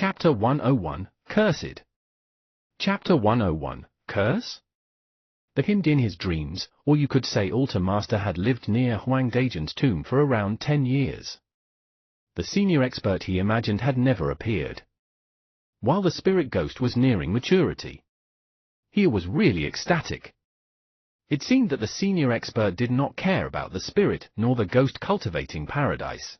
Chapter 101, Cursed. Chapter 101, Curse? The hymn in his dreams, or you could say Altar Master had lived near Huang Dajan's tomb for around 10 years. The senior expert he imagined had never appeared. While the spirit ghost was nearing maturity, he was really ecstatic. It seemed that the senior expert did not care about the spirit nor the ghost cultivating paradise.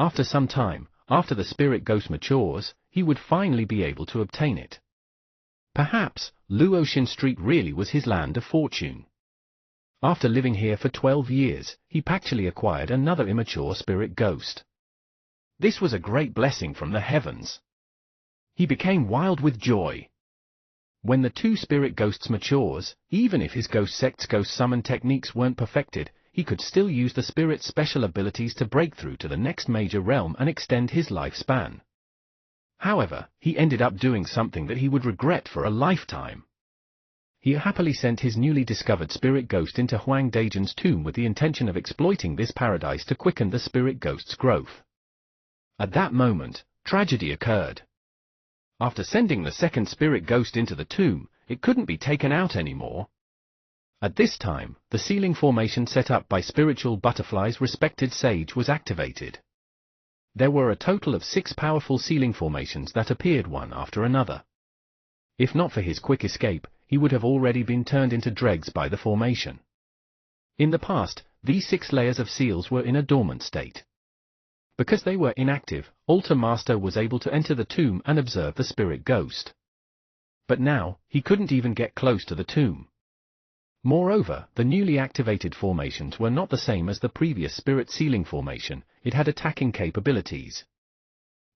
After some time, after the spirit ghost matures, he would finally be able to obtain it. Perhaps, Luoxin Street really was his land of fortune. After living here for 12 years, he actually acquired another immature spirit ghost. This was a great blessing from the heavens. He became wild with joy. When the two spirit ghosts matures, even if his ghost sect's ghost summon techniques weren't perfected, he could still use the spirit's special abilities to break through to the next major realm and extend his lifespan. However, he ended up doing something that he would regret for a lifetime. He happily sent his newly discovered spirit ghost into Huang Dajan's tomb with the intention of exploiting this paradise to quicken the spirit ghost's growth. At that moment, tragedy occurred. After sending the second spirit ghost into the tomb, it couldn't be taken out anymore. At this time, the sealing formation set up by Spiritual Butterfly's respected sage was activated. There were a total of 6 powerful sealing formations that appeared one after another. If not for his quick escape, he would have already been turned into dregs by the formation. In the past, these 6 layers of seals were in a dormant state. Because they were inactive, Altar Master was able to enter the tomb and observe the spirit ghost. But now, he couldn't even get close to the tomb. Moreover, the newly activated formations were not the same as the previous spirit sealing formation, it had attacking capabilities.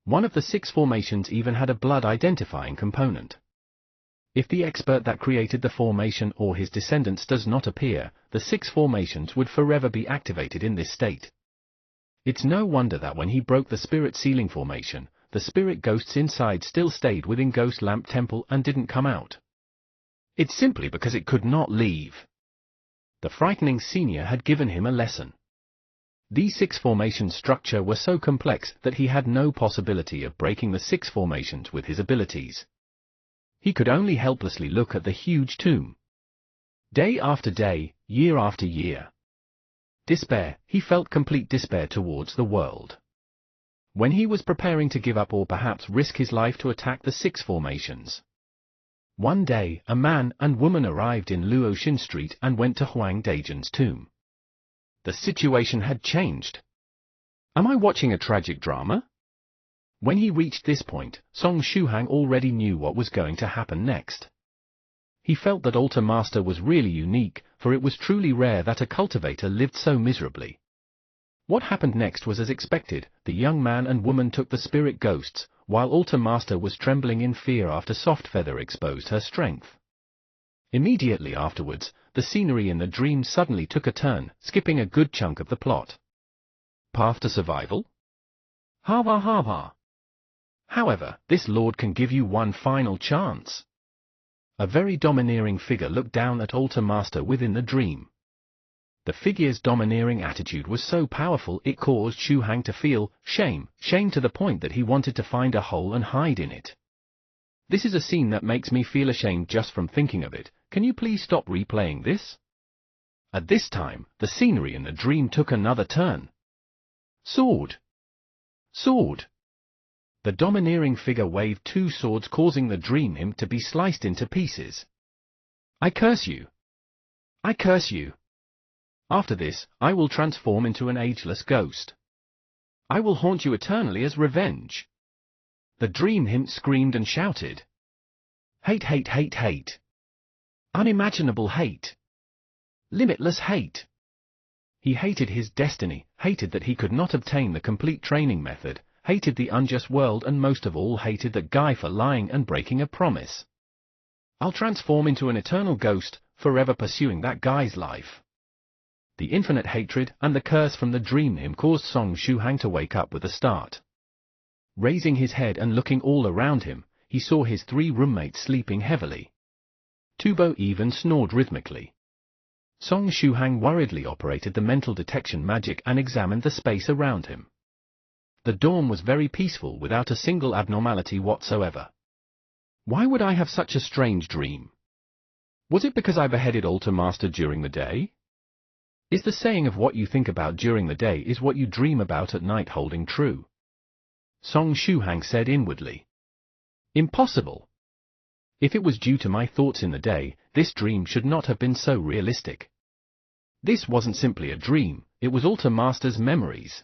One of the 6 formations even had a blood identifying component. If the expert that created the formation or his descendants does not appear, the 6 formations would forever be activated in this state. It's no wonder that when he broke the spirit sealing formation, the spirit ghosts inside still stayed within Ghost Lamp Temple and didn't come out. It's simply because it could not leave. The frightening senior had given him a lesson. These 6 formations' structure were so complex that he had no possibility of breaking the 6 formations with his abilities. He could only helplessly look at the huge tomb. Day after day, year after year. Despair, he felt complete despair towards the world. When he was preparing to give up or perhaps risk his life to attack the 6 formations. One day, a man and woman arrived in Luoxin Street and went to Huang Dajan's tomb. The situation had changed. Am I watching a tragic drama? When he reached this point, Song Shuhang already knew what was going to happen next. He felt that Altar Master was really unique, for it was truly rare that a cultivator lived so miserably. What happened next was as expected. The young man and woman took the spirit ghosts, while Altar Master was trembling in fear after Soft Feather exposed her strength. Immediately afterwards, the scenery in the dream suddenly took a turn, skipping a good chunk of the plot. Path to survival? Hava hava. However, this lord can give you one final chance. A very domineering figure looked down at Altar Master within the dream. The figure's domineering attitude was so powerful it caused Shuhang to feel shame to the point that he wanted to find a hole and hide in it. This is a scene that makes me feel ashamed just from thinking of it. Can you please stop replaying this? At this time, the scenery in the dream took another turn. Sword! Sword! The domineering figure waved 2 swords, causing the dream hymn to be sliced into pieces. I curse you! I curse you! After this, I will transform into an ageless ghost. I will haunt you eternally as revenge. The dream hymn screamed and shouted. Hate, hate, hate, hate. Unimaginable hate. Limitless hate. He hated his destiny, hated that he could not obtain the complete training method, hated the unjust world, and most of all hated that guy for lying and breaking a promise. I'll transform into an eternal ghost, forever pursuing that guy's life. The infinite hatred and the curse from the dream hymn caused Song Shuhang to wake up with a start. Raising his head and looking all around him, he saw his 3 roommates sleeping heavily. Tubo even snored rhythmically. Song Shuhang worriedly operated the mental detection magic and examined the space around him. The dawn was very peaceful without a single abnormality whatsoever. Why would I have such a strange dream? Was it because I beheaded Altar Master during the day? Is the saying of what you think about during the day is what you dream about at night holding true? Song Shuhang said inwardly. Impossible. If it was due to my thoughts in the day, this dream should not have been so realistic. This wasn't simply a dream, it was Altar Master's memories.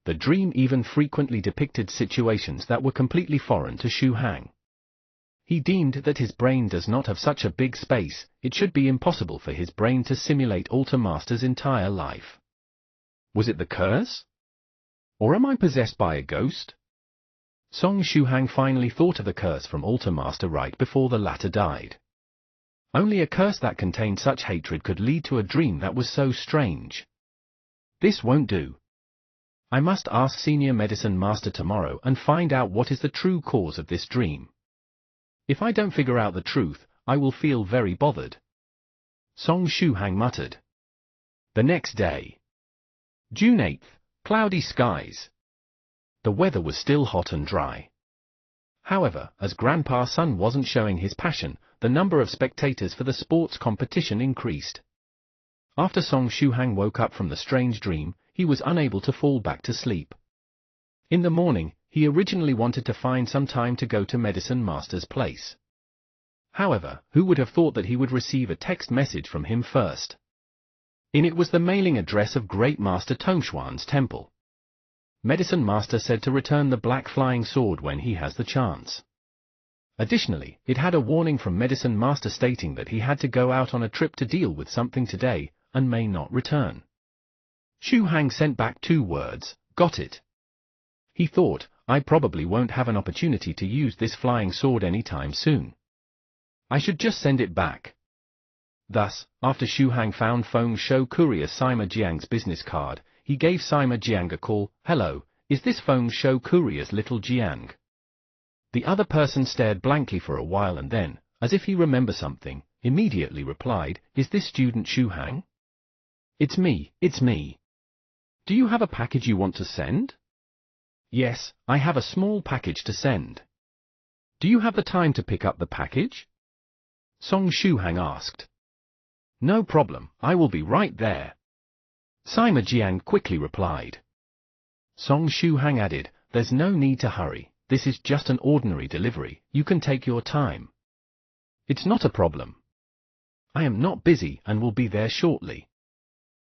The dream even frequently depicted situations that were completely foreign to Shuhang. He deemed that his brain does not have such a big space, it should be impossible for his brain to simulate Altar Master's entire life. Was it the curse? Or am I possessed by a ghost? Song Shuhang finally thought of the curse from Altar Master right before the latter died. Only a curse that contained such hatred could lead to a dream that was so strange. This won't do. I must ask Senior Medicine Master tomorrow and find out what is the true cause of this dream. If I don't figure out the truth, I will feel very bothered. Song Shuhang muttered. The next day. June 8th, cloudy skies. The weather was still hot and dry. However, as Grandpa Sun wasn't showing his passion, the number of spectators for the sports competition increased. After Song Shuhang woke up from the strange dream, he was unable to fall back to sleep. In the morning, he originally wanted to find some time to go to Medicine Master's place. However, who would have thought that he would receive a text message from him first? In it was the mailing address of Great Master Tongxuan's temple. Medicine Master said to return the black flying sword when he has the chance. Additionally, it had a warning from Medicine Master stating that he had to go out on a trip to deal with something today, and may not return. Shuhang sent back 2 words, got it. He thought, I probably won't have an opportunity to use this flying sword anytime soon. I should just send it back. Thus, after Shuhang found Feng Shou courier Sima Jiang's business card, he gave Sima Jiang a call. Hello, is this Feng Shou courier's little Jiang? The other person stared blankly for a while and then, as if he remembered something, immediately replied, is this student Shuhang? It's me, it's me. Do you have a package you want to send? Yes, I have a small package to send. Do you have the time to pick up the package? Song Shuhang asked. No problem, I will be right there. Sima Jiang quickly replied. Song Shuhang added, there's no need to hurry, this is just an ordinary delivery, you can take your time. It's not a problem. I am not busy and will be there shortly.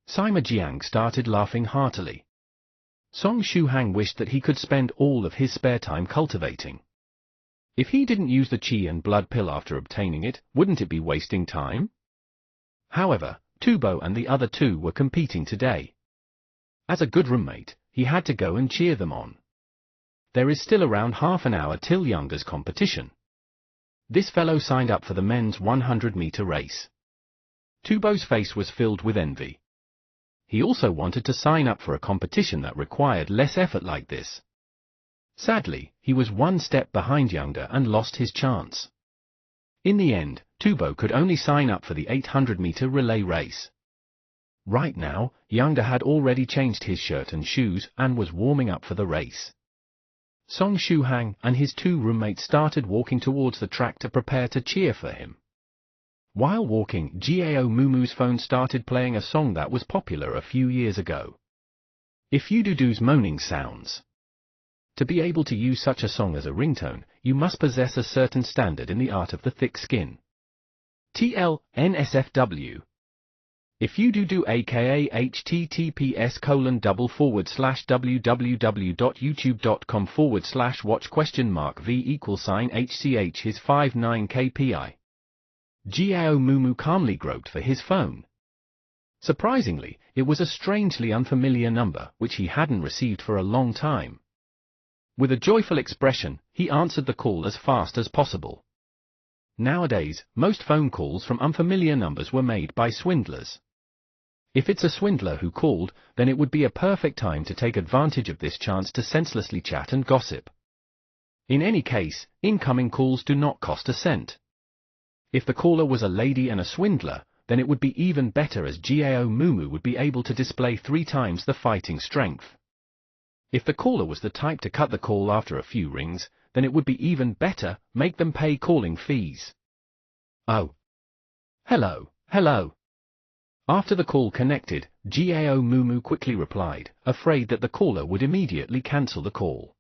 Sima Jiang started laughing heartily. Song Shuhang wished that he could spend all of his spare time cultivating. If he didn't use the qi and blood pill after obtaining it, wouldn't it be wasting time? However, Tubo and the other 2 were competing today. As a good roommate, he had to go and cheer them on. There is still around half an hour till Younger's competition. This fellow signed up for the men's 100-meter race. Tubo's face was filled with envy. He also wanted to sign up for a competition that required less effort like this. Sadly, he was 1 step behind Younger and lost his chance. In the end, Tubo could only sign up for the 800-meter relay race. Right now, Younger had already changed his shirt and shoes and was warming up for the race. Song Shuhang and his 2 roommates started walking towards the track to prepare to cheer for him. While walking, Gao Mumu's phone started playing a song that was popular a few years ago. If you do's moaning sounds. To be able to use such a song as a ringtone, you must possess a certain standard in the art of the thick skin. TLNSFW. If you do aka https://www.youtube.com/watch?v=HCH his 59 kpi. Gao Mumu calmly groped for his phone. Surprisingly, it was a strangely unfamiliar number which he hadn't received for a long time. With a joyful expression, he answered the call as fast as possible. Nowadays, most phone calls from unfamiliar numbers were made by swindlers. If it's a swindler who called, then it would be a perfect time to take advantage of this chance to senselessly chat and gossip. In any case, incoming calls do not cost a cent. If the caller was a lady and a swindler, then it would be even better as Gao Mumu would be able to display 3 times the fighting strength. If the caller was the type to cut the call after a few rings, then it would be even better, make them pay calling fees. Oh. Hello, hello. After the call connected, Gao Mumu quickly replied, afraid that the caller would immediately cancel the call.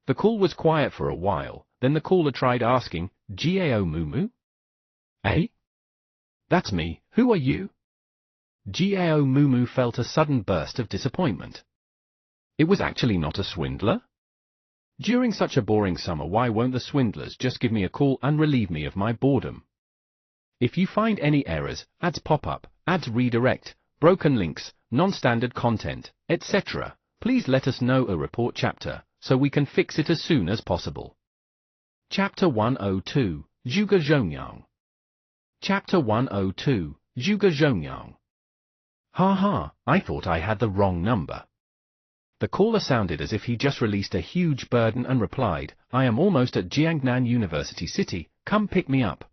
The call was quiet for a while, then the caller tried asking, Gao Mumu? Eh? That's me, who are you? Gao Mumu felt a sudden burst of disappointment. It was actually not a swindler? During such a boring summer, why won't the swindlers just give me a call and relieve me of my boredom? If you find any errors, ads pop up, ads redirect, broken links, non-standard content, etc., please let us know a report chapter, so we can fix it as soon as possible. Chapter 102, Zhuge Zhongyang. Chapter 102, Zhuge Zhongyang. Ha ha, I thought I had the wrong number. The caller sounded as if he just released a huge burden and replied, I am almost at Jiangnan University City, come pick me up.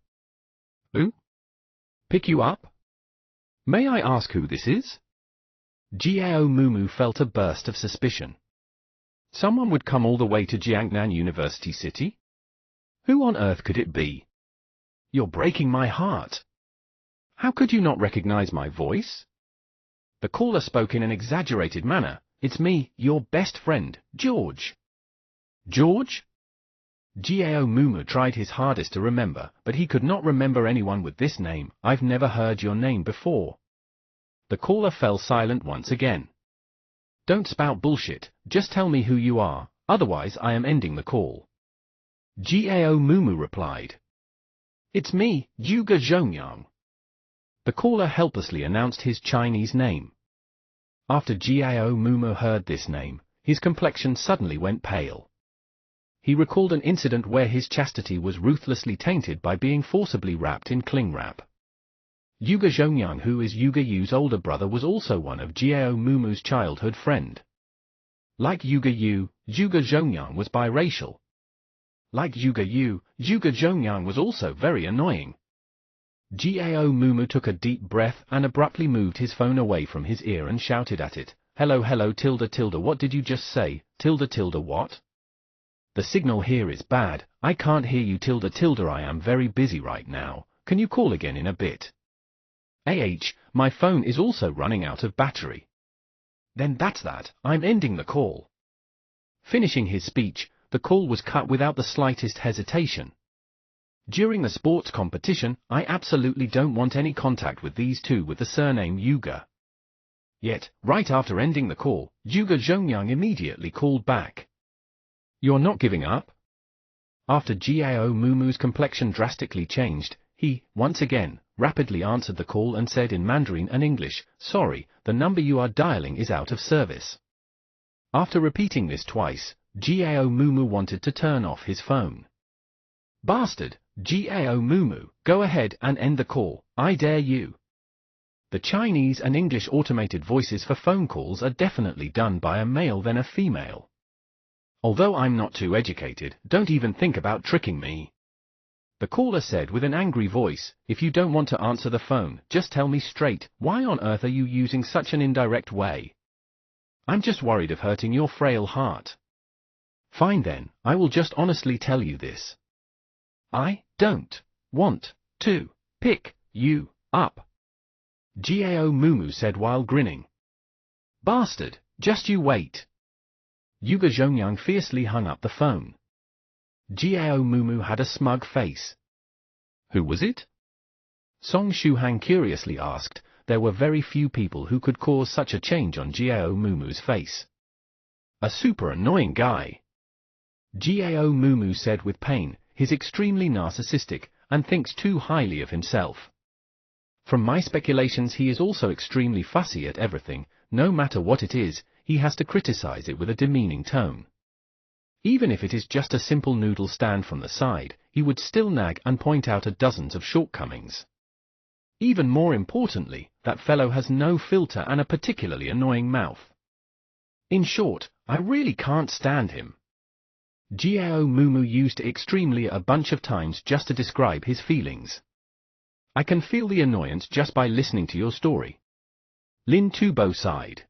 Who? Pick you up? May I ask who this is? Gao Mumu felt a burst of suspicion. Someone would come all the way to Jiangnan University City? Who on earth could it be? You're breaking my heart. How could you not recognize my voice? The caller spoke in an exaggerated manner. It's me, your best friend, George. George? Gao Mumu tried his hardest to remember, but he could not remember anyone with this name. I've never heard your name before. The caller fell silent once again. Don't spout bullshit, just tell me who you are, otherwise I am ending the call. Gao Mumu replied. It's me, Zhuge Zhongyang. The caller helplessly announced his Chinese name. After Gao Mumu heard this name, his complexion suddenly went pale. He recalled an incident where his chastity was ruthlessly tainted by being forcibly wrapped in cling wrap. Zhuge Zhongyang, who is Yuga Yu's older brother, was also one of Gao Mumu's childhood friend. Like Yuga Yu, Zhuge Zhongyang was biracial. Like Yuga Yu, Zhuge Zhongyang was also very annoying. Gao Mumu took a deep breath and abruptly moved his phone away from his ear and shouted at it, Hello hello tilde tilde, what did you just say, tilde tilde what? The signal here is bad, I can't hear you tilde tilde, I am very busy right now, can you call again in a bit? My phone is also running out of battery. Then that's that, I'm ending the call. Finishing his speech, the call was cut without the slightest hesitation. During the sports competition, I absolutely don't want any contact with these two with the surname Yuga. Yet, right after ending the call, Zhuge Zhongyang immediately called back. You're not giving up? After Gao Mumu's complexion drastically changed, he, once again, rapidly answered the call and said in Mandarin and English, Sorry, the number you are dialing is out of service. After repeating this twice, Gao Mumu wanted to turn off his phone. Bastard, Gao Mumu, go ahead and end the call, I dare you. The Chinese and English automated voices for phone calls are definitely done by a male than a female. Although I'm not too educated, don't even think about tricking me. The caller said with an angry voice, if you don't want to answer the phone, just tell me straight, why on earth are you using such an indirect way? I'm just worried of hurting your frail heart. Fine then, I will just honestly tell you this. I don't want to pick you up. Gao Mumu said while grinning. Bastard, just you wait. Zhuge Zhongyang fiercely hung up the phone. Gao Mumu had a smug face. Who was it? Song Shuhang curiously asked. There were very few people who could cause such a change on Gao Mumu's face. A super annoying guy. Gao Mumu said with pain, he's extremely narcissistic, and thinks too highly of himself. From my speculations, he is also extremely fussy at everything, no matter what it is, he has to criticize it with a demeaning tone. Even if it is just a simple noodle stand from the side, he would still nag and point out dozens of shortcomings. Even more importantly, that fellow has no filter and a particularly annoying mouth. In short, I really can't stand him. Gao Mumu used extremely a bunch of times just to describe his feelings. I can feel the annoyance just by listening to your story. Lin Tubo sighed.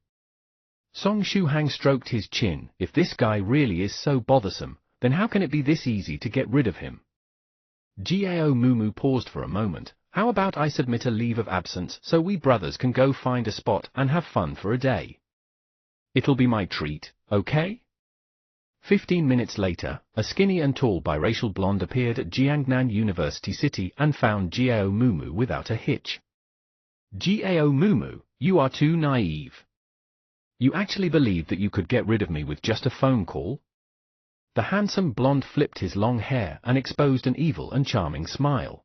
Song Shuhang stroked his chin. If this guy really is so bothersome, then how can it be this easy to get rid of him? Gao Mumu paused for a moment. How about I submit a leave of absence so we brothers can go find a spot and have fun for a day? It'll be my treat, okay? 15 minutes later, a skinny and tall biracial blonde appeared at Jiangnan University City and found Gao Mumu without a hitch. Gao Mumu, you are too naive. You actually believed that you could get rid of me with just a phone call? The handsome blonde flipped his long hair and exposed an evil and charming smile.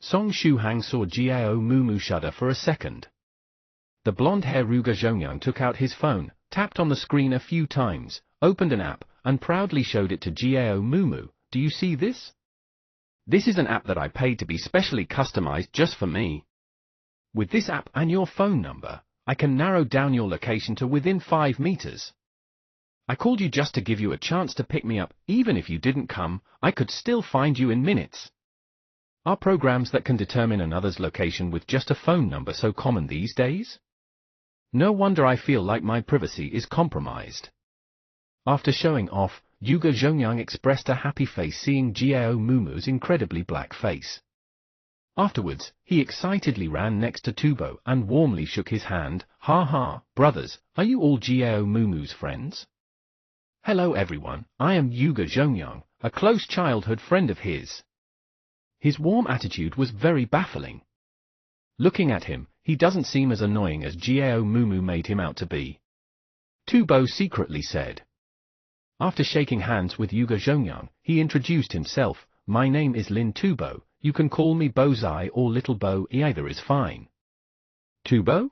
Song Shuhang saw Gao Mumu shudder for a second. The blonde-haired Ruge Zhongyang took out his phone, tapped on the screen a few times, opened an app, and proudly showed it to Gao Mumu. Do you see this? This is an app that I paid to be specially customized just for me. With this app and your phone number, I can narrow down your location to within 5 meters. I called you just to give you a chance to pick me up. Even if you didn't come, I could still find you in minutes. Are programs that can determine another's location with just a phone number so common these days? No wonder I feel like my privacy is compromised. After showing off, Ruge Zhongyang expressed a happy face seeing Gao Mumu's incredibly black face. Afterwards, he excitedly ran next to Tubo and warmly shook his hand. Ha ha, brothers, are you all Gao Mumu's friends? Hello everyone, I am Ruge Zhongyang, a close childhood friend of his. His warm attitude was very baffling. Looking at him, he doesn't seem as annoying as Gao Mumu made him out to be. Tubo secretly said. After shaking hands with Ruge Zhongyang, he introduced himself. My name is Lin Tubo, you can call me Bozai or Little Bo, either is fine. Tubo?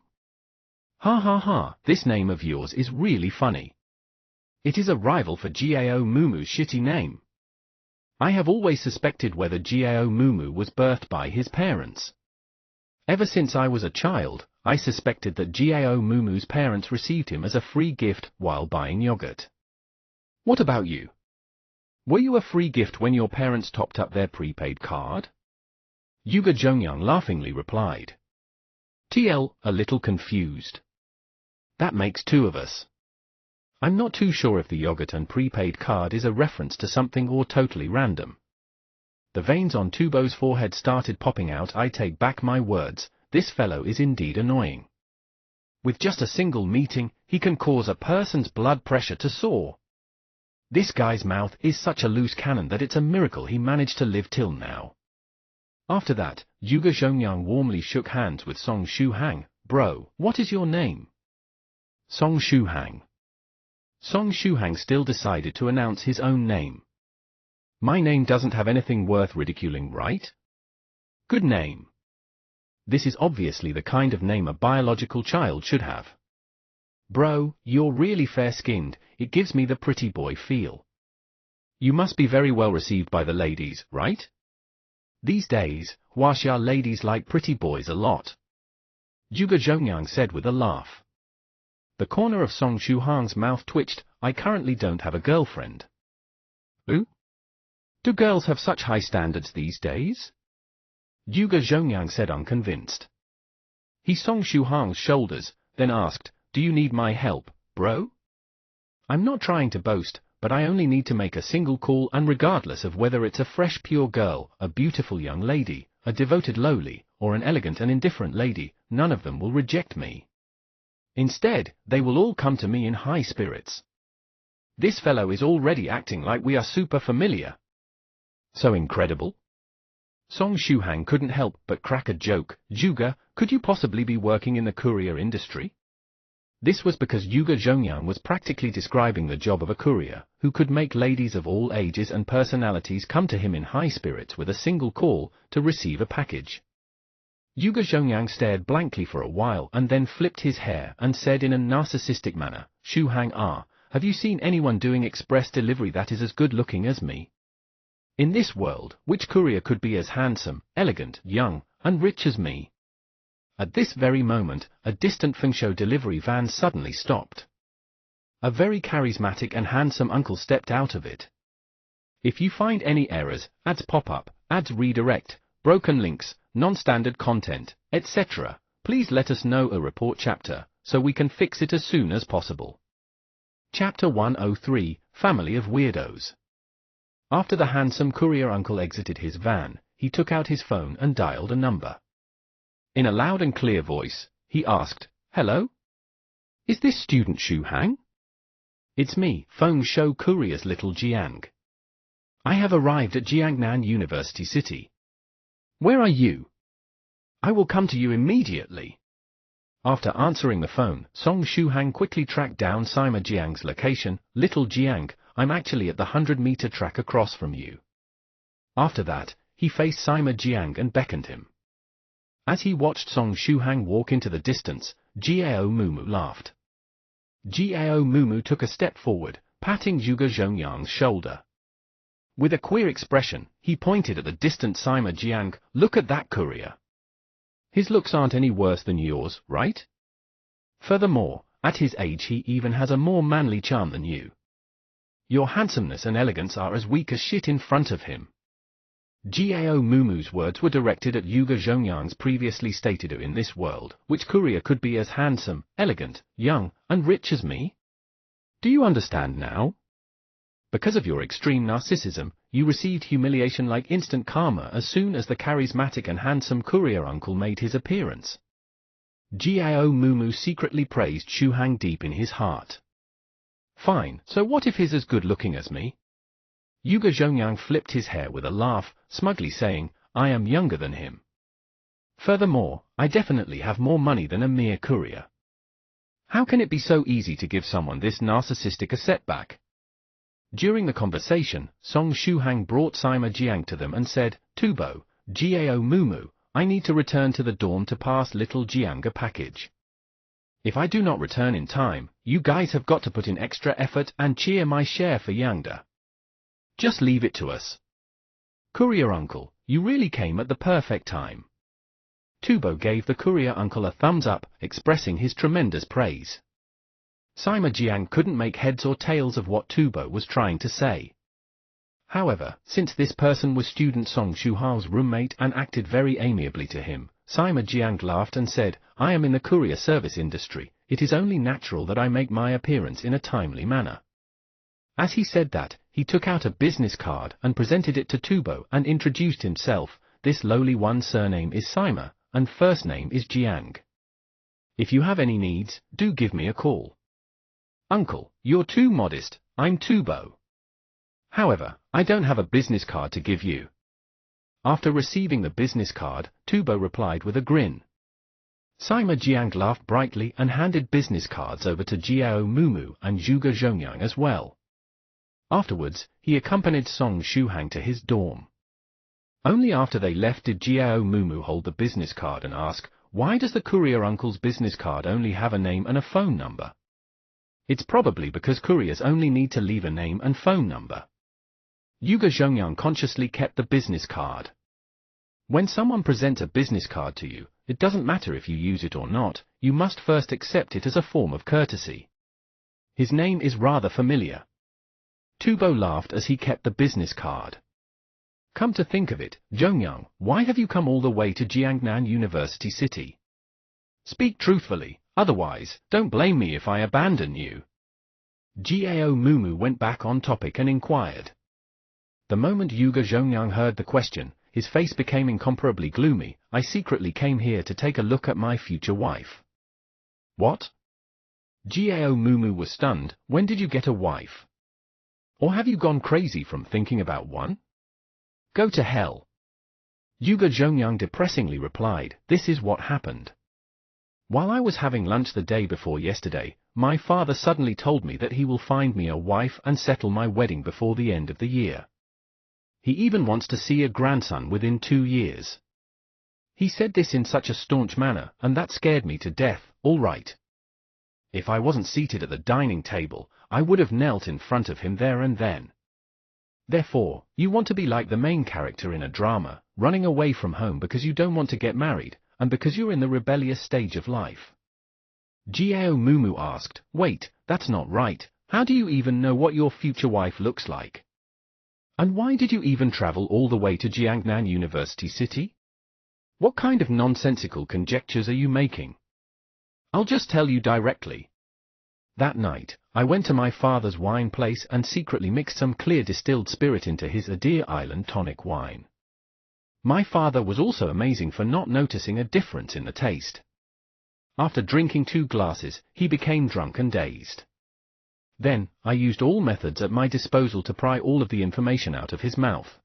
Ha ha ha, this name of yours is really funny. It is a rival for Gao Mumu's shitty name. I have always suspected whether Gao Mumu was birthed by his parents. Ever since I was a child, I suspected that Gao Mumu's parents received him as a free gift while buying yogurt. What about you? Were you a free gift when your parents topped up their prepaid card? Ruge Zhongyang laughingly replied. TL, a little confused. That makes 2 of us. I'm not too sure if the yogurt and prepaid card is a reference to something or totally random. The veins on Tubo's forehead started popping out. I take back my words, this fellow is indeed annoying. With just a single meeting, he can cause a person's blood pressure to soar. This guy's mouth is such a loose cannon that it's a miracle he managed to live till now. After that, Ruge Zhongyang warmly shook hands with Song Shuhang. Bro, what is your name? Song Shuhang. Song Shuhang still decided to announce his own name. My name doesn't have anything worth ridiculing, right? Good name. This is obviously the kind of name a biological child should have. Bro, you're really fair-skinned, it gives me the pretty boy feel. You must be very well received by the ladies, right? These days, Huaxia ladies like pretty boys a lot. Ruge Zhongyang said with a laugh. The corner of Song Shuhang's mouth twitched. I currently don't have a girlfriend. Ooh? Do girls have such high standards these days? Ruge Zhongyang said unconvinced. He Song Shuhang's shoulders, then asked, do you need my help, bro? I'm not trying to boast, but I only need to make a single call, and regardless of whether it's a fresh pure girl, a beautiful young lady, a devoted lowly, or an elegant and indifferent lady, none of them will reject me. Instead, they will all come to me in high spirits. This fellow is already acting like we are super familiar. So incredible. Song Shuhang couldn't help but crack a joke. Ruge, could you possibly be working in the courier industry? This was because Ruge Zhongyang was practically describing the job of a courier, who could make ladies of all ages and personalities come to him in high spirits with a single call to receive a package. Ruge Zhongyang stared blankly for a while and then flipped his hair and said in a narcissistic manner, Shuhang, have you seen anyone doing express delivery that is as good looking as me? In this world, which courier could be as handsome, elegant, young, and rich as me? At this very moment, a distant Fengsho delivery van suddenly stopped. A very charismatic and handsome uncle stepped out of it. If you find any errors, ads pop up, ads redirect, broken links, non-standard content, etc., please let us know. A report chapter. so we can fix it as soon as possible. Chapter 103, Family of Weirdos. After the handsome courier uncle exited his van, he took out his phone and dialed a number. In a loud and clear voice, he asked, "Hello? Is this student Xu Hang?" "It's me, Feng Shou Courier's little Jiang. I have arrived at Jiangnan University City. Where are you? I will come to you immediately." After answering the phone, Song Shuhang quickly tracked down Sima Jiang's location. "Little Jiang, I'm actually at the 100-meter track across from you." After that, he faced Sima Jiang and beckoned him. As he watched Song Shuhang walk into the distance, Jiao Mumu laughed. Jiao Mumu took a step forward, patting Zhuge Zhongyang's shoulder. With a queer expression, he pointed at the distant Sima Jiang. "Look at that courier. His looks aren't any worse than yours, right? Furthermore, at his age he even has a more manly charm than you. Your handsomeness and elegance are as weak as shit in front of him." Jiao Mumu's words were directed at Zhuge Zhongyang's previously stated in this world, which courier could be as handsome, elegant, young, and rich as me? Do you understand now? Because of your extreme narcissism, you received humiliation like instant karma as soon as the charismatic and handsome courier uncle made his appearance. Jiao Mumu secretly praised Xu Hang deep in his heart. Fine, so what if he's as good looking as me? Zhuge Zhongyang flipped his hair with a laugh, smugly saying, "I am younger than him. Furthermore, I definitely have more money than a mere courier. How can it be so easy to give someone this narcissistic a setback?" During the conversation, Song Shuhang brought Sima Jiang to them and said, "Tubo, Jiao Mumu, I need to return to the dorm to pass little Jiang a package. If I do not return in time, you guys have got to put in extra effort and cheer my share for Yangda. Just leave it to us." "Courier uncle, you really came at the perfect time." Tubo gave the courier uncle a thumbs up, expressing his tremendous praise. Sima Jiang couldn't make heads or tails of what Tubo was trying to say. However, since this person was student Song Shuhao's roommate and acted very amiably to him, Sima Jiang laughed and said, "I am in the courier service industry, it is only natural that I make my appearance in a timely manner." As he said that, he took out a business card and presented it to Tubo and introduced himself. "This lowly one's surname is Sima, and first name is Jiang. If you have any needs, do give me a call." "Uncle, you're too modest, I'm Tubo. However, I don't have a business card to give you." After receiving the business card, Tubo replied with a grin. Sima Jiang laughed brightly and handed business cards over to Jiao Mumu and Zhuge Zhongyang as well. Afterwards, he accompanied Song Shuhang to his dorm. Only after they left did Jiao Mumu hold the business card and ask, "Why does the courier uncle's business card only have a name and a phone number?" "It's probably because couriers only need to leave a name and phone number." Zhuge Zhongyang consciously kept the business card. When someone presents a business card to you, it doesn't matter if you use it or not, you must first accept it as a form of courtesy. His name is rather familiar. Tubo laughed as he kept the business card. "Come to think of it, Zhongyang, why have you come all the way to Jiangnan University City? Speak truthfully, otherwise, don't blame me if I abandon you." Jiao Mumu went back on topic and inquired. The moment Zhuge Zhongyang heard the question, his face became incomparably gloomy. "I secretly came here to take a look at my future wife." "What?" Jiao Mumu was stunned. "When did you get a wife? Or have you gone crazy from thinking about one? Go to hell." Zhuge Zhongyang depressingly replied, "This is what happened. While I was having lunch the day before yesterday, my father suddenly told me that he will find me a wife and settle my wedding before the end of the year. He even wants to see a grandson within 2 years. He said this in such a staunch manner, and that scared me to death. All right. If I wasn't seated at the dining table, I would have knelt in front of him there and then. Therefore, you want to be like the main character in a drama, running away from home because you don't want to get married, and because you're in the rebellious stage of life." Jiao Mumu asked, "Wait, that's not right. How do you even know what your future wife looks like? And why did you even travel all the way to Jiangnan University City? What kind of nonsensical conjectures are you making?" I'll just tell you directly. That night, I went to my father's wine place and secretly mixed some clear distilled spirit into his Adair Island tonic wine. My father was also amazing for not noticing a difference in the taste. After drinking 2 glasses, he became drunk and dazed. Then, I used all methods at my disposal to pry all of the information out of his mouth.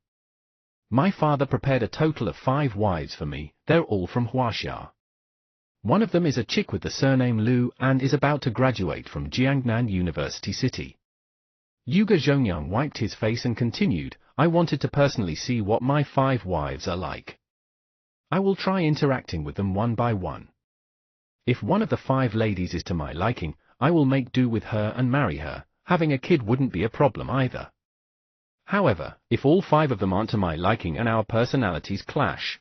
My father prepared a total of 5 wives for me. They're all from Huaxia. One of them is a chick with the surname Liu and is about to graduate from Jiangnan University City. Yuge Zhongyang wiped his face and continued, I wanted to personally see what my 5 wives are like. I will try interacting with them one by one. If one of the 5 ladies is to my liking, I will make do with her and marry her. Having a kid wouldn't be a problem either. However, if all 5 of them aren't to my liking and our personalities clash,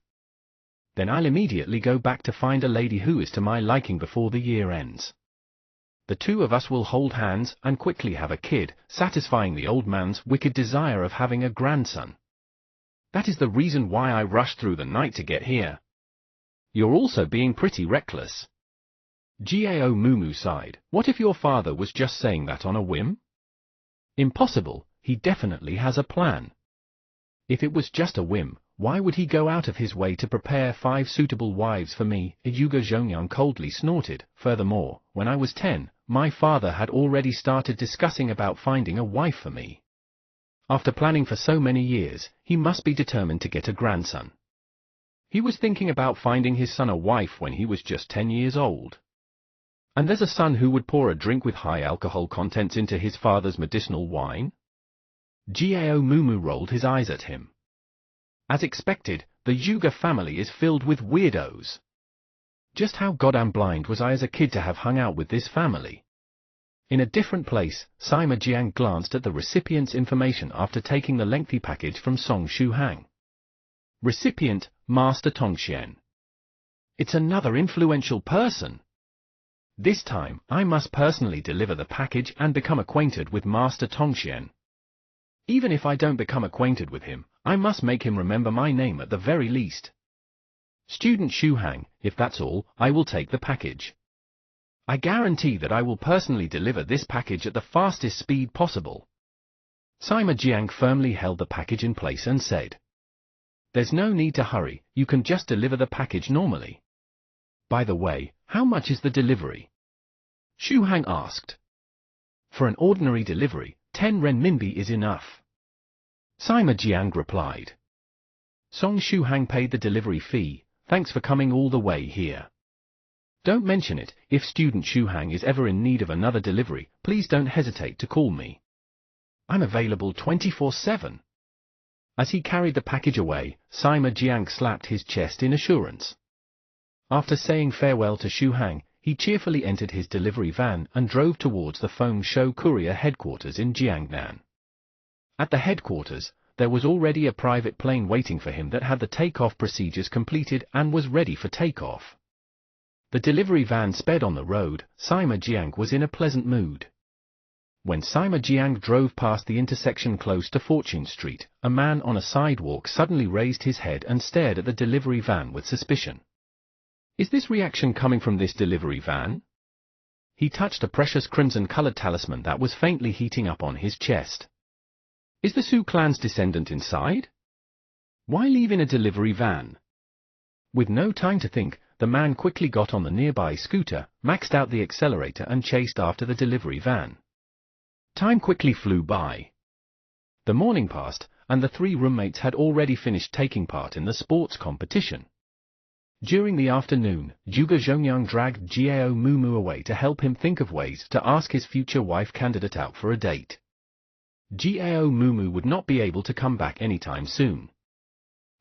then I'll immediately go back to find a lady who is to my liking before the year ends. The 2 of us will hold hands and quickly have a kid, satisfying the old man's wicked desire of having a grandson. That is the reason why I rushed through the night to get here. You're also being pretty reckless. Gao Mumu sighed. What if your father was just saying that on a whim? Impossible, he definitely has a plan. If it was just a whim, why would he go out of his way to prepare 5 suitable wives for me? Yuge Zhongyang coldly snorted. Furthermore, when I was 10, my father had already started discussing about finding a wife for me. After planning for so many years, he must be determined to get a grandson. He was thinking about finding his son a wife when he was just 10 years old. And there's a son who would pour a drink with high alcohol contents into his father's medicinal wine? Gao Mumu rolled his eyes at him. As expected, the Yuge family is filled with weirdos. Just how goddamn blind was I as a kid to have hung out with this family? In a different place, Sima Jiang glanced at the recipient's information after taking the lengthy package from Song Shuhang. Recipient, Master Tongxian. It's another influential person. This time, I must personally deliver the package and become acquainted with Master Tongxian. Even if I don't become acquainted with him, I must make him remember my name at the very least. Student Shuhang, if that's all, I will take the package. I guarantee that I will personally deliver this package at the fastest speed possible. Sima Jiang firmly held the package in place and said, There's no need to hurry, you can just deliver the package normally. By the way, how much is the delivery? Shuhang asked. For an ordinary delivery, 10 renminbi is enough. Sima Jiang replied. Song Shuhang paid the delivery fee. Thanks for coming all the way here. Don't mention it. If student Shuhang is ever in need of another delivery, please don't hesitate to call me. I'm available 24/7. As he carried the package away, Sima Jiang slapped his chest in assurance. After saying farewell to Shuhang, he cheerfully entered his delivery van and drove towards the Feng Shou Courier headquarters in Jiangnan. At the headquarters, there was already a private plane waiting for him that had the takeoff procedures completed and was ready for takeoff. The delivery van sped on the road. Sima Jiang was in a pleasant mood. When Sima Jiang drove past the intersection close to Fortune Street, a man on a sidewalk suddenly raised his head and stared at the delivery van with suspicion. Is this reaction coming from this delivery van? He touched a precious crimson-colored talisman that was faintly heating up on his chest. Is the Su clan's descendant inside? Why leave in a delivery van? With no time to think, the man quickly got on the nearby scooter, maxed out the accelerator and chased after the delivery van. Time quickly flew by. The morning passed, and the 3 roommates had already finished taking part in the sports competition. During the afternoon, Yuge Zhongyang dragged Gao Mumu away to help him think of ways to ask his future wife candidate out for a date. Gao Mumu would not be able to come back anytime soon.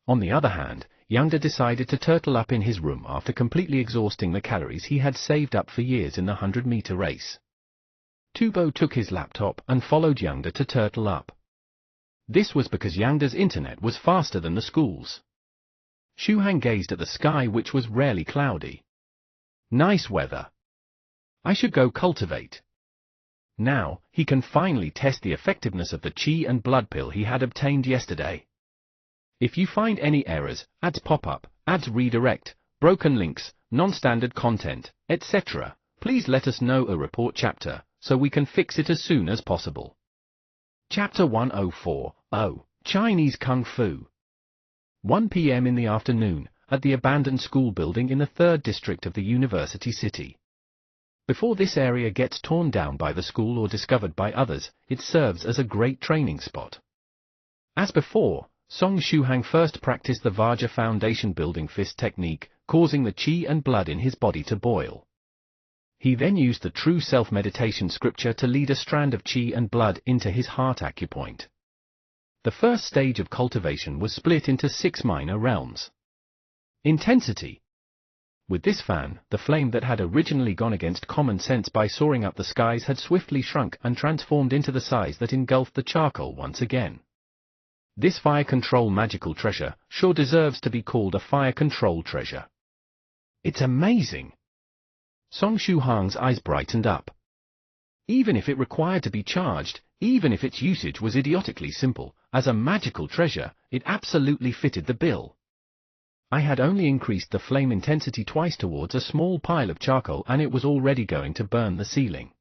On the other hand, Yangda decided to turtle up in his room after completely exhausting the calories he had saved up for years in the 100-meter race. Tubo took his laptop and followed Yangda to turtle up. This was because Yangda's internet was faster than the school's. Shuhang gazed at the sky, which was rarely cloudy. Nice weather. I should go cultivate. Now, he can finally test the effectiveness of the qi and blood pill he had obtained yesterday. If you find any errors, ads pop up, ads redirect, broken links, non-standard content, etc., please let us know a report chapter, so we can fix it as soon as possible. Chapter 104. Oh, Chinese Kung Fu. 1 p.m. in the afternoon, at the abandoned school building in the 3rd district of the University City. Before this area gets torn down by the school or discovered by others, it serves as a great training spot. As before, Song Shuhang first practiced the Vajra foundation building fist technique, causing the qi and blood in his body to boil. He then used the true self meditation scripture to lead a strand of qi and blood into his heart acupoint. The first stage of cultivation was split into 6 minor realms. Intensity. With this fan, the flame that had originally gone against common sense by soaring up the skies had swiftly shrunk and transformed into the size that engulfed the charcoal once again. This fire control magical treasure sure deserves to be called a fire control treasure. It's amazing! Song Shuhang's eyes brightened up. Even if it required to be charged, even if its usage was idiotically simple, as a magical treasure, it absolutely fitted the bill. I had only increased the flame intensity twice towards a small pile of charcoal and it was already going to burn the ceiling.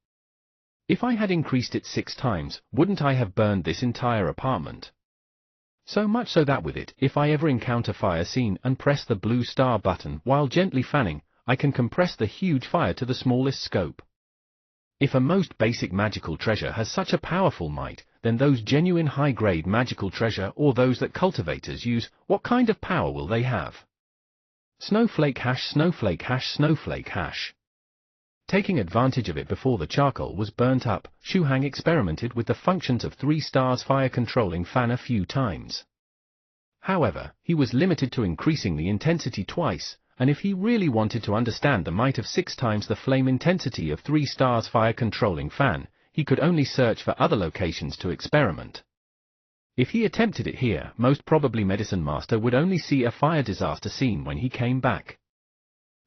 If I had increased it 6 times, wouldn't I have burned this entire apartment? So much so that with it, if I ever encounter fire scene and press the blue star button while gently fanning, I can compress the huge fire to the smallest scope. If a most basic magical treasure has such a powerful might, then those genuine high-grade magical treasure or those that cultivators use, what kind of power will they have? Snowflake hash, snowflake hash, snowflake hash. Taking advantage of it before the charcoal was burnt up, Shuhang experimented with the functions of 3 stars fire controlling fan a few times. However, he was limited to increasing the intensity twice, and if he really wanted to understand the might of 6 times the flame intensity of 3 stars fire controlling fan, he could only search for other locations to experiment. If he attempted it here, most probably Medicine Master would only see a fire disaster scene when he came back.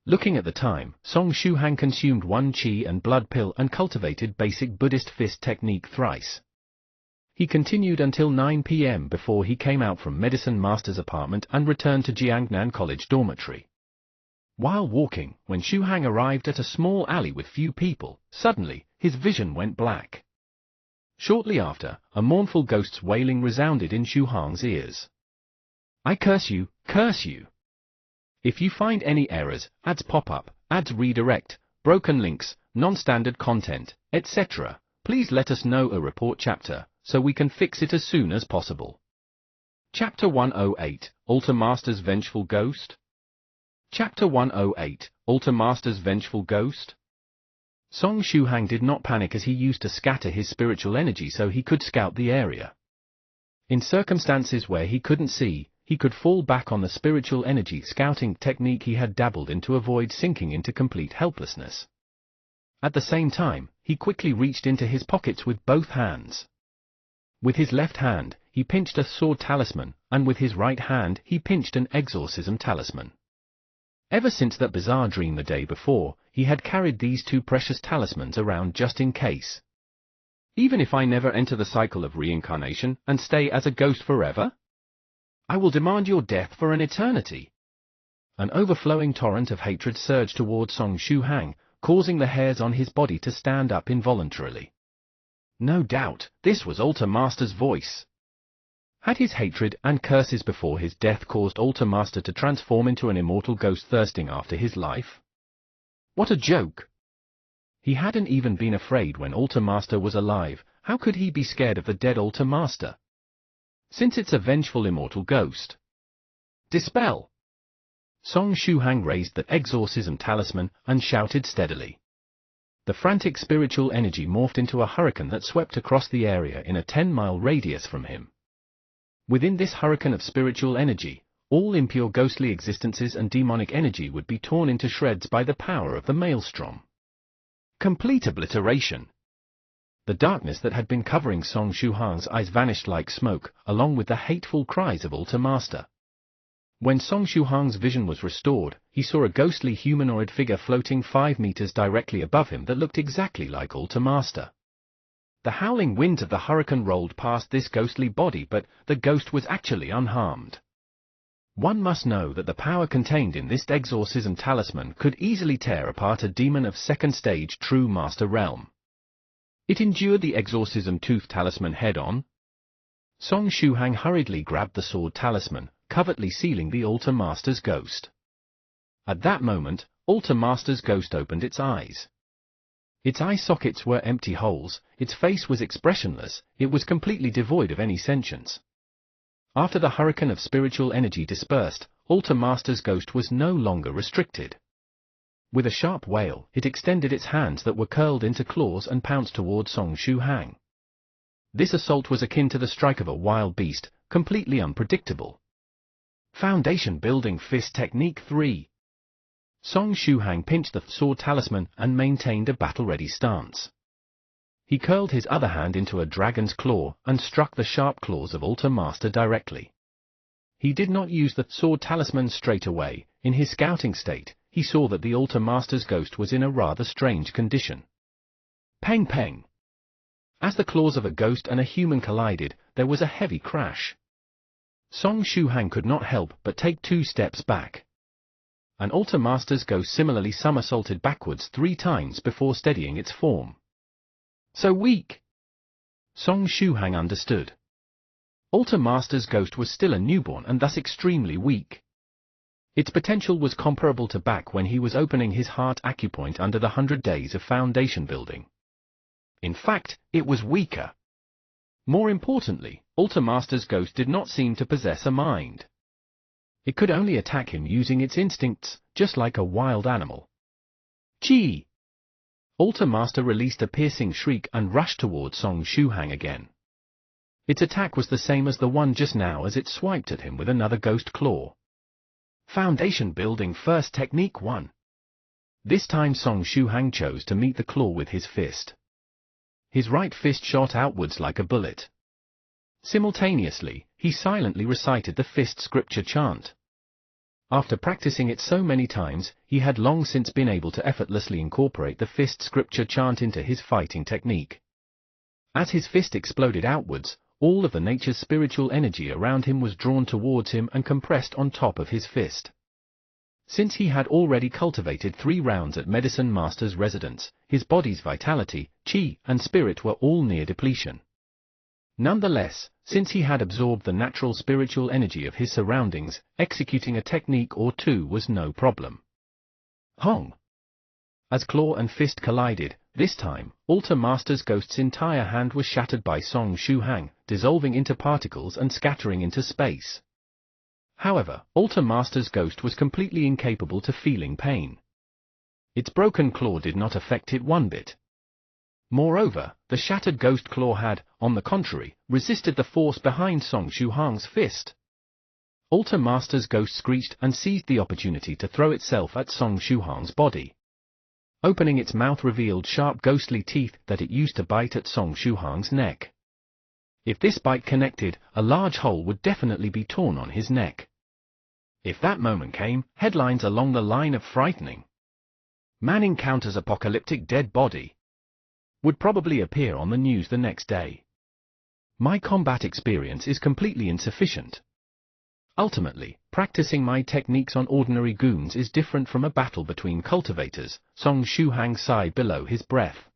Looking at the time, Song Shuhang consumed 1 qi and blood pill and cultivated basic Buddhist fist technique thrice. He continued until 9 p.m. before he came out from Medicine Master's apartment and returned to Jiangnan College dormitory. While walking, when Shuhang arrived at a small alley with few people, suddenly, his vision went black. Shortly after, a mournful ghost's wailing resounded in Shuhang's ears. "I curse you, curse you! If you find any errors, ads pop up, ads redirect, broken links, non-standard content, etc., please let us know a report chapter, so we can fix it as soon as possible." Chapter 108, Altar Master's Vengeful Ghost. Chapter 108, Altar Master's Vengeful Ghost. Song Shuhang did not panic as he used to scatter his spiritual energy so he could scout the area. In circumstances where he couldn't see, he could fall back on the spiritual energy scouting technique he had dabbled in to avoid sinking into complete helplessness. At the same time, he quickly reached into his pockets with both hands. With his left hand, he pinched a sword talisman, and with his right hand he pinched an exorcism talisman. Ever since that bizarre dream the day before, he had carried these 2 precious talismans around just in case. Even if I never enter the cycle of reincarnation and stay as a ghost forever? I will demand your death for an eternity. An overflowing torrent of hatred surged toward Song Shuhang, causing the hairs on his body to stand up involuntarily. No doubt, this was Altar Master's voice. Had his hatred and curses before his death caused Altar Master to transform into an immortal ghost thirsting after his life? What a joke! He hadn't even been afraid when Altar Master was alive, how could he be scared of the dead Altar Master? Since it's a vengeful immortal ghost. Dispel! Song Shuhang raised the exorcism talisman and shouted steadily. The frantic spiritual energy morphed into a hurricane that swept across the area in a 10-mile radius from him. Within this hurricane of spiritual energy, all impure ghostly existences and demonic energy would be torn into shreds by the power of the maelstrom. Complete obliteration. The darkness that had been covering Song Shuhang's eyes vanished like smoke, along with the hateful cries of Altar Master. When Song Shuhang's vision was restored, he saw a ghostly humanoid figure floating 5 meters directly above him that looked exactly like Altar Master. The howling winds of the hurricane rolled past this ghostly body, but the ghost was actually unharmed. One must know that the power contained in this exorcism talisman could easily tear apart a demon of second stage true master realm. It endured the exorcism tooth talisman head-on. Song Shuhang hurriedly grabbed the sword talisman, covertly sealing the altar master's ghost. At that moment, altar master's ghost opened its eyes. Its eye sockets were empty holes, its face was expressionless, it was completely devoid of any sentience. After the hurricane of spiritual energy dispersed, altar master's ghost was no longer restricted. With a sharp wail, it extended its hands that were curled into claws and pounced toward Song Shuhang. This assault was akin to the strike of a wild beast, completely unpredictable. Foundation Building Fist Technique 3. Song Shuhang pinched the sword talisman and maintained a battle-ready stance. He curled his other hand into a dragon's claw and struck the sharp claws of Altar Master directly. He did not use the sword talisman straight away. In his scouting state, he saw that the Altar Master's ghost was in a rather strange condition. Peng peng! As the claws of a ghost and a human collided, there was a heavy crash. Song Shuhang could not help but take 2 steps back. An Altar Master's ghost similarly somersaulted backwards 3 times before steadying its form. So weak! Song Shuhang understood. Altar Master's ghost was still a newborn and thus extremely weak. Its potential was comparable to back when he was opening his heart acupoint under the 100 days of foundation building. In fact, it was weaker. More importantly, Altar Master's ghost did not seem to possess a mind. It could only attack him using its instincts, just like a wild animal. Chi! Altar Master released a piercing shriek and rushed toward Song Shuhang again. Its attack was the same as the one just now as it swiped at him with another ghost claw. Foundation Building First Technique 1. This time Song Shuhang chose to meet the claw with his fist. His right fist shot outwards like a bullet. Simultaneously, he silently recited the fist scripture chant. After practicing it so many times, he had long since been able to effortlessly incorporate the fist scripture chant into his fighting technique. As his fist exploded outwards, all of the nature's spiritual energy around him was drawn towards him and compressed on top of his fist. Since he had already cultivated 3 rounds at Medicine Master's residence, his body's vitality, chi, and spirit were all near depletion. Nonetheless, since he had absorbed the natural spiritual energy of his surroundings, executing a technique or 2 was no problem. Hong! As claw and fist collided, this time, Altar Master's ghost's entire hand was shattered by Song Shuhang, dissolving into particles and scattering into space. However, Altar Master's ghost was completely incapable to feeling pain. Its broken claw did not affect it one bit. Moreover, the shattered ghost claw had, on the contrary, resisted the force behind Song Shuhang's fist. Altar Master's ghost screeched and seized the opportunity to throw itself at Song Shuhang's body. Opening its mouth revealed sharp ghostly teeth that it used to bite at Song Shuhang's neck. If this bite connected, a large hole would definitely be torn on his neck. If that moment came, headlines along the line of frightening "Man encounters apocalyptic dead body" would probably appear on the news the next day. My combat experience is completely insufficient. Ultimately, practicing my techniques on ordinary goons is different from a battle between cultivators, Song Shuhang sighed below his breath.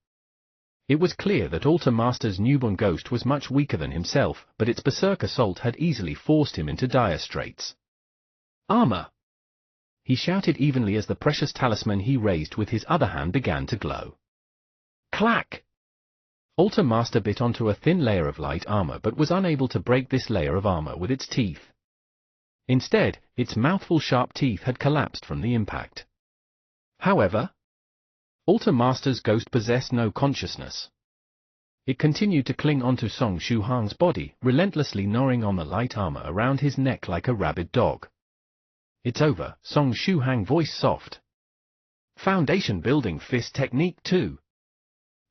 It was clear that Altar Master's newborn ghost was much weaker than himself, but its berserk assault had easily forced him into dire straits. Armor! He shouted evenly as the precious talisman he raised with his other hand began to glow. Clack! Altar Master bit onto a thin layer of light armor but was unable to break this layer of armor with its teeth. Instead, its mouthful sharp teeth had collapsed from the impact. However, Altar Master's ghost possessed no consciousness. It continued to cling onto Song Shuhang's body, relentlessly gnawing on the light armor around his neck like a rabid dog. It's over, Song Shuhang voice soft. Foundation Building Fist Technique 2.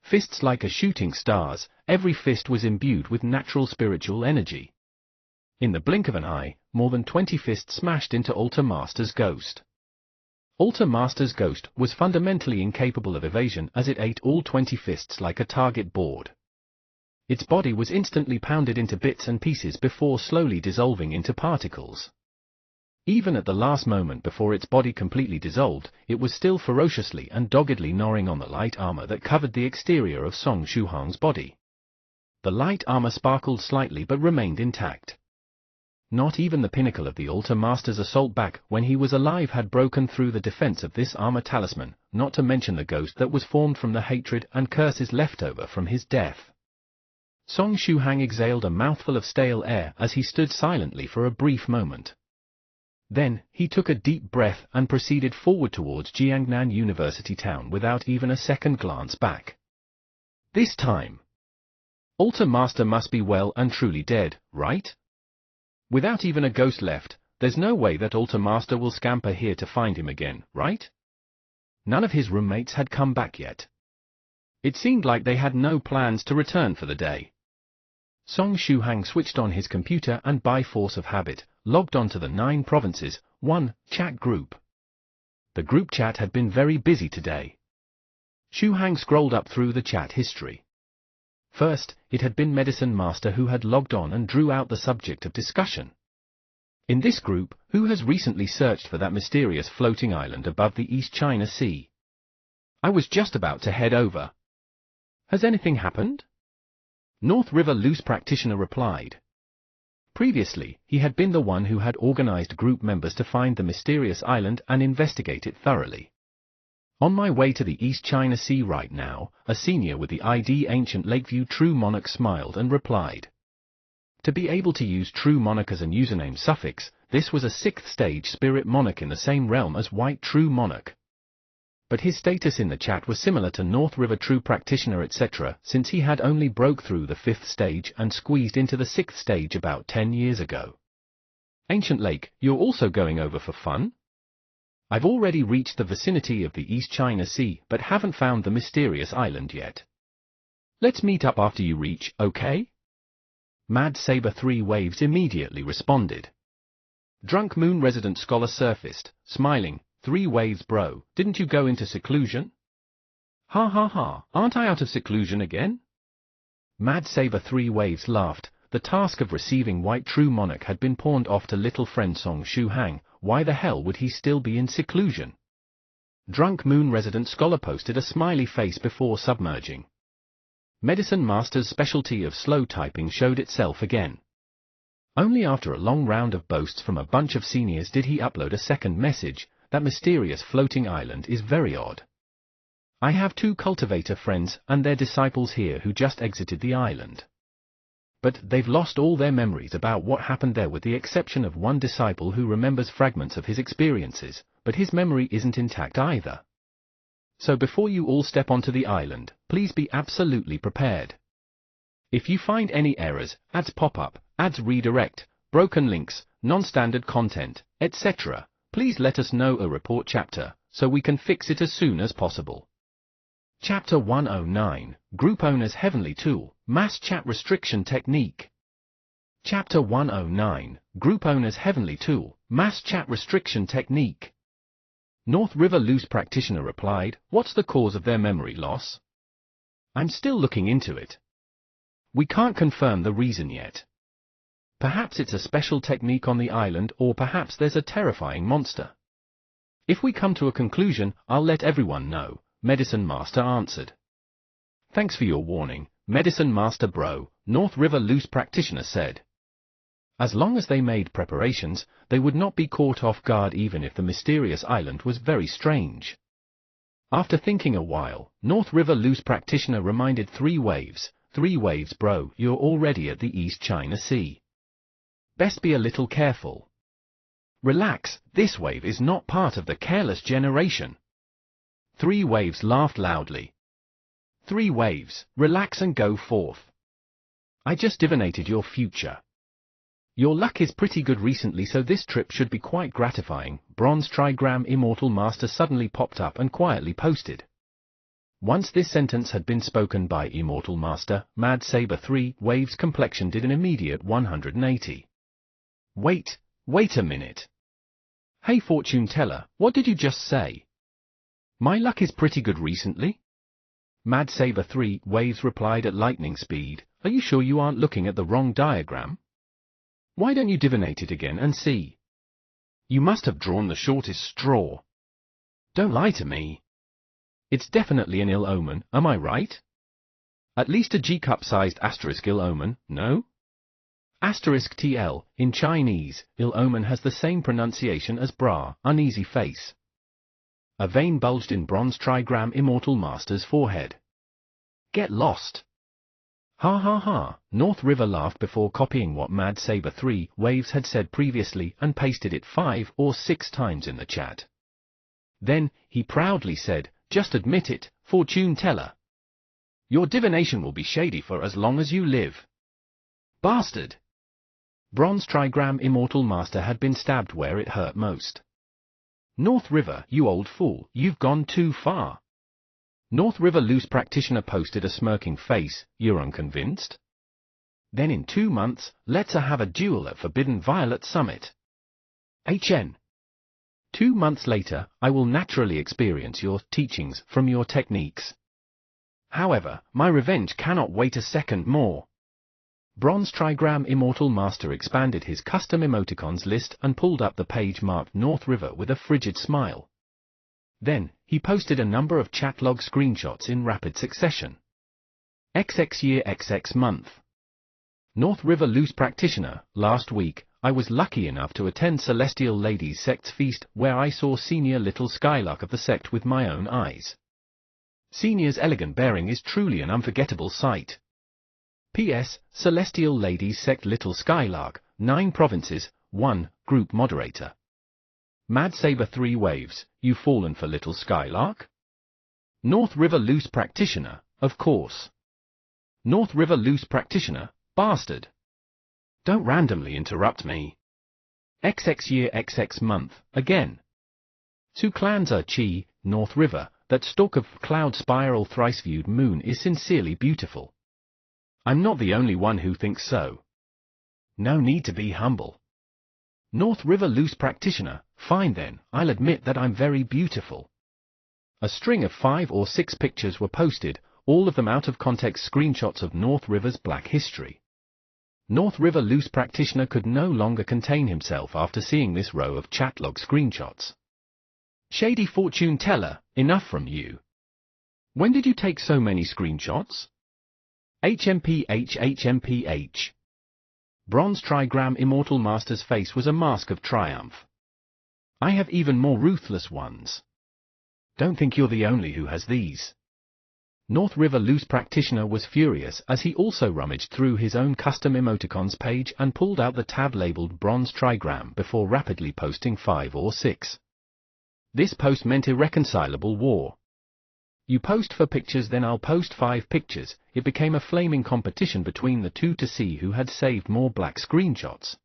Fists like a shooting stars, every fist was imbued with natural spiritual energy. In the blink of an eye, more than 20 fists smashed into Altar Master's ghost. Altar Master's ghost was fundamentally incapable of evasion as it ate all 20 fists like a target board. Its body was instantly pounded into bits and pieces before slowly dissolving into particles. Even at the last moment before its body completely dissolved, it was still ferociously and doggedly gnawing on the light armor that covered the exterior of Song Shuhang's body. The light armor sparkled slightly but remained intact. Not even the pinnacle of the Altar Master's assault back when he was alive had broken through the defense of this armor talisman, not to mention the ghost that was formed from the hatred and curses left over from his death. Song Shuhang exhaled a mouthful of stale air as he stood silently for a brief moment. Then, he took a deep breath and proceeded forward towards Jiangnan University town without even a second glance back. This time, Altar Master must be well and truly dead, right? Without even a ghost left, there's no way that Altar Master will scamper here to find him again, right? None of his roommates had come back yet. It seemed like they had no plans to return for the day. Song Shuhang switched on his computer and by force of habit, logged on to the 9 Provinces, 1 chat group. The group chat had been very busy today. Shuhang scrolled up through the chat history. First, it had been Medicine Master who had logged on and drew out the subject of discussion. In this group, who has recently searched for that mysterious floating island above the East China Sea? I was just about to head over. Has anything happened? North River Loose Practitioner replied. Previously, he had been the one who had organized group members to find the mysterious island and investigate it thoroughly. On my way to the East China Sea right now, a senior with the ID Ancient Lakeview True Monarch smiled and replied. To be able to use True Monarch as a username suffix, this was a 6th stage Spirit Monarch in the same realm as White True Monarch. But his status in the chat was similar to North River True Practitioner etc. since he had only broke through the 5th stage and squeezed into the 6th stage about 10 years ago. Ancient Lake, you're also going over for fun? I've already reached the vicinity of the East China Sea but haven't found the mysterious island yet. Let's meet up after you reach, okay? Mad Saber 3 Waves immediately responded. Drunk Moon Resident Scholar surfaced, smiling. 3 Waves bro, didn't you go into seclusion? Ha ha ha, aren't I out of seclusion again? Mad Saber 3 Waves laughed. The task of receiving White True Monarch had been pawned off to little friend Song Shuhang. Why the hell would he still be in seclusion? Drunk Moon Resident Scholar posted a smiley face before submerging. Medicine Master's specialty of slow typing showed itself again. Only after a long round of boasts from a bunch of seniors did he upload a second message. That mysterious floating island is very odd. I have 2 cultivator friends and their disciples here who just exited the island. But they've lost all their memories about what happened there with the exception of one disciple who remembers fragments of his experiences, but his memory isn't intact either. So before you all step onto the island, please be absolutely prepared. If you find any errors, ads pop up, ads redirect, broken links, non-standard content, etc., please let us know a report chapter, so we can fix it as soon as possible. Chapter 109, Group Owner's Heavenly Tool, Mass Chat Restriction Technique. Chapter 109, Group Owner's Heavenly Tool, Mass Chat Restriction Technique. North River Loose Practitioner replied, what's the cause of their memory loss? I'm still looking into it. We can't confirm the reason yet. Perhaps it's a special technique on the island or perhaps there's a terrifying monster. If we come to a conclusion, I'll let everyone know, Medicine Master answered. Thanks for your warning, Medicine Master bro, North River Loose Practitioner said. As long as they made preparations, they would not be caught off guard even if the mysterious island was very strange. After thinking a while, North River Loose Practitioner reminded 3 Waves, 3 Waves bro, you're already at the East China Sea. Best be a little careful. Relax, this wave is not part of the careless generation. 3 Waves laughed loudly. 3 Waves, relax and go forth. I just divinated your future. Your luck is pretty good recently so this trip should be quite gratifying. Bronze Trigram Immortal Master suddenly popped up and quietly posted. Once this sentence had been spoken by Immortal Master, Mad Saber 3 Waves' complexion did an immediate 180. Wait a minute. Hey fortune teller, what did you just say? My luck is pretty good recently? Mad Saber 3 Waves replied at lightning speed, are you sure you aren't looking at the wrong diagram? Why don't you divinate it again and see? You must have drawn the shortest straw. Don't lie to me. It's definitely an ill omen, am I right? At least a G-cup-sized asterisk ill omen, no? Asterisk TL, in Chinese, ill omen has the same pronunciation as bra, uneasy face. A vein bulged in bronze trigram Immortal Master's forehead. Get lost. Ha ha ha, North River laughed before copying what Mad Saber 3 Waves had said previously and pasted it 5 or 6 times in the chat. Then, he proudly said, just admit it, fortune teller. Your divination will be shady for as long as you live. Bastard! Bronze trigram Immortal Master had been stabbed where it hurt most. North River, you old fool, you've gone too far. North River Loose Practitioner posted a smirking face, you're unconvinced? Then in 2 months, let's have a duel at Forbidden Violet Summit. HN. 2 months later, I will naturally experience your teachings from your techniques. However, my revenge cannot wait a second more. Bronze trigram Immortal Master expanded his custom emoticons list and pulled up the page marked North River with a frigid smile. Then, he posted a number of chat log screenshots in rapid succession. XX year XX month. North River Loose Practitioner, last week, I was lucky enough to attend Celestial Ladies Sect's feast where I saw Senior Little Skylark of the sect with my own eyes. Senior's elegant bearing is truly an unforgettable sight. P.S. Celestial Ladies Sect Little Skylark, 9 provinces, 1, group moderator. Mad Saber 3 Waves, you fallen for Little Skylark? North River Loose Practitioner, of course. North River Loose Practitioner, bastard. Don't randomly interrupt me. XX year XX month, again. Suklanza Chi, North River, that stalk of cloud spiral thrice-viewed moon is sincerely beautiful. I'm not the only one who thinks so. No need to be humble. North River Loose Practitioner, fine then, I'll admit that I'm very beautiful. A string of 5 or 6 pictures were posted, all of them out of context screenshots of North River's black history. North River Loose Practitioner could no longer contain himself after seeing this row of chatlog screenshots. Shady fortune teller, enough from you. When did you take so many screenshots? HMPH. Bronze trigram Immortal Master's face was a mask of triumph. I have even more ruthless ones. Don't think you're the only who has these. North River Loose Practitioner was furious as he also rummaged through his own custom emoticons page and pulled out the tab labeled Bronze Trigram before rapidly posting 5 or 6. This post meant irreconcilable war. You post for pictures, then I'll post 5 pictures. It became a flaming competition between the two to see who had saved more black screenshots.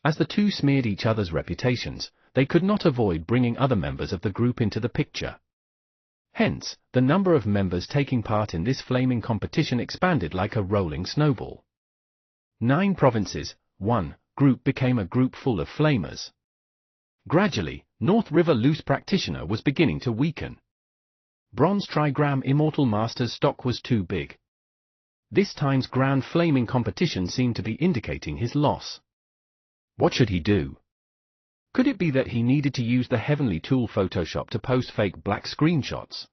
As the two smeared each other's reputations, they could not avoid bringing other members of the group into the picture. Hence, the number of members taking part in this flaming competition expanded like a rolling snowball. 9 provinces, 1 group became a group full of flamers. Gradually, North River Loose Practitioner was beginning to weaken. Bronze trigram Immortal Master's stock was too big. This time's grand flaming competition seemed to be indicating his loss. What should he do? Could it be that he needed to use the heavenly tool Photoshop to post fake black screenshots?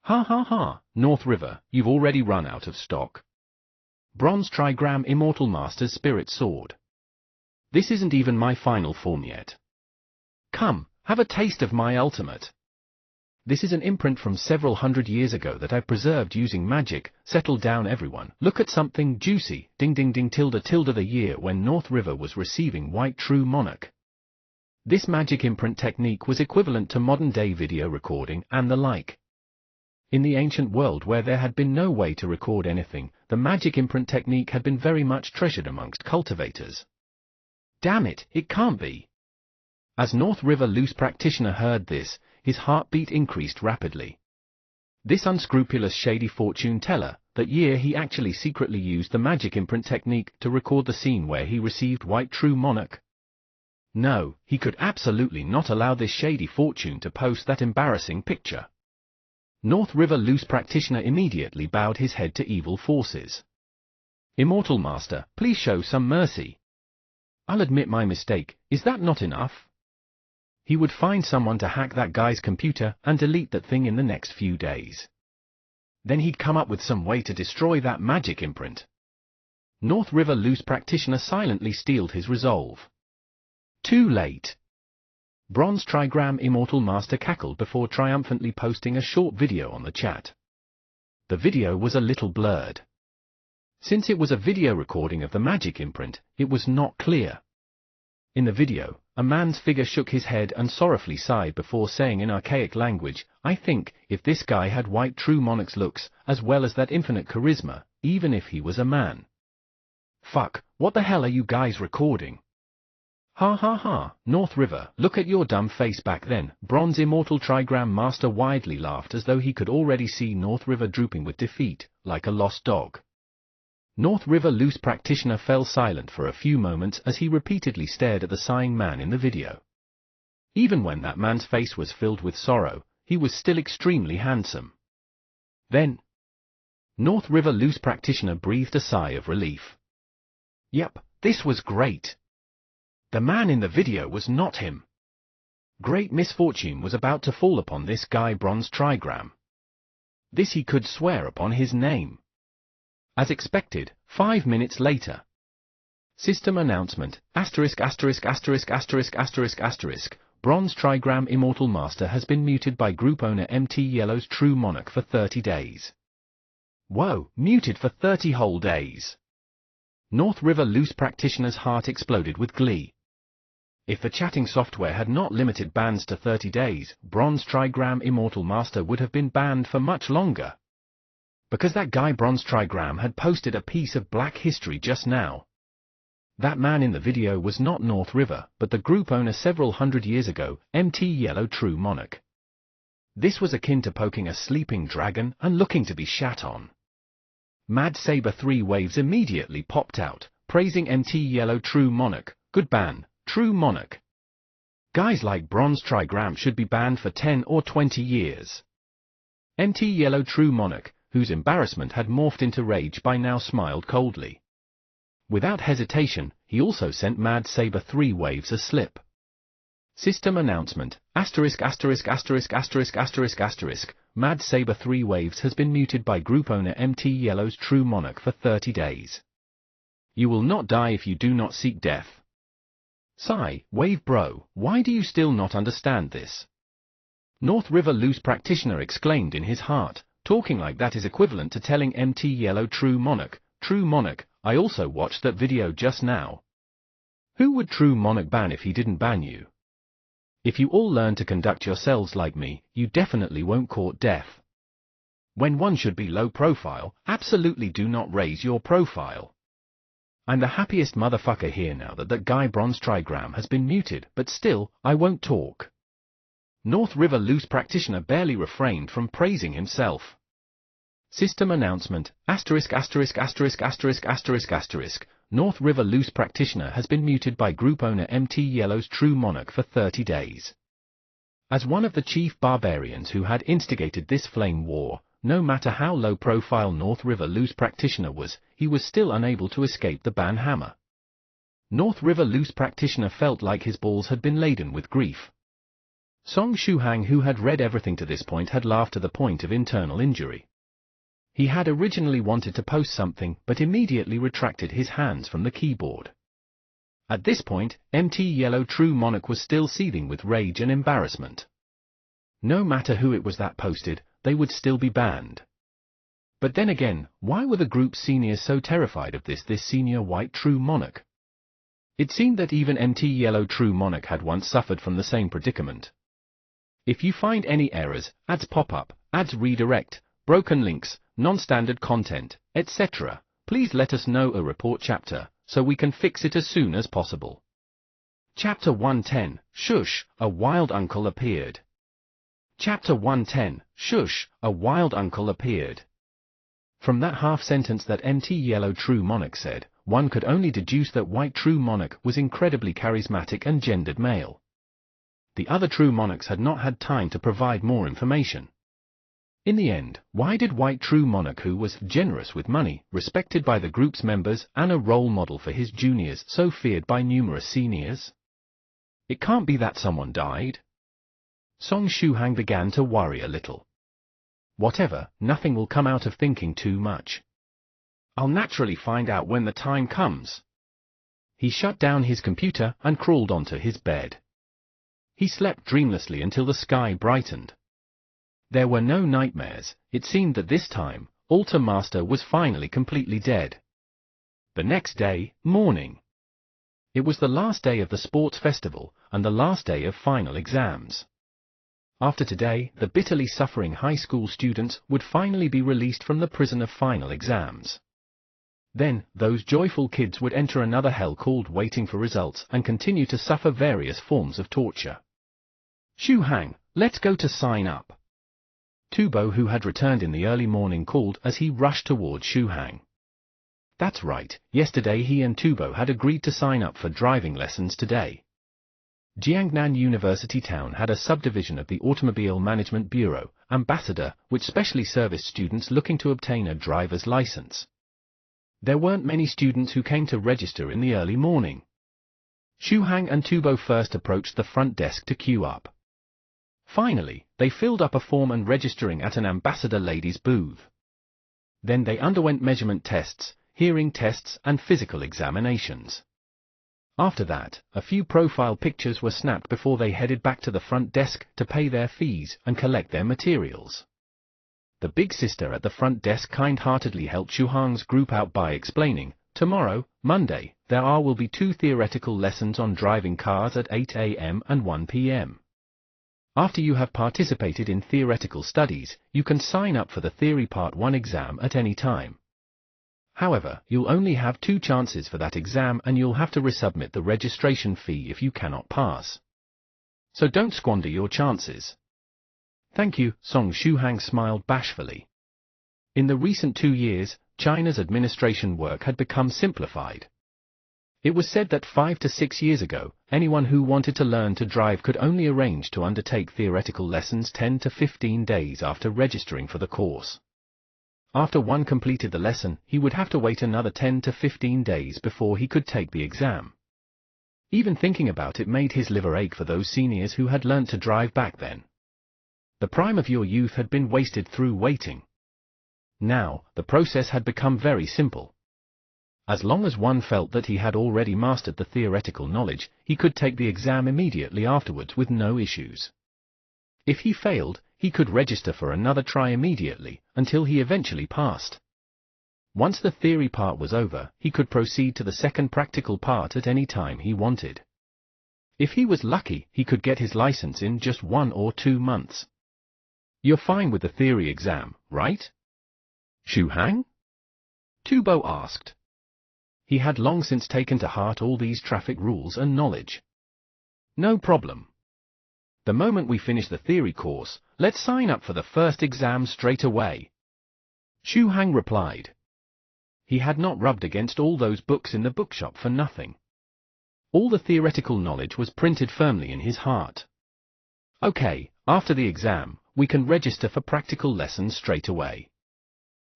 Ha ha ha, North River, you've already run out of stock. Bronze trigram Immortal Master's spirit soared. This isn't even my final form yet. Come, have a taste of my ultimate. This is an imprint from several hundred years ago that I preserved using magic. Settle down everyone, look at something juicy, ding ding ding tilde tilde the year when North River was receiving White True Monarch. This magic imprint technique was equivalent to modern-day video recording and the like. In the ancient world where there had been no way to record anything, the magic imprint technique had been very much treasured amongst cultivators. Damn it, it can't be. As North River Loose Practitioner heard this, his heartbeat increased rapidly. This unscrupulous shady fortune teller, that year he actually secretly used the magic imprint technique to record the scene where he received White True Monarch. No, he could absolutely not allow this shady fortune to post that embarrassing picture. North River Loose Practitioner immediately bowed his head to evil forces. Immortal Master, please show some mercy. I'll admit my mistake, is that not enough? He would find someone to hack that guy's computer and delete that thing in the next few days. Then he'd come up with some way to destroy that magic imprint. North River Loose practitioner silently steeled his resolve. Too late. Bronze Trigram Immortal Master cackled before triumphantly posting a short video on the chat. The video was a little blurred. Since it was a video recording of the magic imprint, it was not clear. In the video, a man's figure shook his head and sorrowfully sighed before saying in archaic language, "I think, if this guy had white true monarch's looks, as well as that infinite charisma, even if he was a man." Fuck, what the hell are you guys recording? Ha ha ha, North River, look at your dumb face back then. Bronze Immortal Trigram Master widely laughed as though he could already see North River drooping with defeat, like a lost dog. North River Loose practitioner fell silent for a few moments as he repeatedly stared at the sighing man in the video. Even when that man's face was filled with sorrow, he was still extremely handsome. Then, North River Loose practitioner breathed a sigh of relief. Yep, this was great. The man in the video was not him. Great misfortune was about to fall upon this guy Bronze Trigram. This he could swear upon his name. As expected, 5 minutes later. System announcement, ***************, Bronze Trigram Immortal Master has been muted by group owner MT Yellow's True Monarch for 30 days. Whoa, muted for 30 whole days. North River Loose practitioner's heart exploded with glee. If the chatting software had not limited bans to 30 days, Bronze Trigram Immortal Master would have been banned for much longer. Because that guy Bronze Trigram had posted a piece of black history just now. That man in the video was not North River, but the group owner several hundred years ago, MT Yellow True Monarch. This was akin to poking a sleeping dragon and looking to be shat on. Mad Saber 3 Waves immediately popped out, praising MT Yellow True Monarch. Good ban, True Monarch. Guys like Bronze Trigram should be banned for 10 or 20 years. MT Yellow True Monarch, whose embarrassment had morphed into rage by now, smiled coldly. Without hesitation, he also sent Mad Saber 3 Waves a slip. System announcement, ******************, Mad Saber 3 Waves has been muted by group owner MT Yellow's True Monarch for 30 days. You will not die if you do not seek death. Sigh, Wave Bro, why do you still not understand this? North River Loose practitioner exclaimed in his heart, talking like that is equivalent to telling MT Yellow True Monarch, I also watched that video just now. Who would True Monarch ban if he didn't ban you? If you all learn to conduct yourselves like me, you definitely won't court death. When one should be low profile, absolutely do not raise your profile. I'm the happiest motherfucker here now that guy Bronze Trigram has been muted, but still, I won't talk. North River Loose practitioner barely refrained from praising himself. System announcement, ****************, North River Loose practitioner has been muted by group owner MT Yellow's True Monarch for 30 days. As one of the chief barbarians who had instigated this flame war, no matter how low profile North River Loose practitioner was, he was still unable to escape the ban hammer. North River Loose practitioner felt like his balls had been laden with grief. Song Shuhang, who had read everything to this point, had laughed to the point of internal injury. He had originally wanted to post something, but immediately retracted his hands from the keyboard. At this point, MT Yellow True Monarch was still seething with rage and embarrassment. No matter who it was that posted, they would still be banned. But then again, why were the group's seniors so terrified of this senior white True Monarch? It seemed that even MT Yellow True Monarch had once suffered from the same predicament. If you find any errors, ads pop up, ads redirect, broken links, non-standard content, etc., please let us know a report chapter, so we can fix it as soon as possible. Chapter 110, Shush, a wild uncle appeared. Chapter 110, Shush, a wild uncle appeared. From that half-sentence that MT Yellow True Monarch said, one could only deduce that White True Monarch was incredibly charismatic and gendered male. The other True Monarchs had not had time to provide more information. In the end, why did White True Monarch, who was generous with money, respected by the group's members, and a role model for his juniors, so feared by numerous seniors? It can't be that someone died. Song Shuhang began to worry a little. Whatever, nothing will come out of thinking too much. I'll naturally find out when the time comes. He shut down his computer and crawled onto his bed. He slept dreamlessly until the sky brightened. There were no nightmares. It seemed that this time, Alta Master was finally completely dead. The next day, morning. It was the last day of the sports festival, and the last day of final exams. After today, the bitterly suffering high school students would finally be released from the prison of final exams. Then, those joyful kids would enter another hell called waiting for results and continue to suffer various forms of torture. Shuhang, let's go to sign up. Tubo, who had returned in the early morning, called as he rushed towards Shuhang. That's right, yesterday he and Tubo had agreed to sign up for driving lessons today. Jiangnan University Town had a subdivision of the Automobile Management Bureau, Ambassador, which specially serviced students looking to obtain a driver's license. There weren't many students who came to register in the early morning. Shuhang and Tubo first approached the front desk to queue up. Finally, they filled up a form and registering at an Ambassador ladies' booth. Then they underwent measurement tests, hearing tests and physical examinations. After that, a few profile pictures were snapped before they headed back to the front desk to pay their fees and collect their materials. The big sister at the front desk kind-heartedly helped Shuhang's group out by explaining, tomorrow, Monday, there will be 2 theoretical lessons on driving cars at 8 a.m. and 1 p.m. After you have participated in theoretical studies, you can sign up for the Theory Part 1 exam at any time. However, you'll only have 2 chances for that exam and you'll have to resubmit the registration fee if you cannot pass. So don't squander your chances. Thank you, Song Shuhang smiled bashfully. In the recent 2 years, China's administration work had become simplified. It was said that 5 to 6 years ago, anyone who wanted to learn to drive could only arrange to undertake theoretical lessons 10 to 15 days after registering for the course. After one completed the lesson, he would have to wait another 10 to 15 days before he could take the exam. Even thinking about it made his liver ache for those seniors who had learnt to drive back then. The prime of your youth had been wasted through waiting. Now, the process had become very simple. As long as one felt that he had already mastered the theoretical knowledge, he could take the exam immediately afterwards with no issues. If he failed, he could register for another try immediately, until he eventually passed. Once the theory part was over, he could proceed to the second practical part at any time he wanted. If he was lucky, he could get his license in just 1 or 2 months. You're fine with the theory exam, right? Shuhang? Tubo asked. He had long since taken to heart all these traffic rules and knowledge. No problem. The moment we finish the theory course, let's sign up for the first exam straight away. Shuhang replied. He had not rubbed against all those books in the bookshop for nothing. All the theoretical knowledge was printed firmly in his heart. Okay, after the exam, we can register for practical lessons straight away.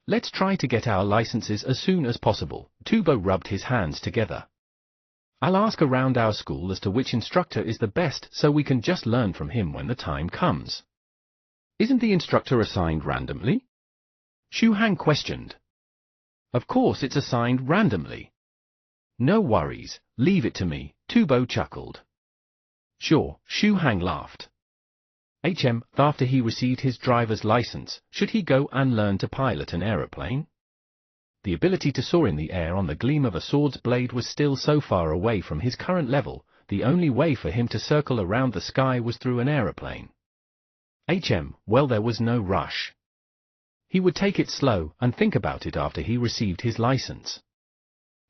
Let's try to get our licenses as soon as possible. Tubo rubbed his hands together. I'll ask around our school as to which instructor is the best so we can just learn from him when the time comes. Isn't the instructor assigned randomly? Shuhang questioned. Of course it's assigned randomly. No worries, leave it to me, Tubo chuckled. Sure, Shuhang laughed. After he received his driver's license, should he go and learn to pilot an aeroplane? The ability to soar in the air on the gleam of a sword's blade was still so far away from his current level, the only way for him to circle around the sky was through an aeroplane. Well, there was no rush. He would take it slow and think about it after he received his license.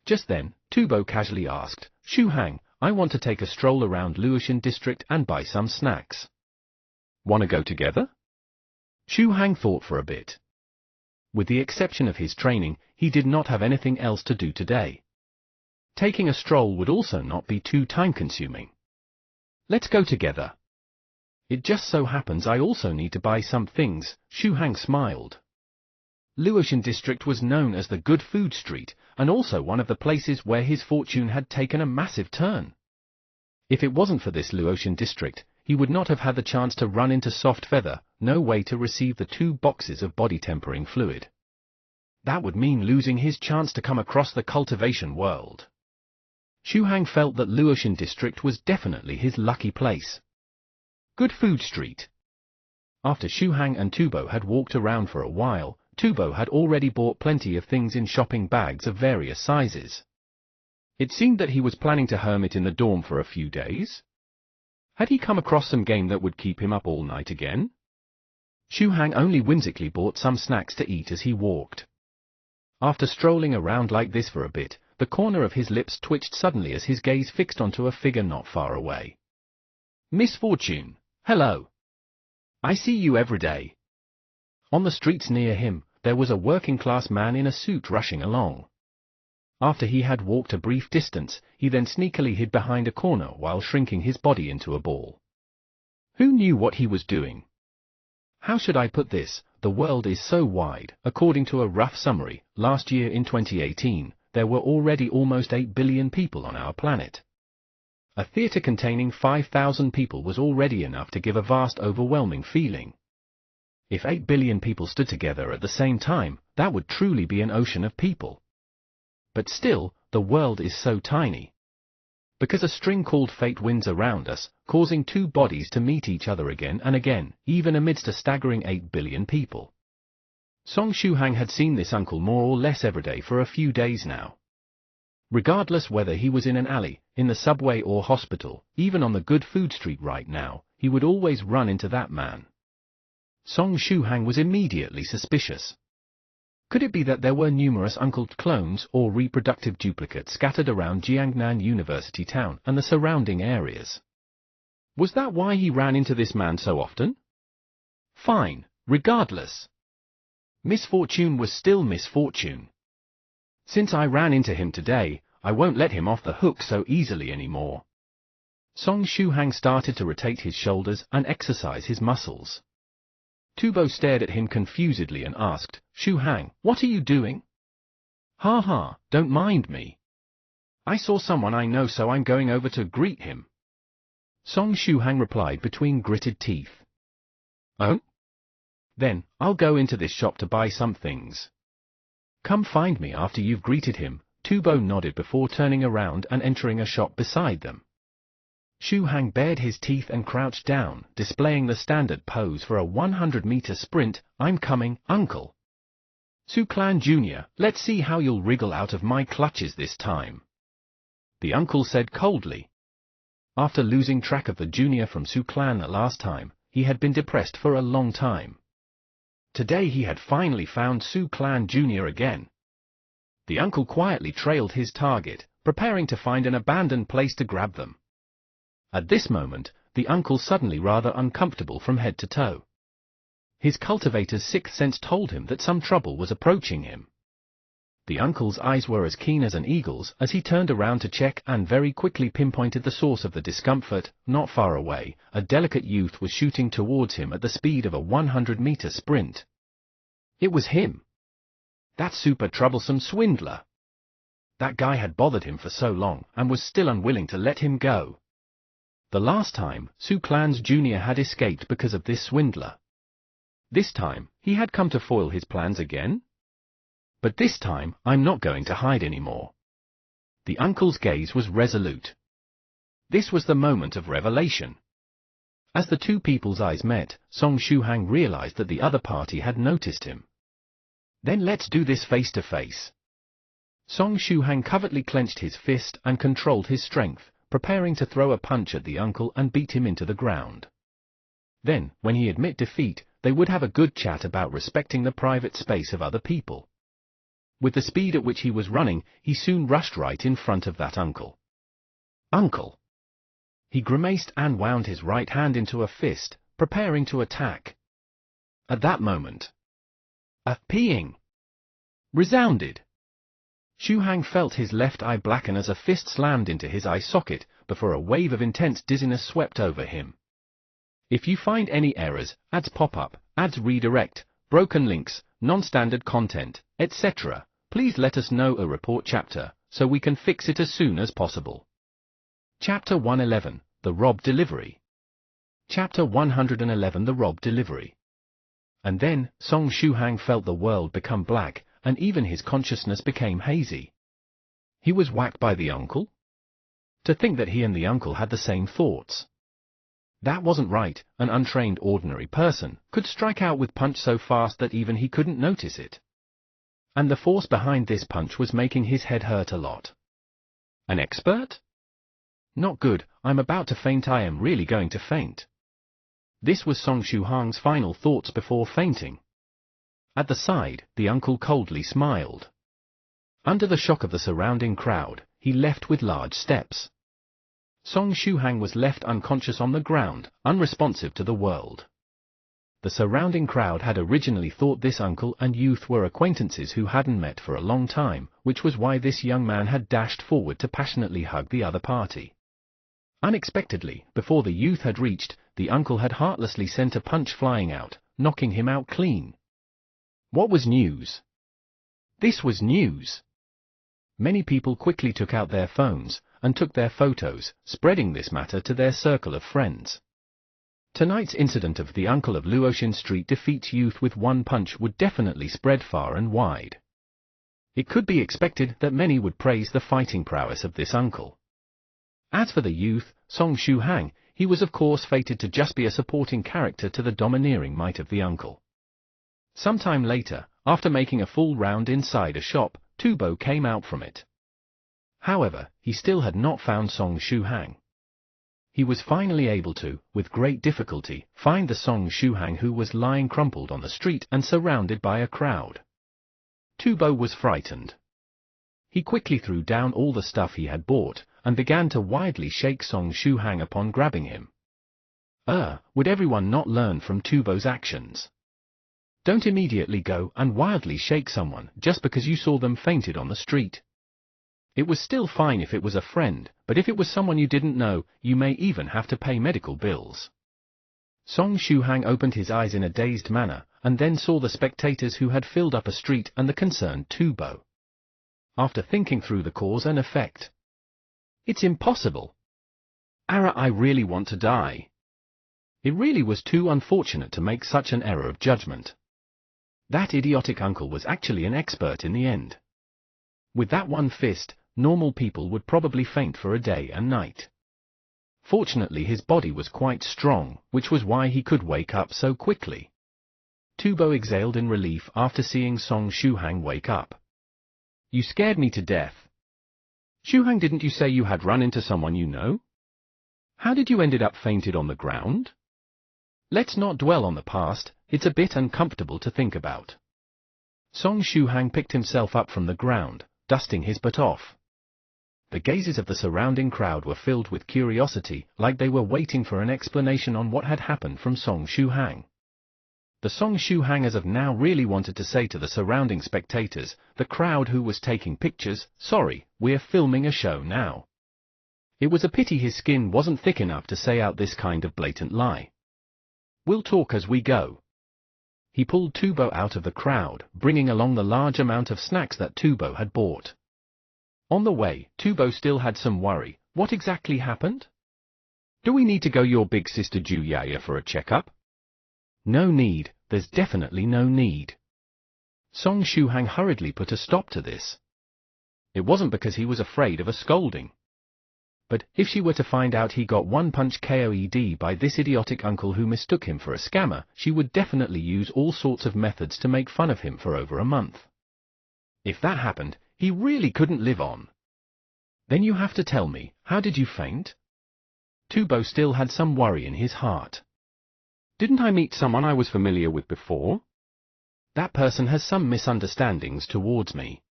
Just then, Tubo casually asked, Shuhang, I want to take a stroll around Luoxin district and buy some snacks. Want to go together? Shuhang thought for a bit. With the exception of his training, he did not have anything else to do today. Taking a stroll would also not be too time-consuming. Let's go together. It just so happens I also need to buy some things, Shuhang smiled. Luoxin district was known as the Good Food Street, and also one of the places where his fortune had taken a massive turn. If it wasn't for this Luotian district, he would not have had the chance to run into Soft Feather, no way to receive the 2 boxes of body-tempering fluid. That would mean losing his chance to come across the cultivation world. Xu Hang felt that Luotian district was definitely his lucky place. Good Food Street. After Xu Hang and Tubo had walked around for a while, Tubo had already bought plenty of things in shopping bags of various sizes. It seemed that he was planning to hermit in the dorm for a few days. Had he come across some game that would keep him up all night again? Xu Hang only whimsically bought some snacks to eat as he walked. After strolling around like this for a bit, the corner of his lips twitched suddenly as his gaze fixed onto a figure not far away. Miss Fortune, hello. I see you every day. On the streets near him, there was a working-class man in a suit rushing along. After he had walked a brief distance, he then sneakily hid behind a corner while shrinking his body into a ball. Who knew what he was doing? How should I put this? The world is so wide. According to a rough summary, last year in 2018, there were already almost 8 billion people on our planet. A theater containing 5,000 people was already enough to give a vast, overwhelming feeling. If 8 billion people stood together at the same time, that would truly be an ocean of people. But still, the world is so tiny. Because a string called fate winds around us, causing 2 bodies to meet each other again and again, even amidst a staggering 8 billion people. Song Xu Hang had seen this uncle more or less every day for a few days now. Regardless whether he was in an alley, in the subway or hospital, even on the Good Food Street right now, he would always run into that man. Song Xu Hang was immediately suspicious. Could it be that there were numerous uncle clones or reproductive duplicates scattered around Jiangnan University town and the surrounding areas? Was that why he ran into this man so often? Fine, regardless. Misfortune was still misfortune. Since I ran into him today, I won't let him off the hook so easily anymore. Song Xu Hang started to rotate his shoulders and exercise his muscles. Tubo stared at him confusedly and asked, Xu Hang, what are you doing? Ha ha, don't mind me. I saw someone I know so I'm going over to greet him. Song Xu Hang replied between gritted teeth. Oh? Then, I'll go into this shop to buy some things. Come find me after you've greeted him, Tubo nodded before turning around and entering a shop beside them. Xu Hang bared his teeth and crouched down, displaying the standard pose for a 100-meter sprint. I'm coming, uncle. Su Clan Jr., let's see how you'll wriggle out of my clutches this time. The uncle said coldly. After losing track of the junior from Su Clan the last time, he had been depressed for a long time. Today he had finally found Su Clan Jr. again. The uncle quietly trailed his target, preparing to find an abandoned place to grab them. At this moment, the uncle suddenly rather uncomfortable from head to toe. His cultivator's sixth sense told him that some trouble was approaching him. The uncle's eyes were as keen as an eagle's as he turned around to check and very quickly pinpointed the source of the discomfort. Not far away, a delicate youth was shooting towards him at the speed of a 100-meter sprint. It was him. That super troublesome swindler. That guy had bothered him for so long and was still unwilling to let him go. The last time, Su Clan's junior had escaped because of this swindler. This time, he had come to foil his plans again? But this time, I'm not going to hide anymore. The uncle's gaze was resolute. This was the moment of revelation. As the 2 people's eyes met, Song Xu Hang realized that the other party had noticed him. Then let's do this face to face. Song Xu Hang covertly clenched his fist and controlled his strength, preparing to throw a punch at the uncle and beat him into the ground. Then, when he admit defeat, they would have a good chat about respecting the private space of other people. With the speed at which he was running, he soon rushed right in front of that uncle. Uncle! He grimaced and wound his right hand into a fist, preparing to attack. At that moment, a peeing resounded. Xu Hang felt his left eye blacken as a fist slammed into his eye socket, before a wave of intense dizziness swept over him. If you find any errors, ads pop up, ads redirect, broken links, non-standard content, etc., please let us know a report chapter, so we can fix it as soon as possible. Chapter 111, The Robbed Delivery. Chapter 111, The Robbed Delivery. And then, Song Shuhang felt the world become black, and even his consciousness became hazy. He was whacked by the uncle? To think that he and the uncle had the same thoughts. That wasn't right. An untrained ordinary person could strike out with punch so fast that even he couldn't notice it. And the force behind this punch was making his head hurt a lot. An expert? Not good. I'm about to faint. I am really going to faint. This was Song Shuhang's final thoughts before fainting. At the side, the uncle coldly smiled. Under the shock of the surrounding crowd, he left with large steps. Song Shuhang was left unconscious on the ground, unresponsive to the world. The surrounding crowd had originally thought this uncle and youth were acquaintances who hadn't met for a long time, which was why this young man had dashed forward to passionately hug the other party. Unexpectedly, before the youth had reached, the uncle had heartlessly sent a punch flying out, knocking him out clean. What was news? This was news. Many people quickly took out their phones and took their photos, spreading this matter to their circle of friends. Tonight's incident of the uncle of Luoxin Street defeats youth with one punch would definitely spread far and wide. It could be expected that many would praise the fighting prowess of this uncle. As for the youth, Song Shuhang, he was of course fated to just be a supporting character to the domineering might of the uncle. Sometime later, after making a full round inside a shop, Tubo came out from it. However, he still had not found Song Shuhang. He was finally able to, with great difficulty, find the Song Shuhang who was lying crumpled on the street and surrounded by a crowd. Tubo was frightened. He quickly threw down all the stuff he had bought, and began to wildly shake Song Shuhang upon grabbing him. Would everyone not learn from Tubo's actions? Don't immediately go and wildly shake someone just because you saw them fainted on the street. It was still fine if it was a friend, but if it was someone you didn't know, you may even have to pay medical bills. Song Shuhang opened his eyes in a dazed manner, and then saw the spectators who had filled up a street and the concerned Tubo. After thinking through the cause and effect. It's impossible. I really want to die. It really was too unfortunate to make such an error of judgment. That idiotic uncle was actually an expert in the end. With that one fist, normal people would probably faint for a day and night. Fortunately his body was quite strong, which was why he could wake up so quickly. Tubo exhaled in relief after seeing Song Shuhang wake up. You scared me to death. Shuhang, didn't you say you had run into someone you know? How did you ended up fainted on the ground? Let's not dwell on the past, it's a bit uncomfortable to think about. Song Shuhang picked himself up from the ground, dusting his butt off. The gazes of the surrounding crowd were filled with curiosity, like they were waiting for an explanation on what had happened from Song Shuhang. The Song Shuhang as of now really wanted to say to the surrounding spectators, the crowd who was taking pictures, sorry, we're filming a show now. It was a pity his skin wasn't thick enough to say out this kind of blatant lie. We'll talk as we go. He pulled Tubo out of the crowd, bringing along the large amount of snacks that Tubo had bought. On the way, Tubo still had some worry. What exactly happened? Do we need to go your big sister Ju Yaya for a checkup? No need, there's definitely no need. Song Shuhang hurriedly put a stop to this. It wasn't because he was afraid of a scolding. But if she were to find out he got one punch KOED by this idiotic uncle who mistook him for a scammer, she would definitely use all sorts of methods to make fun of him for over a month. If that happened, he really couldn't live on. Then you have to tell me, how did you faint? Tubo still had some worry in his heart. Didn't I meet someone I was familiar with before? That person has some misunderstandings towards me.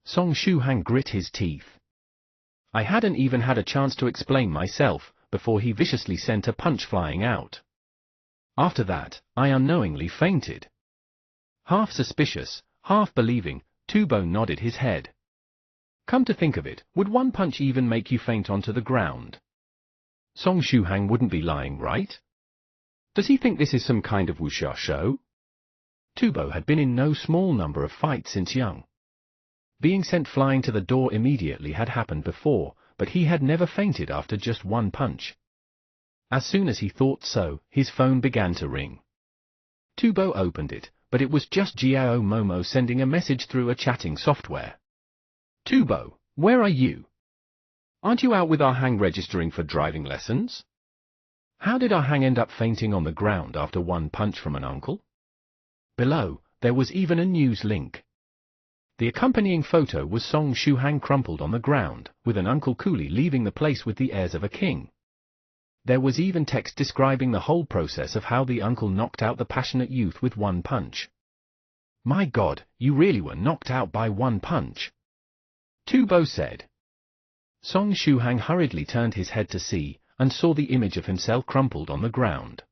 Song Shuhang grit his teeth. I hadn't even had a chance to explain myself, before he viciously sent a punch flying out. After that, I unknowingly fainted. Half suspicious, half believing, Tubo nodded his head. Come to think of it, would one punch even make you faint onto the ground? Song Shuhang wouldn't be lying, right? Does he think this is some kind of wuxia show? Tubo had been in no small number of fights since young. Being sent flying to the door immediately had happened before, but he had never fainted after just one punch. As soon as he thought so, his phone began to ring. Tubo opened it, but it was just Jiao Momo sending a message through a chatting software. "Tubo, where are you? Aren't you out with Ahang registering for driving lessons? How did Ahang end up fainting on the ground after one punch from an uncle?" Below, there was even a news link. The accompanying photo was Song Shuhang crumpled on the ground, with an Uncle Coolie leaving the place with the airs of a king. There was even text describing the whole process of how the uncle knocked out the passionate youth with one punch. "My God, you really were knocked out by one punch," Tubo said. Song Shuhang hurriedly turned his head to see, and saw the image of himself crumpled on the ground.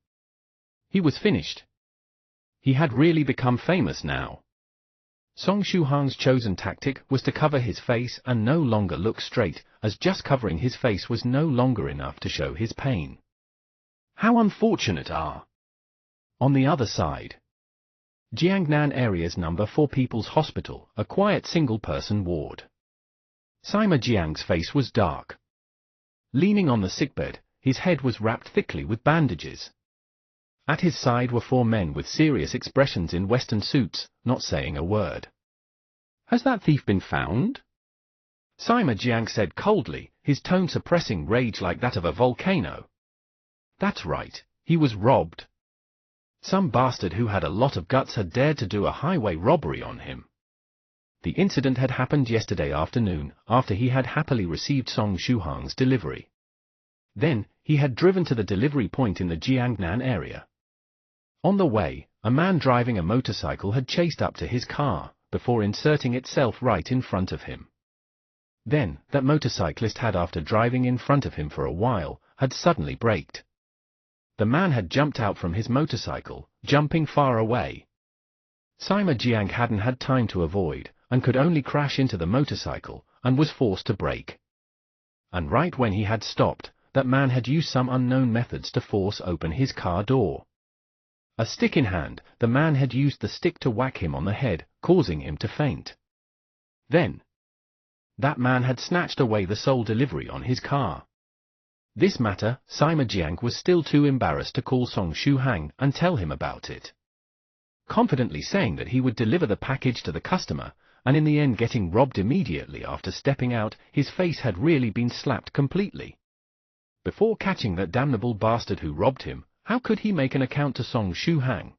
He was finished. He had really become famous now. Song Shuhang's chosen tactic was to cover his face and no longer look straight, as just covering his face was no longer enough to show his pain. How unfortunate are! On the other side, Jiangnan area's number 4 People's Hospital, a quiet single-person ward. Sima Jiang's face was dark. Leaning on the sickbed, his head was wrapped thickly with bandages. At his side were 4 men with serious expressions in Western suits, not saying a word. "Has that thief been found?" Sima Jiang said coldly, his tone suppressing rage like that of a volcano. "That's right, he was robbed. Some bastard who had a lot of guts had dared to do a highway robbery on him. The incident had happened yesterday afternoon, after he had happily received Song Shuhang's delivery. Then, he had driven to the delivery point in the Jiangnan area. On the way, a man driving a motorcycle had chased up to his car, before inserting itself right in front of him. Then, that motorcyclist had, after driving in front of him for a while, had suddenly braked. The man had jumped out from his motorcycle, jumping far away. Sima Jiang hadn't had time to avoid, and could only crash into the motorcycle, and was forced to brake. And right when he had stopped, that man had used some unknown methods to force open his car door. A stick in hand, the man had used the stick to whack him on the head, causing him to faint. Then, that man had snatched away the sole delivery on his car. This matter, Sima Jiang was still too embarrassed to call Song Shuhang and tell him about it. Confidently saying that he would deliver the package to the customer, and in the end getting robbed immediately after stepping out, his face had really been slapped completely. Before catching that damnable bastard who robbed him, how could he make an account to Song Shuhang?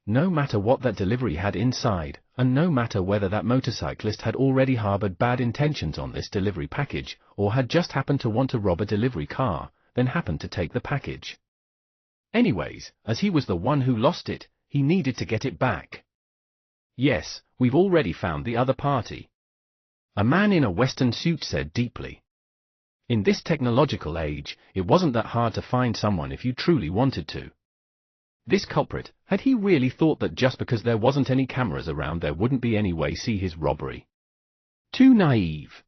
No matter what that delivery had inside, and no matter whether that motorcyclist had already harbored bad intentions on this delivery package, or had just happened to want to rob a delivery car, then happened to take the package. Anyways, as he was the one who lost it, he needed to get it back. "Yes, we've already found the other party," a man in a Western suit said deeply. In this technological age, it wasn't that hard to find someone if you truly wanted to. This culprit, had he really thought that just because there wasn't any cameras around there wouldn't be any way see his robbery? Too naive.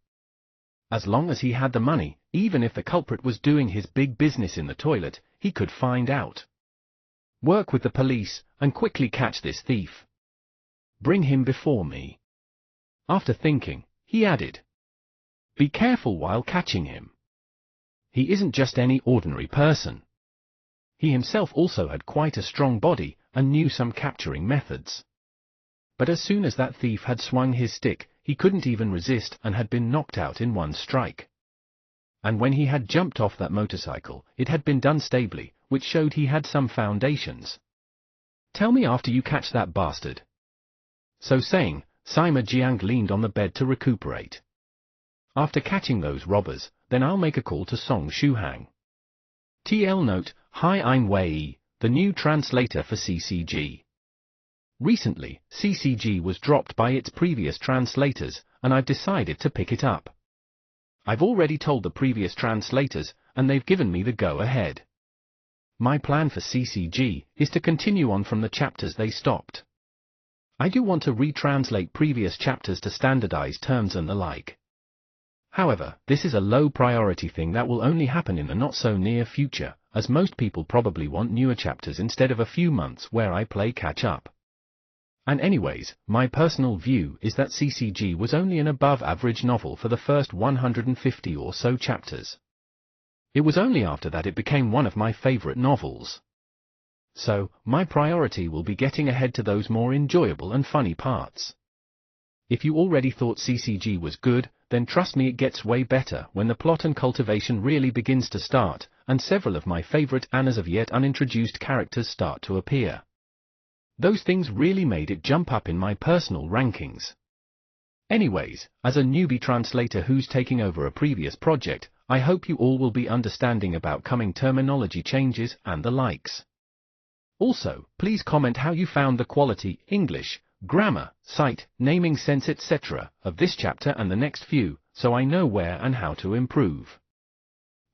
As long as he had the money, even if the culprit was doing his big business in the toilet, he could find out. Work with the police, and quickly catch this thief. Bring him before me. After thinking, he added, "Be careful while catching him. He isn't just any ordinary person." He himself also had quite a strong body, and knew some capturing methods. But as soon as that thief had swung his stick, he couldn't even resist and had been knocked out in one strike. And when he had jumped off that motorcycle, it had been done stably, which showed he had some foundations. "Tell me after you catch that bastard." So saying, Sima Jiang leaned on the bed to recuperate. "After catching those robbers, then I'll make a call to Song Shuhang." TL note, Hi, I'm Wei, the new translator for CCG. Recently, CCG was dropped by its previous translators, and I've decided to pick it up. I've already told the previous translators, and they've given me the go-ahead. My plan for CCG is to continue on from the chapters they stopped. I do want to retranslate previous chapters to standardized terms and the like. However, this is a low-priority thing that will only happen in the not-so-near future, as most people probably want newer chapters instead of a few months where I play catch-up. And anyways, my personal view is that CCG was only an above-average novel for the first 150 or so chapters. It was only after that it became one of my favorite novels. So, my priority will be getting ahead to those more enjoyable and funny parts. If you already thought CCG was good, then trust me, it gets way better when the plot and cultivation really begins to start, and several of my favorite and as of yet unintroduced characters start to appear. Those things really made it jump up in my personal rankings. Anyways, as a newbie translator who's taking over a previous project, I hope you all will be understanding about coming terminology changes and the likes. Also, please comment how you found the quality, English, grammar, sight, naming sense etc. of this chapter and the next few, so I know where and how to improve.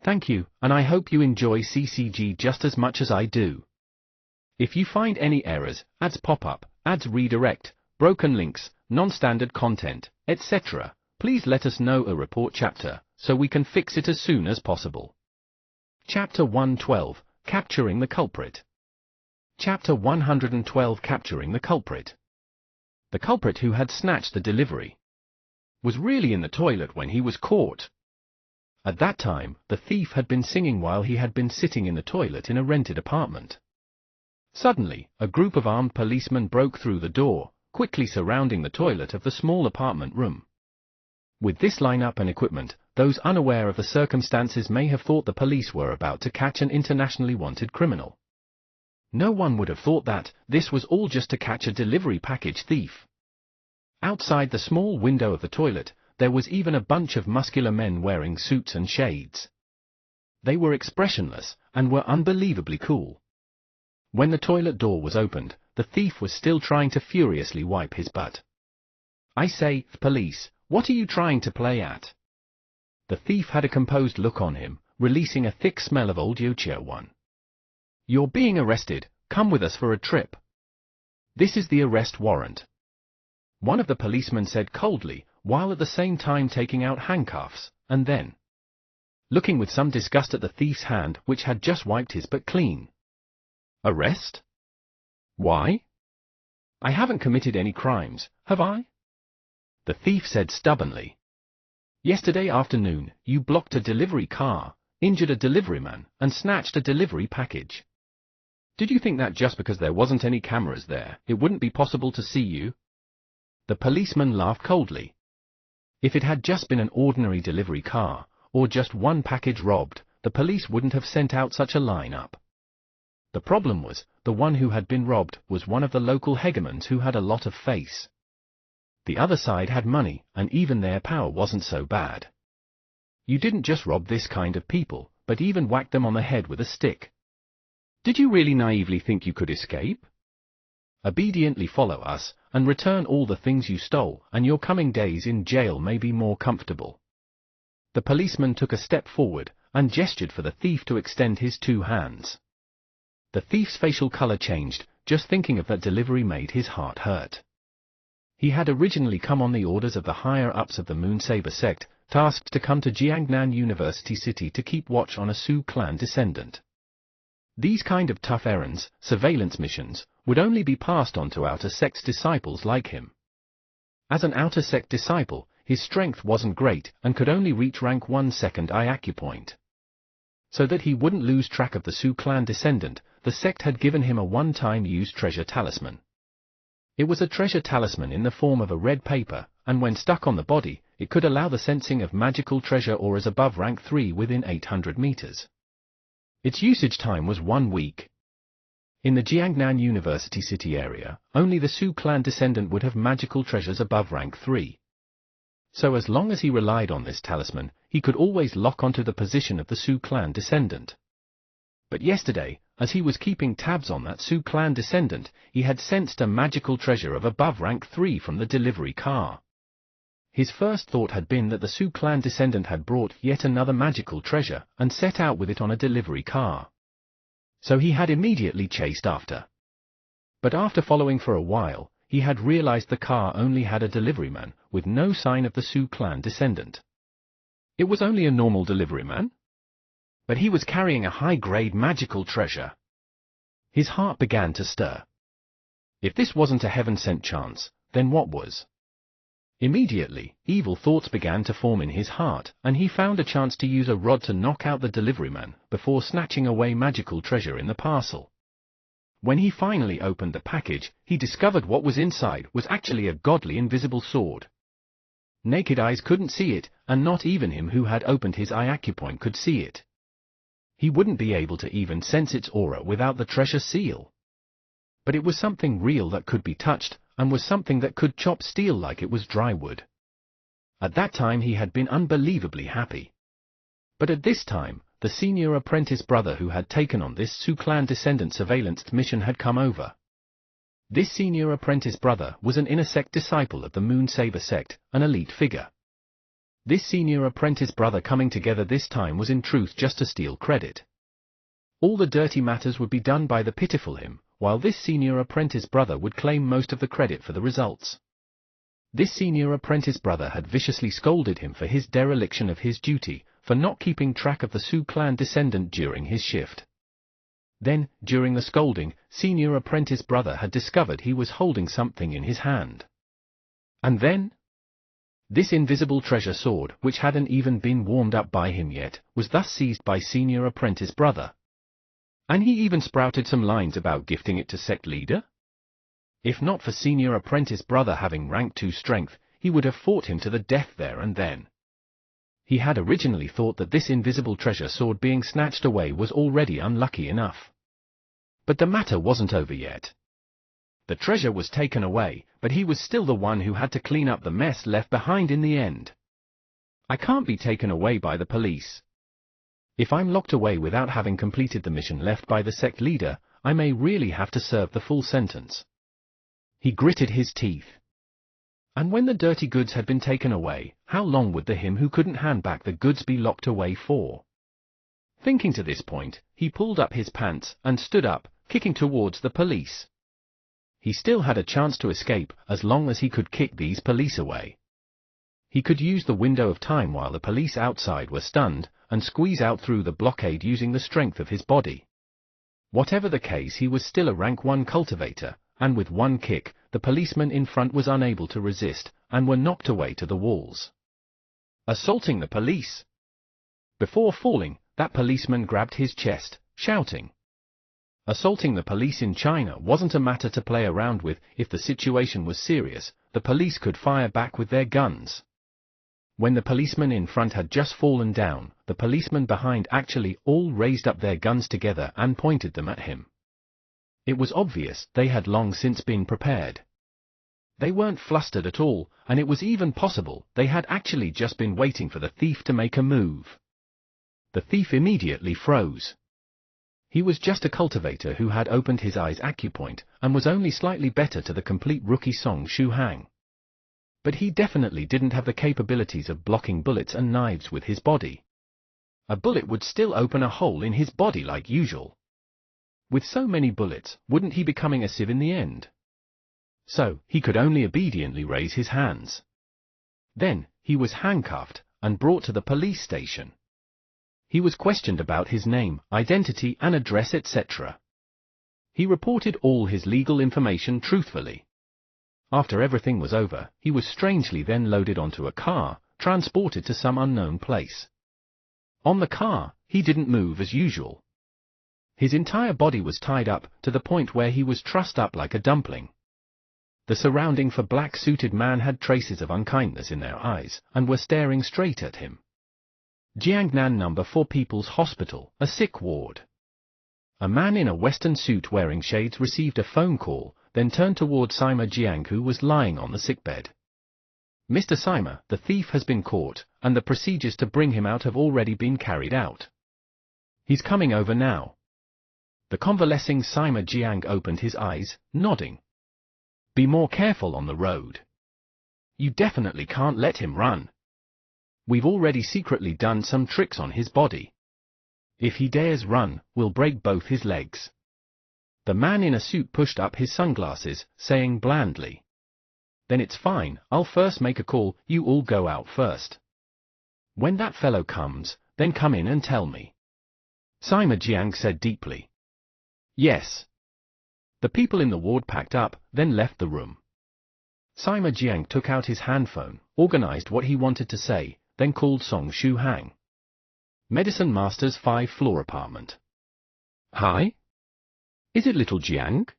Thank you, and I hope you enjoy CCG just as much as I do. If you find any errors, ads pop up, ads redirect, broken links, non-standard content, etc., please let us know a report chapter, so we can fix it as soon as possible. Chapter 112, Capturing the Culprit. Chapter 112, Capturing the Culprit. The culprit, who had snatched the delivery, was really in the toilet when he was caught. At that time, the thief had been singing while he had been sitting in the toilet in a rented apartment. Suddenly, a group of armed policemen broke through the door, quickly surrounding the toilet of the small apartment room. With this lineup and equipment, those unaware of the circumstances may have thought the police were about to catch an internationally wanted criminal. No one would have thought that this was all just to catch a delivery package thief. Outside the small window of the toilet, there was even a bunch of muscular men wearing suits and shades. They were expressionless, and were unbelievably cool. When the toilet door was opened, the thief was still trying to furiously wipe his butt. "I say, police, what are you trying to play at?" The thief had a composed look on him, releasing a thick smell of old Yochia-1. "You're being arrested, come with us for a trip. This is the arrest warrant," one of the policemen said coldly, while at the same time taking out handcuffs, and then looking with some disgust at the thief's hand, which had just wiped his butt clean. "Arrest? Why? I haven't committed any crimes, have I?" the thief said stubbornly. "Yesterday afternoon, you blocked a delivery car, injured a deliveryman, and snatched a delivery package. Did you think that just because there wasn't any cameras there, it wouldn't be possible to see you?" The policeman laughed coldly. If it had just been an ordinary delivery car, or just one package robbed, the police wouldn't have sent out such a line-up. The problem was, the one who had been robbed was one of the local hegemons who had a lot of face. The other side had money, and even their power wasn't so bad. You didn't just rob this kind of people, but even whack them on the head with a stick. Did you really naively think you could escape? Obediently follow us, and return all the things you stole, and your coming days in jail may be more comfortable. The policeman took a step forward, and gestured for the thief to extend his two hands. The thief's facial color changed, just thinking of that delivery made his heart hurt. He had originally come on the orders of the higher-ups of the Moonsaber sect, tasked to come to Jiangnan University City to keep watch on a Su clan descendant. These kind of tough errands, surveillance missions, would only be passed on to outer sect's disciples like him. As an outer sect disciple, his strength wasn't great and could only reach rank 1 second I acupoint. So that he wouldn't lose track of the Su clan descendant, the sect had given him a one-time use treasure talisman. It was a treasure talisman in the form of a red paper, and when stuck on the body, it could allow the sensing of magical treasure or as above rank 3 within 800 meters. Its usage time was 1 week. In the Jiangnan University City area, only the Su clan descendant would have magical treasures above rank 3. So as long as he relied on this talisman, he could always lock onto the position of the Su clan descendant. But yesterday, as he was keeping tabs on that Su clan descendant, he had sensed a magical treasure of above rank 3 from the delivery car. His first thought had been that the Su clan descendant had brought yet another magical treasure, and set out with it on a delivery car. So he had immediately chased after. But after following for a while, he had realized the car only had a deliveryman, with no sign of the Su clan descendant. It was only a normal deliveryman? But he was carrying a high-grade magical treasure. His heart began to stir. If this wasn't a heaven-sent chance, then what was? Immediately, evil thoughts began to form in his heart, and he found a chance to use a rod to knock out the deliveryman before snatching away magical treasure in the parcel. When he finally opened the package, he discovered what was inside was actually a godly invisible sword. Naked eyes couldn't see it, and not even him who had opened his eye acupoint could see it. He wouldn't be able to even sense its aura without the treasure seal. But it was something real that could be touched, and was something that could chop steel like it was dry wood. At that time he had been unbelievably happy. But at this time, the senior apprentice brother who had taken on this Sioux clan descendant surveillance mission had come over. This senior apprentice brother was an inner sect disciple of the Moonsaber sect, an elite figure. This senior apprentice brother coming together this time was in truth just to steal credit. All the dirty matters would be done by the pitiful him, while this senior apprentice brother would claim most of the credit for the results. This senior apprentice brother had viciously scolded him for his dereliction of his duty, for not keeping track of the Sioux clan descendant during his shift. Then, during the scolding, senior apprentice brother had discovered he was holding something in his hand. And then? This invisible treasure sword, which hadn't even been warmed up by him yet, was thus seized by senior apprentice brother. And he even sprouted some lines about gifting it to sect leader? If not for senior apprentice brother having rank 2 strength, he would have fought him to the death there and then. He had originally thought that this invisible treasure sword being snatched away was already unlucky enough. But the matter wasn't over yet. The treasure was taken away, but he was still the one who had to clean up the mess left behind in the end. I can't be taken away by the police. If I'm locked away without having completed the mission left by the sect leader, I may really have to serve the full sentence. He gritted his teeth. And when the dirty goods had been taken away, how long would the him who couldn't hand back the goods be locked away for? Thinking to this point, he pulled up his pants and stood up, kicking towards the police. He still had a chance to escape as long as he could kick these police away. He could use the window of time while the police outside were stunned, and squeeze out through the blockade using the strength of his body. Whatever the case, he was still a rank 1 cultivator, and with one kick, the policeman in front was unable to resist, and were knocked away to the walls. Assaulting the police! Before falling, that policeman grabbed his chest, shouting. Assaulting the police in China wasn't a matter to play around with. If the situation was serious, the police could fire back with their guns. When the policeman in front had just fallen down, the policemen behind actually all raised up their guns together and pointed them at him. It was obvious they had long since been prepared. They weren't flustered at all, and it was even possible they had actually just been waiting for the thief to make a move. The thief immediately froze. He was just a cultivator who had opened his eyes acupoint, and was only slightly better to the complete rookie Song Shu Hang. But he definitely didn't have the capabilities of blocking bullets and knives with his body. A bullet would still open a hole in his body like usual. With so many bullets, wouldn't he becoming a sieve in the end? So, he could only obediently raise his hands. Then, he was handcuffed, and brought to the police station. He was questioned about his name, identity and address etc. He reported all his legal information truthfully. After everything was over, he was strangely then loaded onto a car, transported to some unknown place. On the car, he didn't move as usual. His entire body was tied up, to the point where he was trussed up like a dumpling. The surrounding black-suited man had traces of unkindness in their eyes, and were staring straight at him. Jiangnan No. 4 People's Hospital, a sick ward. A man in a western suit wearing shades received a phone call, then turned toward Sima Jiang who was lying on the sickbed. Mr. Sima, the thief has been caught, and the procedures to bring him out have already been carried out. He's coming over now. The convalescing Sima Jiang opened his eyes, nodding. Be more careful on the road. You definitely can't let him run. We've already secretly done some tricks on his body. If he dares run, we'll break both his legs. The man in a suit pushed up his sunglasses, saying blandly. Then it's fine, I'll first make a call, you all go out first. When that fellow comes, then come in and tell me. Sima Jiang said deeply. Yes. The people in the ward packed up, then left the room. Sima Jiang took out his handphone, organized what he wanted to say, then called Song Shuhang. Medicine Master's 5th-floor apartment. Hi? Is it little Jiang?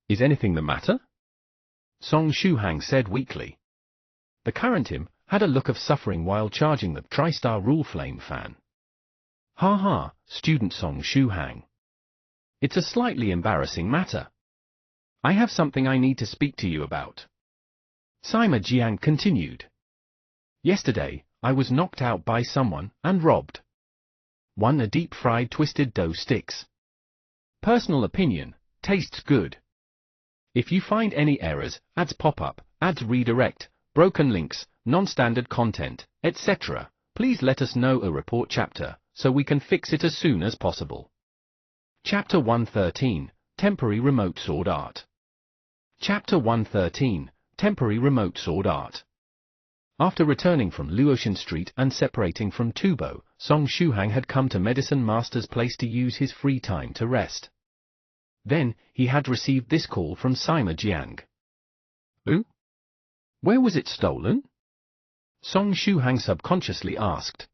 Is anything the matter? Song Shuhang said weakly. The current him had a look of suffering while charging the TriStar Rule Flame fan. Ha ha, student Song Shuhang. It's a slightly embarrassing matter. I have something I need to speak to you about. Sima Jiang continued. Yesterday, I was knocked out by someone and robbed. Won a deep-fried twisted dough sticks. Personal opinion, tastes good. If you find any errors, ads pop up, ads redirect, broken links, non-standard content, etc., please let us know a report chapter, so we can fix it as soon as possible. Chapter 113, Temporary Remote Sword Art. Chapter 113, Temporary Remote Sword Art. After returning from Luotian Street and separating from Tubo, Song Shuhang had come to Medicine Master's place to use his free time to rest. Then, he had received this call from Sima Jiang. Who? Where was it stolen? Song Shuhang subconsciously asked.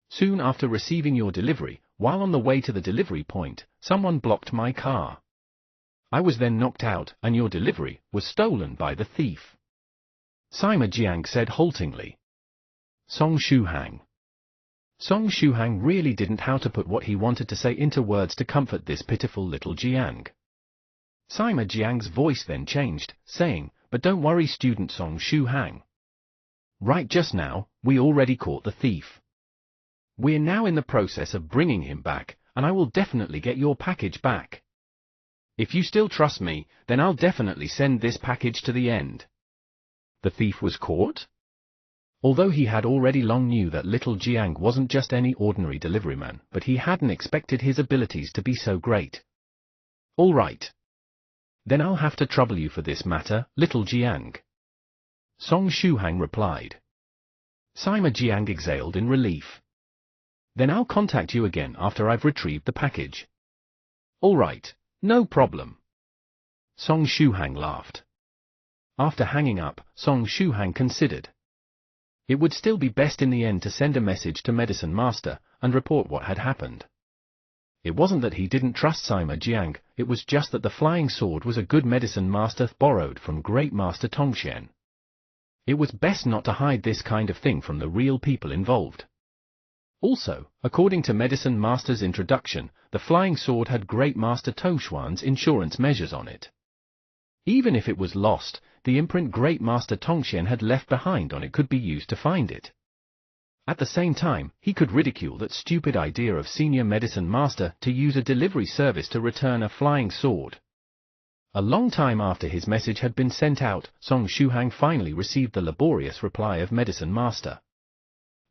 Soon after receiving your delivery, while on the way to the delivery point, someone blocked my car. I was then knocked out, and your delivery was stolen by the thief. Sima Jiang said haltingly. Song Shuhang. Song Shuhang really didn't know how to put what he wanted to say into words to comfort this pitiful little Jiang. Sima Jiang's voice then changed, saying, but don't worry student Song Shuhang. Right just now, we already caught the thief. We're now in the process of bringing him back, and I will definitely get your package back. If you still trust me, then I'll definitely send this package to the end. The thief was caught? Although he had already long knew that little Jiang wasn't just any ordinary deliveryman, but he hadn't expected his abilities to be so great. All right. Then I'll have to trouble you for this matter, little Jiang. Song Shuhang replied. Sima Jiang exhaled in relief. Then I'll contact you again after I've retrieved the package. All right, no problem. Song Shuhang laughed. After hanging up, Song Shuhang considered. It would still be best in the end to send a message to Medicine Master and report what had happened. It wasn't that he didn't trust Sima Jiang, it was just that the flying sword was a good Medicine Master borrowed from Great Master Tongxian. It was best not to hide this kind of thing from the real people involved. Also, according to Medicine Master's introduction, the flying sword had Great Master Tongxuan's insurance measures on it. Even if it was lost, the imprint Great Master Tongxian had left behind on it could be used to find it. At the same time, he could ridicule that stupid idea of Senior Medicine Master to use a delivery service to return a flying sword. A long time after his message had been sent out, Song Shuhang finally received the laborious reply of Medicine Master.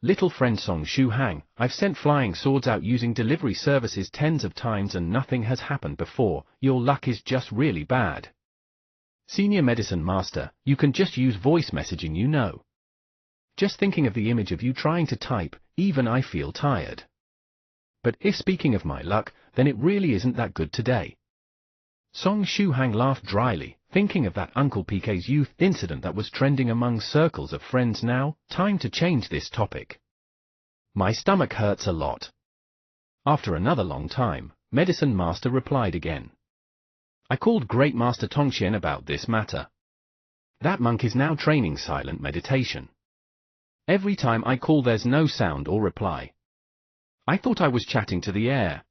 Little friend Song Shuhang, I've sent flying swords out using delivery services tens of times and nothing has happened before, your luck is just really bad. Senior Medicine Master, you can just use voice messaging you know. Just thinking of the image of you trying to type, even I feel tired. But if speaking of my luck, then it really isn't that good today. Song Shuhang laughed dryly, thinking of that Uncle PK's youth incident that was trending among circles of friends now. Time to change this topic. My stomach hurts a lot. After another long time, Medicine Master replied again. I called Great Master Tongxian about this matter. That monk is now training silent meditation. Every time I call there's no sound or reply. I thought I was chatting to the air.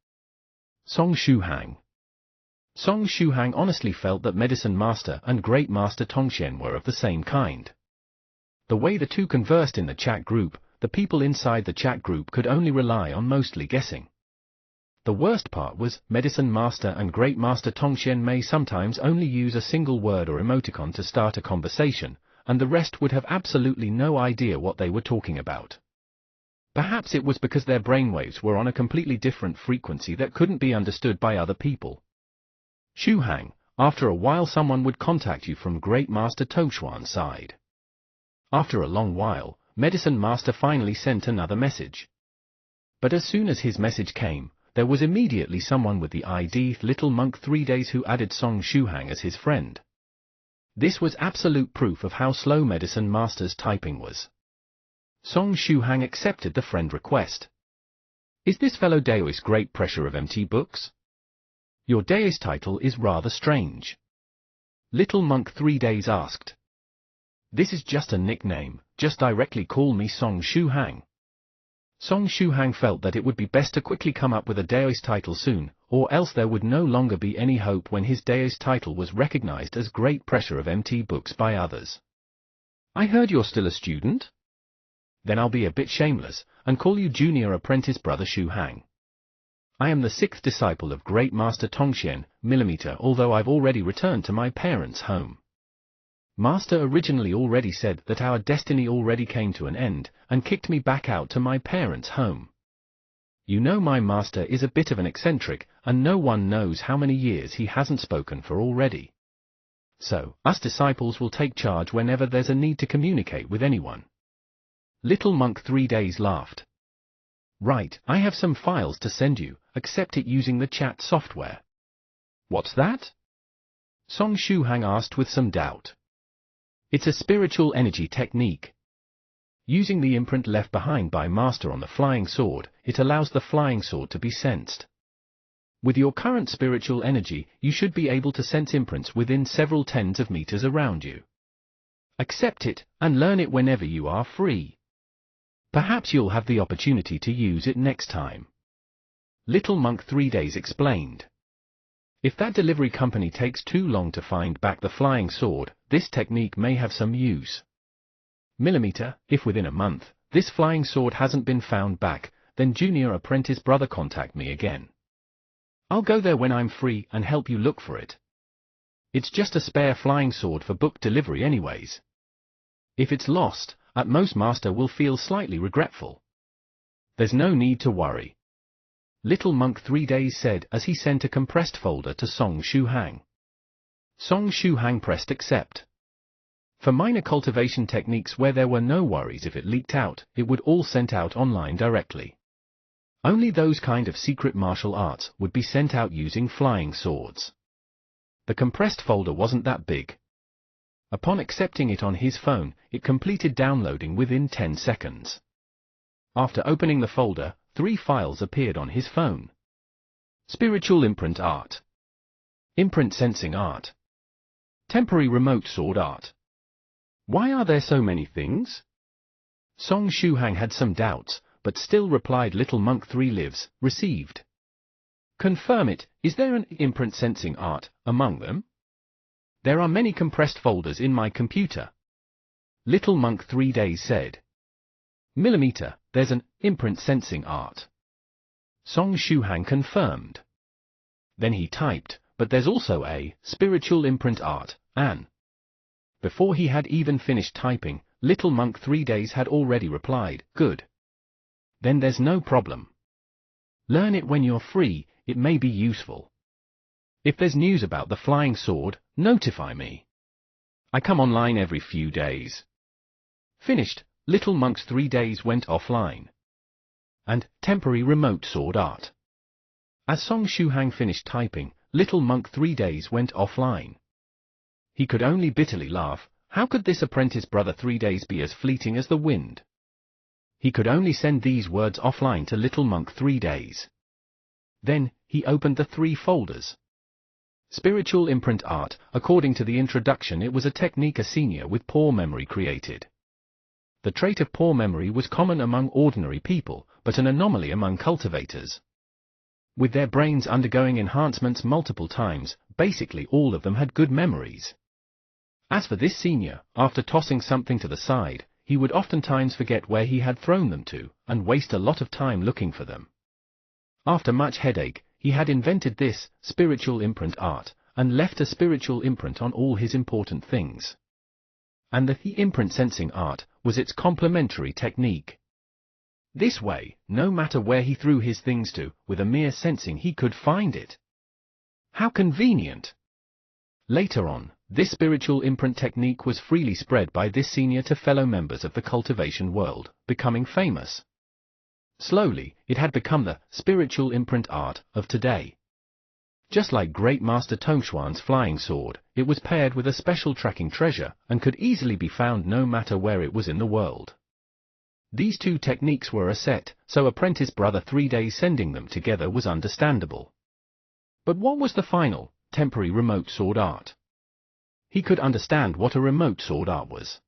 Song Shuhang. Song Shuhang honestly felt that Medicine Master and Great Master Tongxian were of the same kind. The way the two conversed in the chat group, the people inside the chat group could only rely on mostly guessing. The worst part was, Medicine Master and Great Master Tongxian may sometimes only use a single word or emoticon to start a conversation, and the rest would have absolutely no idea what they were talking about. Perhaps it was because their brainwaves were on a completely different frequency that couldn't be understood by other people. Shuhang, after a while someone would contact you from Great Master Tongxuan's side. After a long while, Medicine Master finally sent another message. But as soon as his message came, there was immediately someone with the ID Little Monk 3 Days who added Song Shuhang as his friend. This was absolute proof of how slow Medicine Master's typing was. Song Shuhang accepted the friend request. Is this fellow Daoist Great Pressure of MT Books? Your Daoist title is rather strange. Little Monk 3 Days asked. This is just a nickname, just directly call me Song Shuhang. Song Shuhang felt that it would be best to quickly come up with a Daoist title soon, or else there would no longer be any hope when his Daoist title was recognized as Great Pressure of MT Books by others. I heard you're still a student? Then I'll be a bit shameless, and call you Junior Apprentice Brother Shuhang. I am the 6th disciple of Great Master Tongxian, Millimeter, although I've already returned to my parents' home. Master originally already said that our destiny already came to an end, and kicked me back out to my parents' home. You know my master is a bit of an eccentric, and no one knows how many years he hasn't spoken for already. So, us disciples will take charge whenever there's a need to communicate with anyone. Little Monk 3 Days laughed. Right, I have some files to send you, accept it using the chat software. What's that? Song Shuhang asked with some doubt. It's a spiritual energy technique. Using the imprint left behind by Master on the flying sword, it allows the flying sword to be sensed. With your current spiritual energy, you should be able to sense imprints within several tens of meters around you. Accept it, and learn it whenever you are free. Perhaps you'll have the opportunity to use it next time. Little Monk 3 Days explained. If that delivery company takes too long to find back the flying sword, this technique may have some use. Millimeter, if within a month, this flying sword hasn't been found back, then Junior Apprentice Brother contact me again. I'll go there when I'm free and help you look for it. It's just a spare flying sword for book delivery anyways. If it's lost, at most Master will feel slightly regretful. There's no need to worry. Little Monk 3 Days said as he sent a compressed folder to Song Shuhang. Song Shuhang pressed accept. For minor cultivation techniques where there were no worries if it leaked out, it would all sent out online directly. Only those kind of secret martial arts would be sent out using flying swords. The compressed folder wasn't that big. Upon accepting it on his phone, it completed downloading within 10 seconds. After opening the folder, 3 files appeared on his phone. Spiritual Imprint Art. Imprint Sensing Art. Temporary Remote Sword Art. Why are there so many things? Song Shuhang had some doubts, but still replied Little Monk 3 Lives, received. Confirm it, is there an imprint sensing art among them? There are many compressed folders in my computer. Little Monk 3 Days said. Millimeter, there's an imprint sensing art. Song Shuhang confirmed. Then he typed, but there's also a spiritual imprint art, an. Before he had even finished typing, Little Monk 3 Days had already replied, good. Then there's no problem. Learn it when you're free, it may be useful. If there's news about the flying sword, notify me. I come online every few days. Finished, Little Monk's 3 Days went offline. And temporary remote sword art. As Song Shuhang finished typing, Little Monk 3 Days went offline. He could only bitterly laugh. How could this apprentice brother 3 Days be as fleeting as the wind? He could only send these words offline to Little Monk 3 Days. Then, he opened the 3 folders. Spiritual imprint art, according to the introduction, it was a technique a senior with poor memory created. The trait of poor memory was common among ordinary people, but an anomaly among cultivators. With their brains undergoing enhancements multiple times, basically all of them had good memories. As for this senior, after tossing something to the side, he would oftentimes forget where he had thrown them to, and waste a lot of time looking for them. After much headache, he had invented this spiritual imprint art, and left a spiritual imprint on all his important things. And the imprint sensing art was its complementary technique. This way, no matter where he threw his things to, with a mere sensing he could find it. How convenient! Later on, this spiritual imprint technique was freely spread by this senior to fellow members of the cultivation world, becoming famous. Slowly, it had become the spiritual imprint art of today. Just like Great Master Tongxuan's flying sword, it was paired with a special tracking treasure and could easily be found no matter where it was in the world. These two techniques were a set, so apprentice brother 3 days sending them together was understandable. But what was the final, temporary remote sword art? He could understand what a remote sword art was.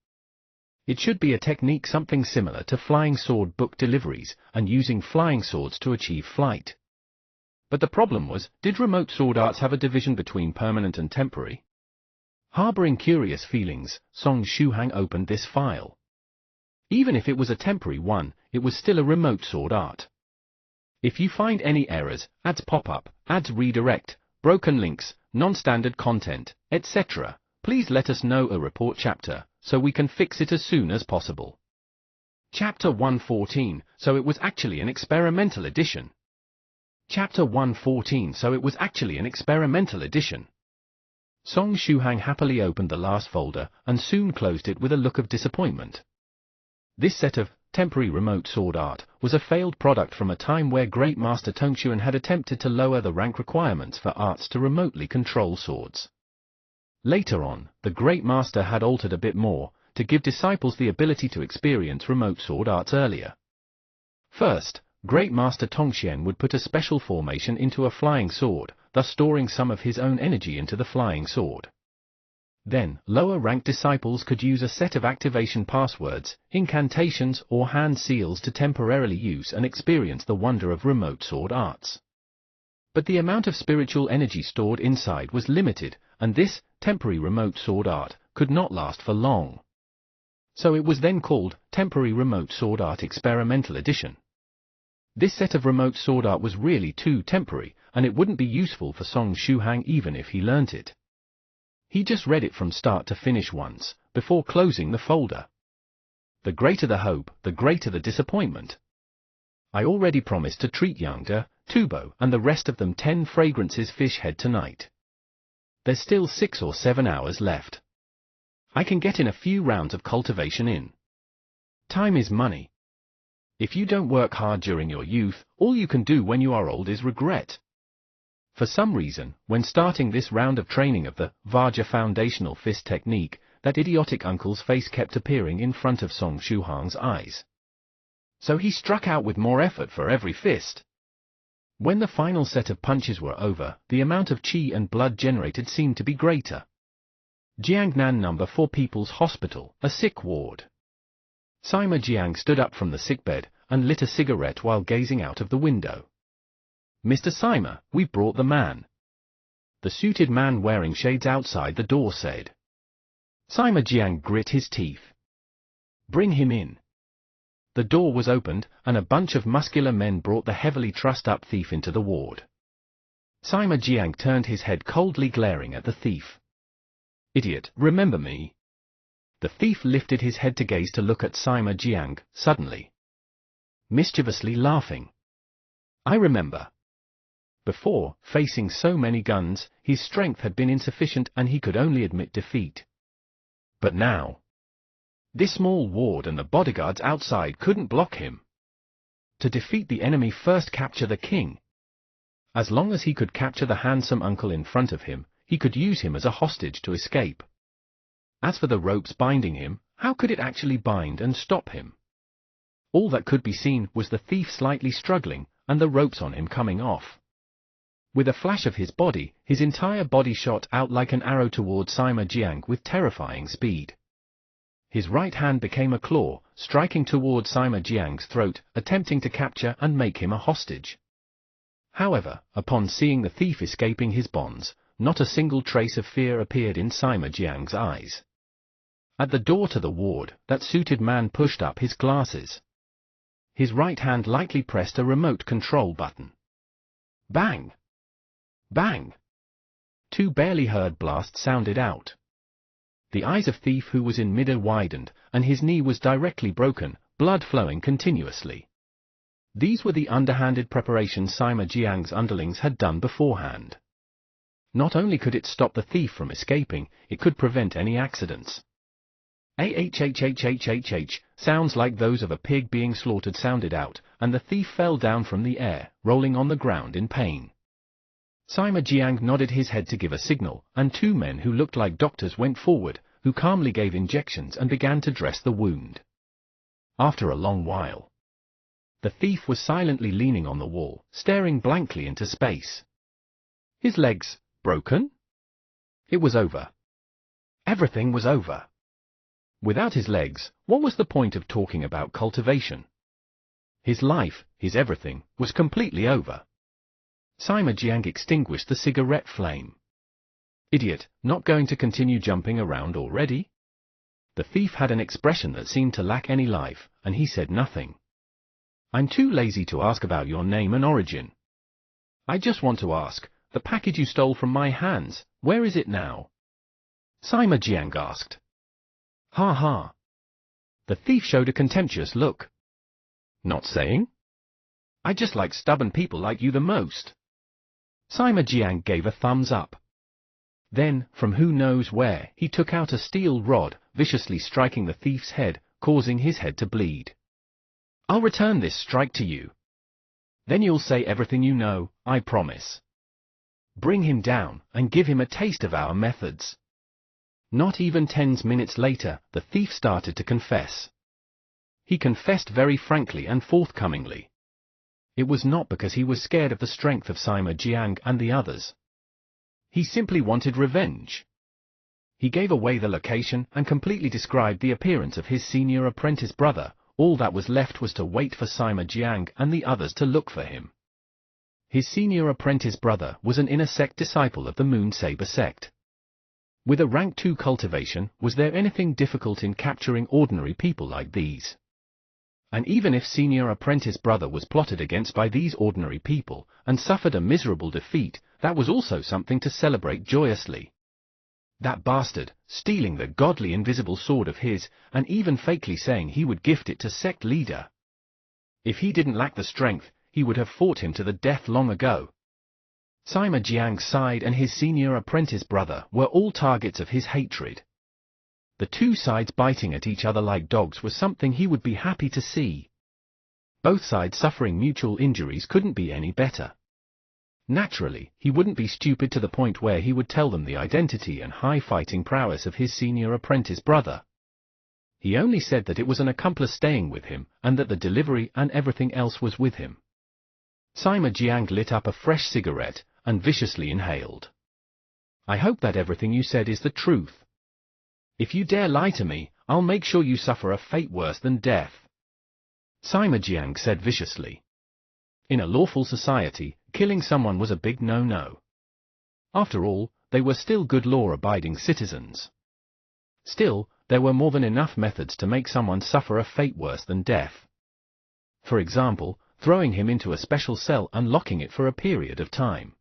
It should be a technique something similar to flying sword book deliveries and using flying swords to achieve flight. But the problem was, did remote sword arts have a division between permanent and temporary? Harboring curious feelings, Song Shuhang opened this file. Even if it was a temporary one, it was still a remote sword art. If you find any errors, ads pop up, ads redirect, broken links, non-standard content, etc., please let us know a report chapter, so we can fix it as soon as possible. Chapter 114, so it was actually an experimental edition. Chapter 114, so it was actually an experimental edition. Song Shuhang happily opened the last folder and soon closed it with a look of disappointment. This set of temporary remote sword art was a failed product from a time where Great Master Tongxuan had attempted to lower the rank requirements for arts to remotely control swords. Later on, the Great Master had altered a bit more, to give disciples the ability to experience remote sword arts earlier. First, Great Master Tongxian would put a special formation into a flying sword, thus storing some of his own energy into the flying sword. Then, lower-ranked disciples could use a set of activation passwords, incantations or hand seals to temporarily use and experience the wonder of remote sword arts. But the amount of spiritual energy stored inside was limited, and this temporary remote sword art could not last for long. So it was then called Temporary Remote Sword Art Experimental Edition. This set of remote sword art was really too temporary, and it wouldn't be useful for Song Shuhang even if he learnt it. He just read it from start to finish once, before closing the folder. The greater the hope, the greater the disappointment. I already promised to treat Yangde, Tubo, and the rest of them 10 fragrances fish head tonight. There's still 6 or 7 hours left. I can get in a few rounds of cultivation in. Time is money. If you don't work hard during your youth, all you can do when you are old is regret. For some reason, when starting this round of training of the Vajra foundational fist technique, that idiotic uncle's face kept appearing in front of Song Shuhang's eyes. So he struck out with more effort for every fist. When the final set of punches were over, the amount of qi and blood generated seemed to be greater. Jiangnan No. 4 People's Hospital, a sick ward. Sima Jiang stood up from the sickbed and lit a cigarette while gazing out of the window. Mr. Sima, we've brought the man. The suited man wearing shades outside the door said. Sima Jiang grit his teeth. Bring him in. The door was opened, and a bunch of muscular men brought the heavily trussed-up thief into the ward. Sima Jiang turned his head coldly glaring at the thief. Idiot, remember me? The thief lifted his head to gaze to look at Sima Jiang, suddenly. Mischievously laughing. I remember. Before, facing so many guns, his strength had been insufficient and he could only admit defeat. But now, this small ward and the bodyguards outside couldn't block him. To defeat the enemy, first capture the king. As long as he could capture the handsome uncle in front of him, he could use him as a hostage to escape. As for the ropes binding him, how could it actually bind and stop him? All that could be seen was the thief slightly struggling, and the ropes on him coming off. With a flash of his body, his entire body shot out like an arrow toward Sima Jiang with terrifying speed. His right hand became a claw, striking toward Sima Jiang's throat, attempting to capture and make him a hostage. However, upon seeing the thief escaping his bonds, not a single trace of fear appeared in Sima Jiang's eyes. At the door to the ward, that suited man pushed up his glasses. His right hand lightly pressed a remote control button. Bang! Bang! 2 barely heard blasts sounded out. The eyes of thief who was in midair widened, and his knee was directly broken, blood flowing continuously. These were the underhanded preparations Sima Jiang's underlings had done beforehand. Not only could it stop the thief from escaping, it could prevent any accidents. "Ah-h-h-h-h-h-h," sounds like those of a pig being slaughtered sounded out, and the thief fell down from the air, rolling on the ground in pain. Sima Jiang nodded his head to give a signal, and two men who looked like doctors went forward, who calmly gave injections and began to dress the wound. After a long while, the thief was silently leaning on the wall, staring blankly into space. His legs broken? It was over. Everything was over. Without his legs, what was the point of talking about cultivation? His life, his everything, was completely over. Sima Jiang extinguished the cigarette flame. "Idiot, not going to continue jumping around already?" The thief had an expression that seemed to lack any life, and he said nothing. "I'm too lazy to ask about your name and origin. I just want to ask, the package you stole from my hands, where is it now?" Sima Jiang asked. "Ha ha." The thief showed a contemptuous look. "Not saying? I just like stubborn people like you the most." Sima Jiang gave a thumbs up. Then, from who knows where, he took out a steel rod, viciously striking the thief's head, causing his head to bleed. "I'll return this strike to you. Then you'll say everything you know, I promise. Bring him down, and give him a taste of our methods." Not even 10 minutes later, the thief started to confess. He confessed very frankly and forthcomingly. It was not because he was scared of the strength of Sima Jiang and the others. He simply wanted revenge. He gave away the location and completely described the appearance of his senior apprentice brother. All that was left was to wait for Sima Jiang and the others to look for him. His senior apprentice brother was an inner sect disciple of the Moon Saber sect. With a rank 2 cultivation, was there anything difficult in capturing ordinary people like these? And even if senior apprentice brother was plotted against by these ordinary people, and suffered a miserable defeat, that was also something to celebrate joyously. That bastard, stealing the godly invisible sword of his, and even fakely saying he would gift it to sect leader. If he didn't lack the strength, he would have fought him to the death long ago. Sima Jiang's side and his senior apprentice brother were all targets of his hatred. The two sides biting at each other like dogs was something he would be happy to see. Both sides suffering mutual injuries couldn't be any better. Naturally, he wouldn't be stupid to the point where he would tell them the identity and high fighting prowess of his senior apprentice brother. He only said that it was an accomplice staying with him, and that the delivery and everything else was with him. Sima Jiang lit up a fresh cigarette, and viciously inhaled. "I hope that everything you said is the truth. If you dare lie to me, I'll make sure you suffer a fate worse than death," Sima Jiang said viciously. In a lawful society, killing someone was a big no-no. After all, they were still good law-abiding citizens. Still, there were more than enough methods to make someone suffer a fate worse than death. For example, throwing him into a special cell and locking it for a period of time.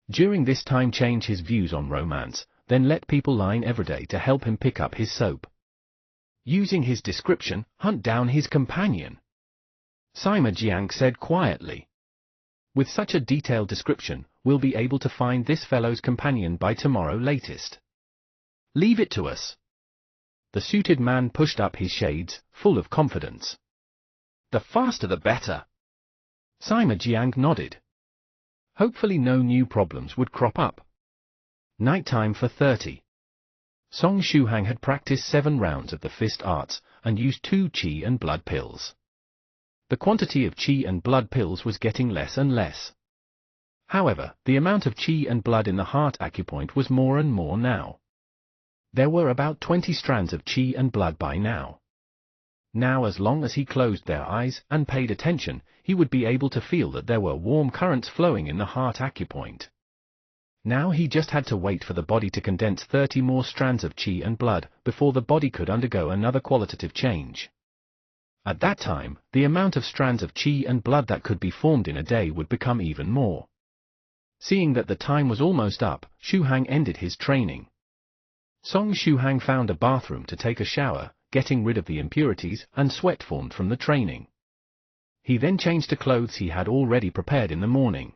During this time change his views on romance, then let people line every day to help him pick up his soap. Using his description, hunt down his companion. Sima Jiang said quietly. "With such a detailed description, we'll be able to find this fellow's companion by tomorrow latest. Leave it to us." The suited man pushed up his shades, full of confidence. "The faster the better." Sima Jiang nodded. Hopefully no new problems would crop up. Nighttime for 30. Song Shuhang had practiced 7 rounds of the fist arts, and used 2 qi and blood pills. The quantity of qi and blood pills was getting less and less. However, the amount of qi and blood in the heart acupoint was more and more now. There were about 20 strands of qi and blood by now. Now as long as he closed their eyes and paid attention, he would be able to feel that there were warm currents flowing in the heart acupoint. Now he just had to wait for the body to condense 30 more strands of qi and blood before the body could undergo another qualitative change. At that time, the amount of strands of qi and blood that could be formed in a day would become even more. Seeing that the time was almost up, Shuhang ended his training. Song Shuhang found a bathroom to take a shower, getting rid of the impurities and sweat formed from the training. He then changed to clothes he had already prepared in the morning.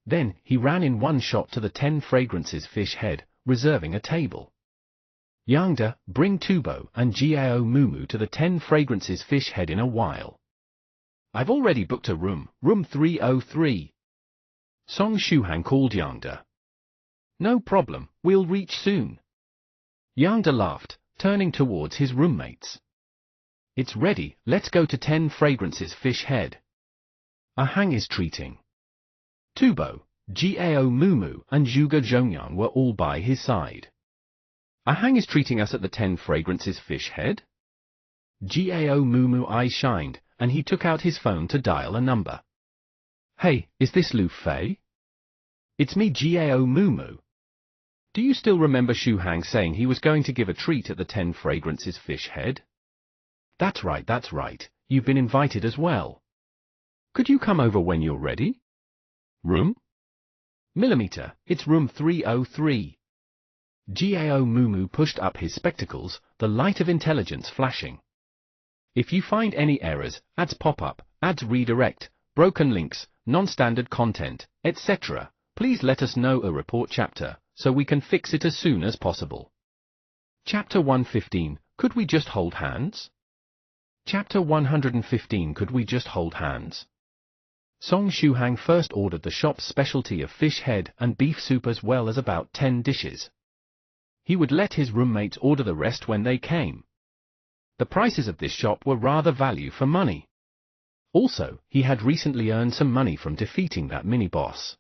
Then, he ran in one shot to the 10 Fragrances fish head, reserving a table. Yangda, bring Tubo and Gao Mumu to the 10 Fragrances Fish Head in a while. I've already booked a room, room 303. Song Shuhang called Yangda. No problem, we'll reach soon. Yangda laughed, turning towards his roommates. It's ready, let's go to 10 Fragrances Fish Head. Ahang is treating. Tubo, Gao Mumu and Zhuge Zhongyang were all by his side. Ahang is treating us at the 10 Fragrances Fish Head? Gao Mumu eyes shined, and he took out his phone to dial a number. Hey, is this Lu Fei? It's me, Gao Mumu. Do you still remember Shuhang saying he was going to give a treat at the 10 Fragrances Fish Head? That's right, you've been invited as well. Could you come over when you're ready? Room? Millimeter, it's room 303. Gao Mumu pushed up his spectacles, the light of intelligence flashing. If you find any errors, ads pop up, ads redirect, broken links, non-standard content, etc., please let us know a report chapter, so we can fix it as soon as possible. Chapter 115, Could we just hold hands? Chapter 115, Could we just hold hands? Song Shuhang first ordered the shop's specialty of fish head and beef soup as well as about 10 dishes. He would let his roommates order the rest when they came. The prices of this shop were rather value for money. Also, he had recently earned some money from defeating that mini-boss.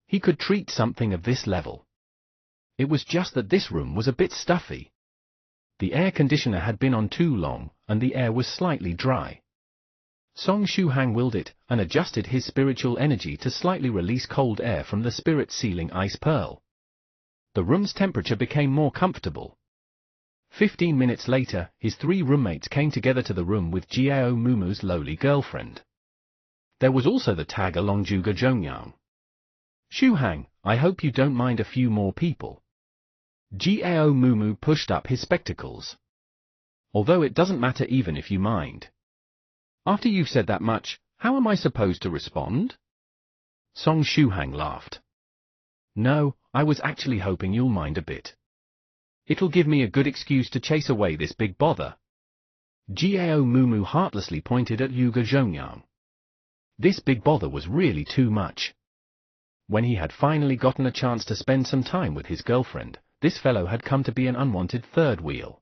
He could treat something of this level. It was just that this room was a bit stuffy. The air conditioner had been on too long, and the air was slightly dry. Song Shuhang willed it, and adjusted his spiritual energy to slightly release cold air from the spirit sealing ice pearl. The room's temperature became more comfortable. 15 minutes later, his 3 roommates came together to the room with Gao Mumu's lowly girlfriend. There was also the tag-along Zhuge Zhongyang. Shuhang, I hope you don't mind a few more people. Gao Mumu pushed up his spectacles. Although it doesn't matter even if you mind. After you've said that much, how am I supposed to respond? Song Shuhang laughed. No, I was actually hoping you'll mind a bit. It'll give me a good excuse to chase away this big bother. Gao Mumu heartlessly pointed at Zhuge Zhongyang. This big bother was really too much. When he had finally gotten a chance to spend some time with his girlfriend, this fellow had come to be an unwanted third wheel.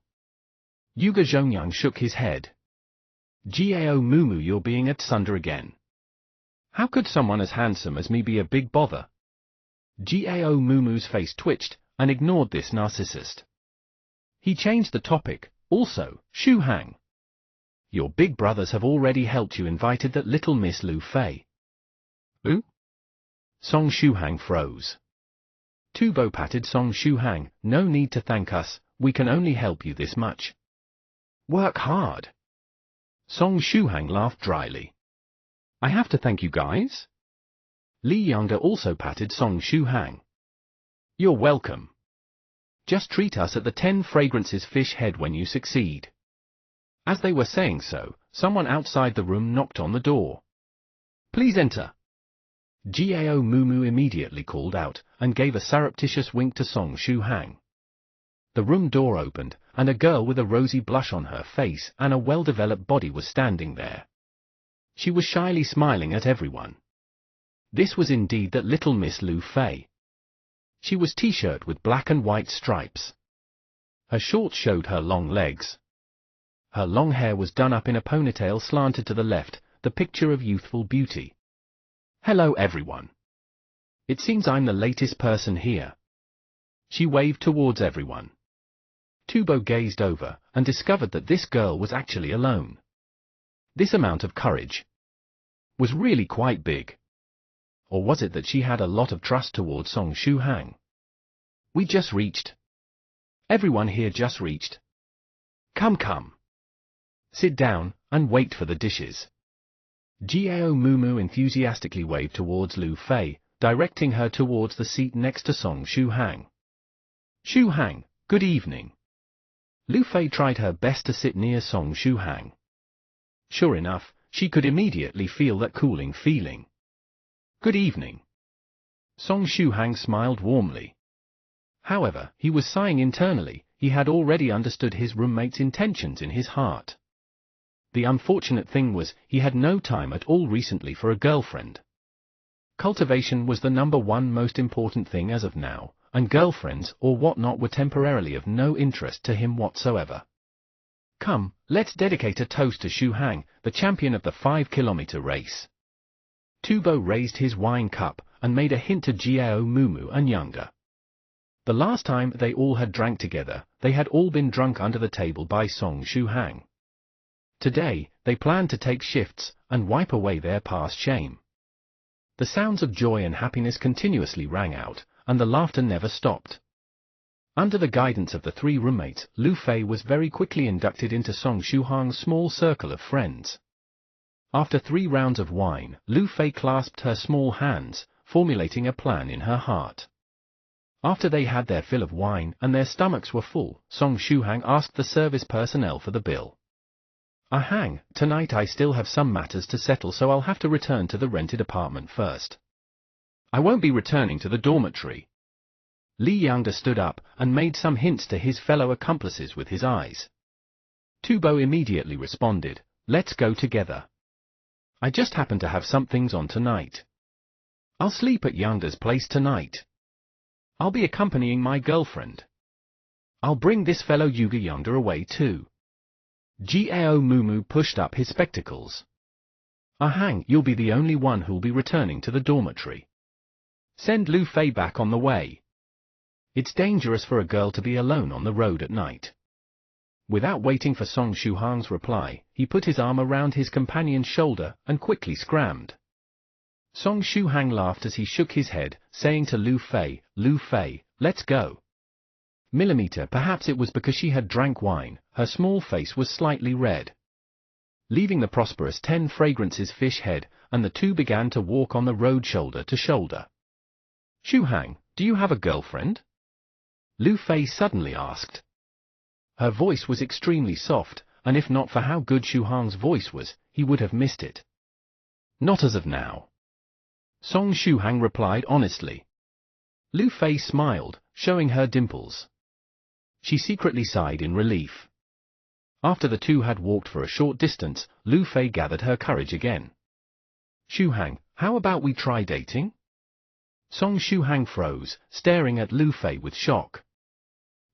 Zhuge Zhongyang shook his head. Gao Mumu, you're being at sunder again. How could someone as handsome as me be a big bother? Gao Mumu's face twitched, and ignored this narcissist. He changed the topic. Also, Shuhang. Your big brothers have already helped you invited that little Miss Lu Fei. Who? Song Shuhang froze. Tubo patted Song Shuhang. No need to thank us, we can only help you this much. Work hard. Song Shuhang laughed dryly. I have to thank you guys? Li Yangda also patted Song Shuhang. You're welcome. Just treat us at the 10 Fragrances Fish Head when you succeed. As they were saying so, someone outside the room knocked on the door. Please enter. Gao Mumu immediately called out, and gave a surreptitious wink to Song Shuhang. The room door opened, and a girl with a rosy blush on her face and a well-developed body was standing there. She was shyly smiling at everyone. This was indeed that little Miss Lu Fei. She was t-shirt with black and white stripes. Her shorts showed her long legs. Her long hair was done up in a ponytail slanted to the left, the picture of youthful beauty. Hello everyone. It seems I'm the latest person here. She waved towards everyone. Tubo gazed over, and discovered that this girl was actually alone. This amount of courage was really quite big. Or was it that she had a lot of trust towards Song Shuhang? We just reached. Everyone here just reached. Come. Sit down, and wait for the dishes. Gao Mumu enthusiastically waved towards Lu Fei, directing her towards the seat next to Song Shuhang. Shuhang, good evening. Lu Fei tried her best to sit near Song Shuhang. Sure enough, she could immediately feel that cooling feeling. Good evening. Song Shuhang smiled warmly. However, he was sighing internally, he had already understood his roommate's intentions in his heart. The unfortunate thing was, he had no time at all recently for a girlfriend. Cultivation was the #1 most important thing as of now, and girlfriends or whatnot were temporarily of no interest to him whatsoever. Come, let's dedicate a toast to Xu Hang, the champion of the 5-kilometer race. Tubo raised his wine cup and made a hint to Jiao Mumu and Younger. The last time they all had drank together, they had all been drunk under the table by Song Xu Hang. Today, they planned to take shifts and wipe away their past shame. The sounds of joy and happiness continuously rang out, and the laughter never stopped. Under the guidance of the 3 roommates, Lu Fei was very quickly inducted into Song Xu Hang's small circle of friends. After 3 rounds of wine, Lu Fei clasped her small hands, formulating a plan in her heart. After they had their fill of wine and their stomachs were full, Song Xu Hang asked the service personnel for the bill. Hang, tonight I still have some matters to settle, so I'll have to return to the rented apartment first. I won't be returning to the dormitory. Li Younger stood up and made some hints to his fellow accomplices with his eyes. Tubo immediately responded, let's go together. I just happen to have some things on tonight. I'll sleep at Younger's place tonight. I'll be accompanying my girlfriend. I'll bring this fellow Yuga Younger away too. Jiao Mumu pushed up his spectacles. Hang, you'll be the only one who'll be returning to the dormitory. Send Lu Fei back on the way. It's dangerous for a girl to be alone on the road at night. Without waiting for Song Xu Hang's reply, he put his arm around his companion's shoulder and quickly scrammed. Song Xu Hang laughed as he shook his head, saying to Lu Fei, let's go. Perhaps it was because she had drank wine, her small face was slightly red. Leaving the prosperous 10 Fragrances fish head, and the 2 began to walk on the road shoulder to shoulder. Xu Hang, do you have a girlfriend? Lu Fei suddenly asked. Her voice was extremely soft, and if not for how good Xu Hang's voice was, he would have missed it. Not as of now. Song Xu Hang replied honestly. Lu Fei smiled, showing her dimples. She secretly sighed in relief. After the 2 had walked for a short distance, Lu Fei gathered her courage again. Xu Hang, how about we try dating? Song Xu Hang froze, staring at Lu Fei with shock.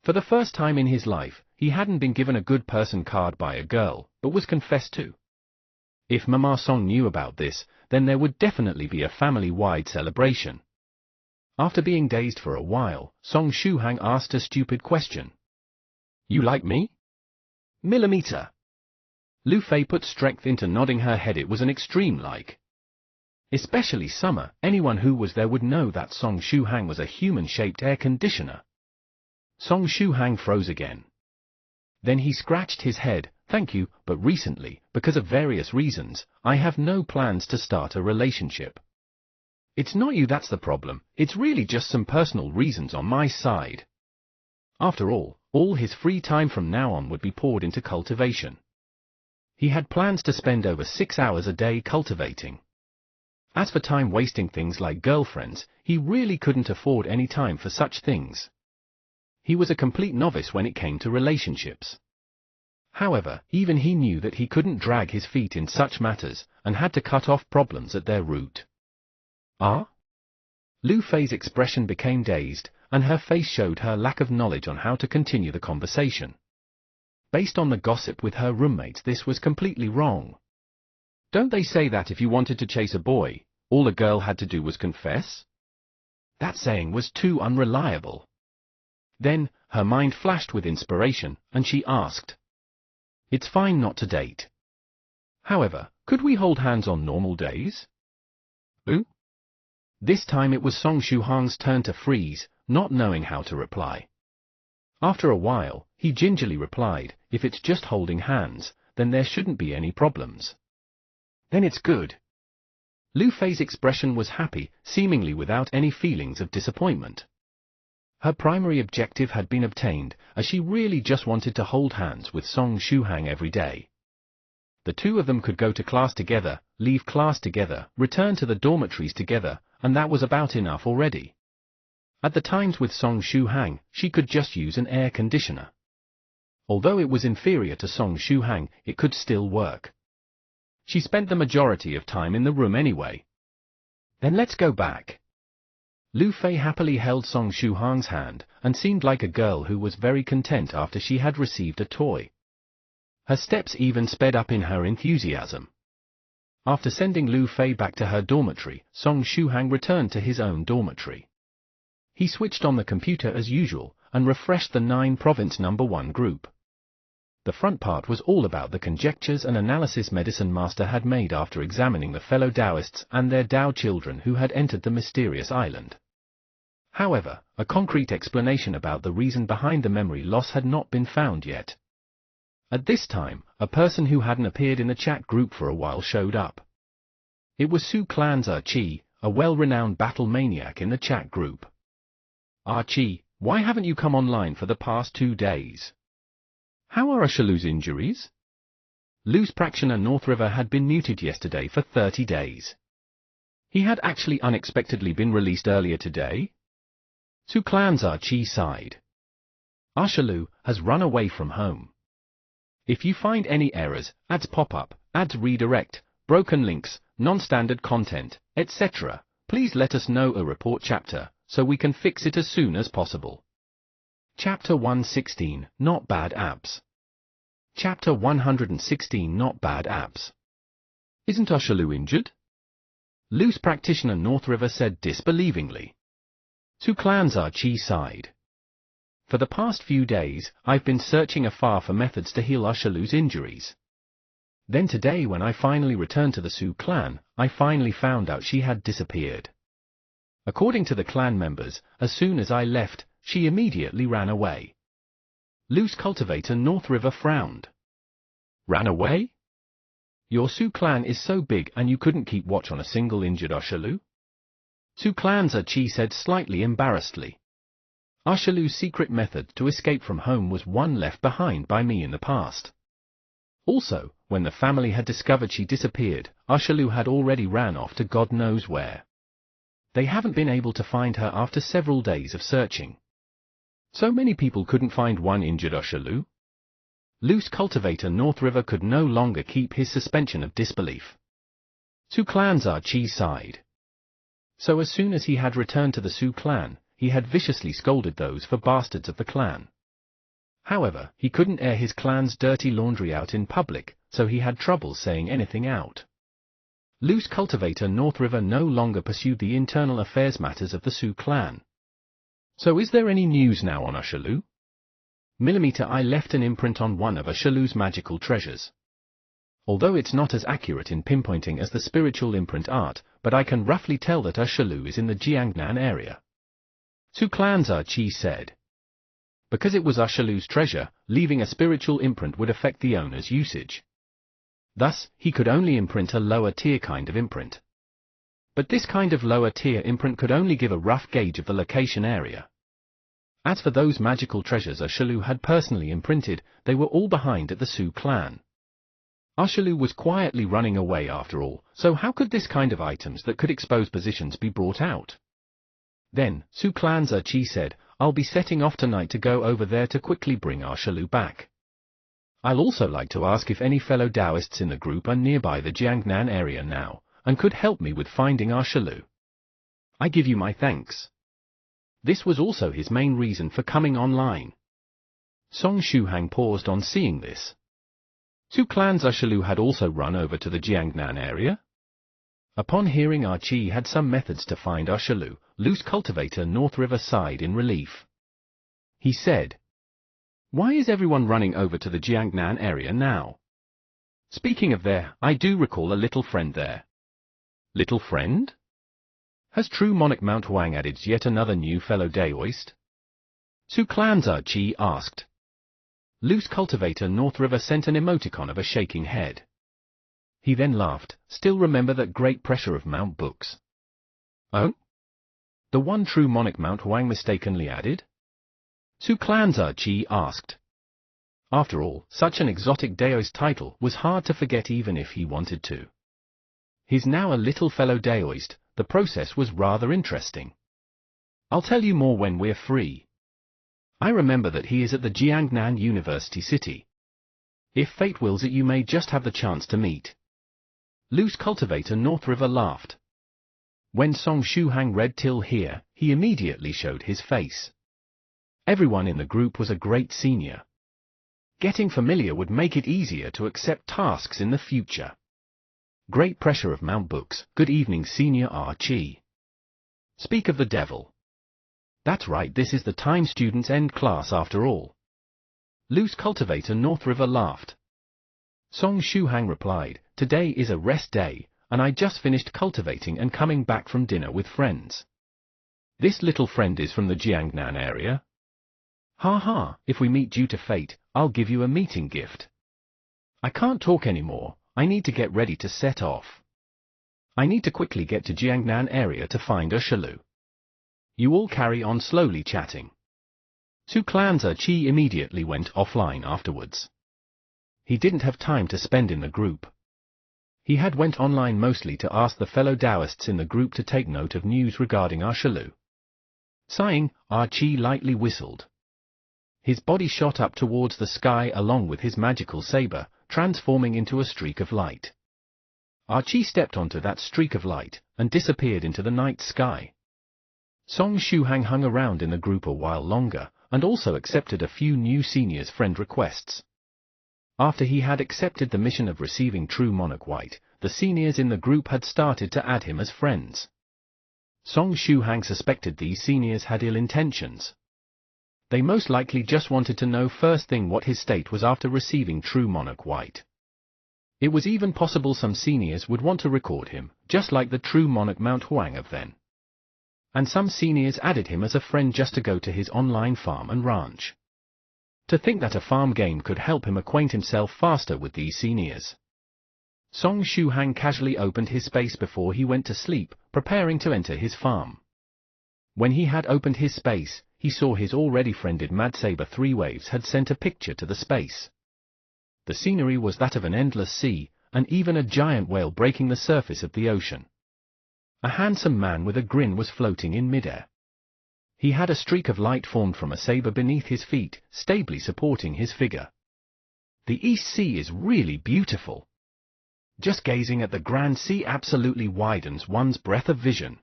For the first time in his life, he hadn't been given a good person card by a girl, but was confessed to. If Mama Song knew about this, then there would definitely be a family-wide celebration. After being dazed for a while, Song Xu Hang asked a stupid question. You like me? Lu Fei put strength into nodding her head. It was an extreme like. Especially summer, anyone who was there would know that Song Xu Hang was a human-shaped air conditioner. Song Xu Hang froze again. Then he scratched his head, thank you, but recently, because of various reasons, I have no plans to start a relationship. It's not you that's the problem, it's really just some personal reasons on my side. After all his free time from now on would be poured into cultivation. He had plans to spend over 6 hours a day cultivating. As for time-wasting things like girlfriends, he really couldn't afford any time for such things. He was a complete novice when it came to relationships. However, even he knew that he couldn't drag his feet in such matters, and had to cut off problems at their root. Lu Fei's expression became dazed, and her face showed her lack of knowledge on how to continue the conversation. Based on the gossip with her roommates, this was completely wrong. Don't they say that if you wanted to chase a boy, all a girl had to do was confess? That saying was too unreliable. Then, her mind flashed with inspiration, and she asked. It's fine not to date. However, could we hold hands on normal days? Ooh? This time it was Song Xu Hang's turn to freeze, not knowing how to reply. After a while, he gingerly replied, if it's just holding hands, then there shouldn't be any problems. Then it's good. Lu Fei's expression was happy, seemingly without any feelings of disappointment. Her primary objective had been obtained, as she really just wanted to hold hands with Song Xu Hang every day. The 2 of them could go to class together, leave class together, return to the dormitories together, and that was about enough already. At the times with Song Shuhang, she could just use an air conditioner. Although it was inferior to Song Shuhang, it could still work. She spent the majority of time in the room anyway. Then let's go back. Lu Fei happily held Song Shuhang's hand, and seemed like a girl who was very content after she had received a toy. Her steps even sped up in her enthusiasm. After sending Lu Fei back to her dormitory, Song Shuhang returned to his own dormitory. He switched on the computer as usual, and refreshed the 9 Province No. 1 group. The front part was all about the conjectures and analysis Medicine Master had made after examining the fellow Taoists and their Tao children who had entered the mysterious island. However, a concrete explanation about the reason behind the memory loss had not been found yet. At this time, a person who hadn't appeared in the chat group for a while showed up. It was Su Clan's Chi, a well-renowned battle maniac in the chat group. Chi, why haven't you come online for the past 2 days? How are Ashalu's injuries? Lu's practitioner North River had been muted yesterday for 30 days. He had actually unexpectedly been released earlier today? Su Clan's Chi sighed. Ashalu has run away from home. If you find any errors, ads pop up, ads redirect, broken links, non-standard content, etc., please let us know a report chapter, so we can fix it as soon as possible. Chapter 116, Not Bad Apps. Chapter 116, Not Bad Apps. Isn't Ashalu injured? Lu's practitioner North River said disbelievingly. Su Clan's Chi sighed. For the past few days, I've been searching afar for methods to heal Ashalu's injuries. Then today when I finally returned to the Su clan, I finally found out she had disappeared. According to the clan members, as soon as I left, she immediately ran away. Lu's cultivator North River frowned. Ran away? Your Su clan is so big and you couldn't keep watch on a single injured Ashalu? Su Clan's Chi said slightly embarrassedly. Ashalu's secret method to escape from home was one left behind by me in the past. Also, when the family had discovered she disappeared, Ashalu had already ran off to God knows where. They haven't been able to find her after several days of searching. So many people couldn't find one injured Ashalu? Lu's cultivator North River could no longer keep his suspension of disbelief. Su Clan's Chi sighed. So as soon as he had returned to the Su clan, he had viciously scolded those for bastards of the clan. However, he couldn't air his clan's dirty laundry out in public, so he had trouble saying anything out. Lu's cultivator North River no longer pursued the internal affairs matters of the Su clan. So is there any news now on Ashalu? Millimeter I left an imprint on one of Ashalu's magical treasures. Although it's not as accurate in pinpointing as the spiritual imprint art, but I can roughly tell that Ashalu is in the Jiangnan area. Su Clan's Chi said. Because it was Ashalu's treasure, leaving a spiritual imprint would affect the owner's usage. Thus, he could only imprint a lower-tier kind of imprint. But this kind of lower-tier imprint could only give a rough gauge of the location area. As for those magical treasures Ashalu had personally imprinted, they were all behind at the Su clan. Ashalu was quietly running away after all, so how could this kind of items that could expose positions be brought out? Then, Su Clan's Chi said, I'll be setting off tonight to go over there to quickly bring Ashalu back. I'll also like to ask if any fellow Taoists in the group are nearby the Jiangnan area now, and could help me with finding Ashalu. I give you my thanks. This was also his main reason for coming online. Song Shuhang paused on seeing this. Su Clan's Ashalu had also run over to the Jiangnan area? Upon hearing Chi had some methods to find Ashalu, Lu's cultivator North River sighed in relief. He said, Why is everyone running over to the Jiangnan area now? Speaking of there, I do recall a little friend there. Little friend? Has True Monarch Mount Huang added yet another new fellow Daoist? Su Clan's Chi asked. Lu's cultivator North River sent an emoticon of a shaking head. He then laughed, still remember that great pressure of Mount Books. Oh? The one True Monarch Mount Huang mistakenly added? Su Clan's Chi asked. After all, such an exotic Daoist title was hard to forget even if he wanted to. He's now a little fellow Daoist, the process was rather interesting. I'll tell you more when we're free. I remember that he is at the Jiangnan University City. If fate wills it, you may just have the chance to meet. Loose Cultivator North River laughed. When Song Shuhang read till here, he immediately showed his face. Everyone in the group was a great senior. Getting familiar would make it easier to accept tasks in the future. Great pressure of Mount Books. Good evening, Senior Archie. Speak of the devil. That's right, this is the time students end class after all. Loose Cultivator North River laughed. Song Shuhang replied, today is a rest day, and I just finished cultivating and coming back from dinner with friends. This little friend is from the Jiangnan area. Ha ha, if we meet due to fate, I'll give you a meeting gift. I can't talk anymore, I need to get ready to set off. I need to quickly get to Jiangnan area to find Ursulu. You all carry on slowly chatting. Su Clan's Chi immediately went offline afterwards. He didn't have time to spend in the group. He had went online mostly to ask the fellow Taoists in the group to take note of news regarding Ursulu. Sighing, Archie lightly whistled. His body shot up towards the sky along with his magical saber, transforming into a streak of light. Archie stepped onto that streak of light, and disappeared into the night sky. Song Shuhang hung around in the group a while longer, and also accepted a few new seniors' friend requests. After he had accepted the mission of receiving True Monarch White, the seniors in the group had started to add him as friends. Song Shuhang suspected these seniors had ill intentions. They most likely just wanted to know first thing what his state was after receiving True Monarch White. It was even possible some seniors would want to record him, just like the True Monarch Mount Huang of then. And some seniors added him as a friend just to go to his online farm and ranch. To think that a farm game could help him acquaint himself faster with these seniors. Song Shuhang casually opened his space before he went to sleep, preparing to enter his farm. When he had opened his space, he saw his already friended Madsaber 3 Waves had sent a picture to the space. The scenery was that of an endless sea, and even a giant whale breaking the surface of the ocean. A handsome man with a grin was floating in midair. He had a streak of light formed from a saber beneath his feet, stably supporting his figure. The East Sea is really beautiful. Just gazing at the grand sea absolutely widens one's breadth of vision.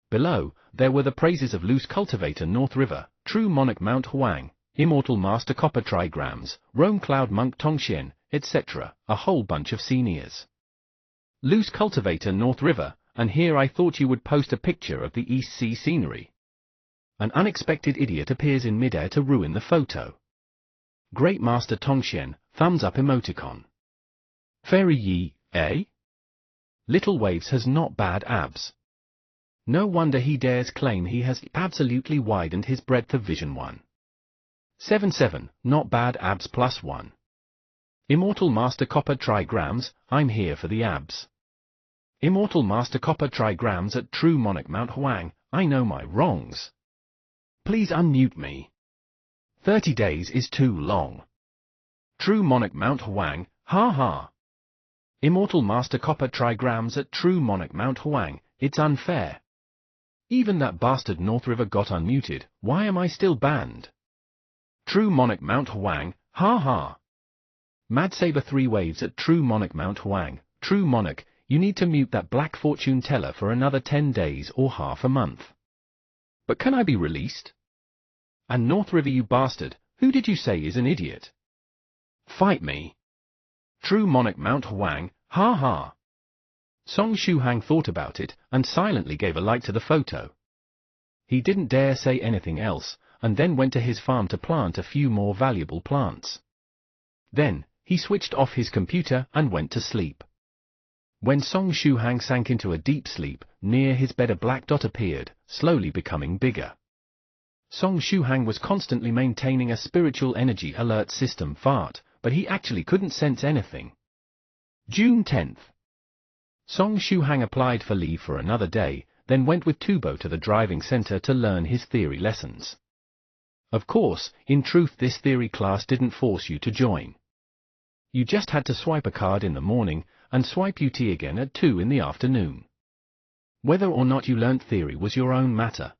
Below, there were the praises of Loose Cultivator North River, True Monarch Mount Huang, Immortal Master Copper Trigrams, Rome Cloud Monk Tongxian, etc., a whole bunch of seniors. Loose Cultivator North River, and here I thought you would post a picture of the East Sea scenery. An unexpected idiot appears in midair to ruin the photo. Great Master Tongxian, thumbs up emoticon. Fairy Yi, eh? Little Waves has not bad abs. No wonder he dares claim he has absolutely widened his breadth of vision. 177, not bad abs +1. Immortal Master Copper Trigrams, I'm here for the abs. Immortal Master Copper Trigrams at True Monarch Mount Huang, I know my wrongs. Please unmute me. 30 days is too long. True Monarch Mount Huang, ha ha. Immortal Master Copper Trigrams at True Monarch Mount Huang, it's unfair. Even that bastard North River got unmuted, why am I still banned? True Monarch Mount Huang, ha ha. Madsaber 3 Waves at True Monarch Mount Huang, True Monarch, you need to mute that black fortune teller for another 10 days or half a month. But can I be released? And North River, you bastard, who did you say is an idiot? Fight me. True Monarch Mount Huang, ha ha. Song Shuhang thought about it, and silently gave a like to the photo. He didn't dare say anything else, and then went to his farm to plant a few more valuable plants. Then, he switched off his computer and went to sleep. When Song Shuhang sank into a deep sleep, near his bed a black dot appeared, slowly becoming bigger. Song Shuhang was constantly maintaining a spiritual energy alert system fart, but he actually couldn't sense anything. June 10th. Song Shuhang applied for leave for another day, then went with Tubo to the driving center to learn his theory lessons. Of course, in truth this theory class didn't force you to join. You just had to swipe a card in the morning, and swipe UT again at 2 in the afternoon. Whether or not you learnt theory was your own matter.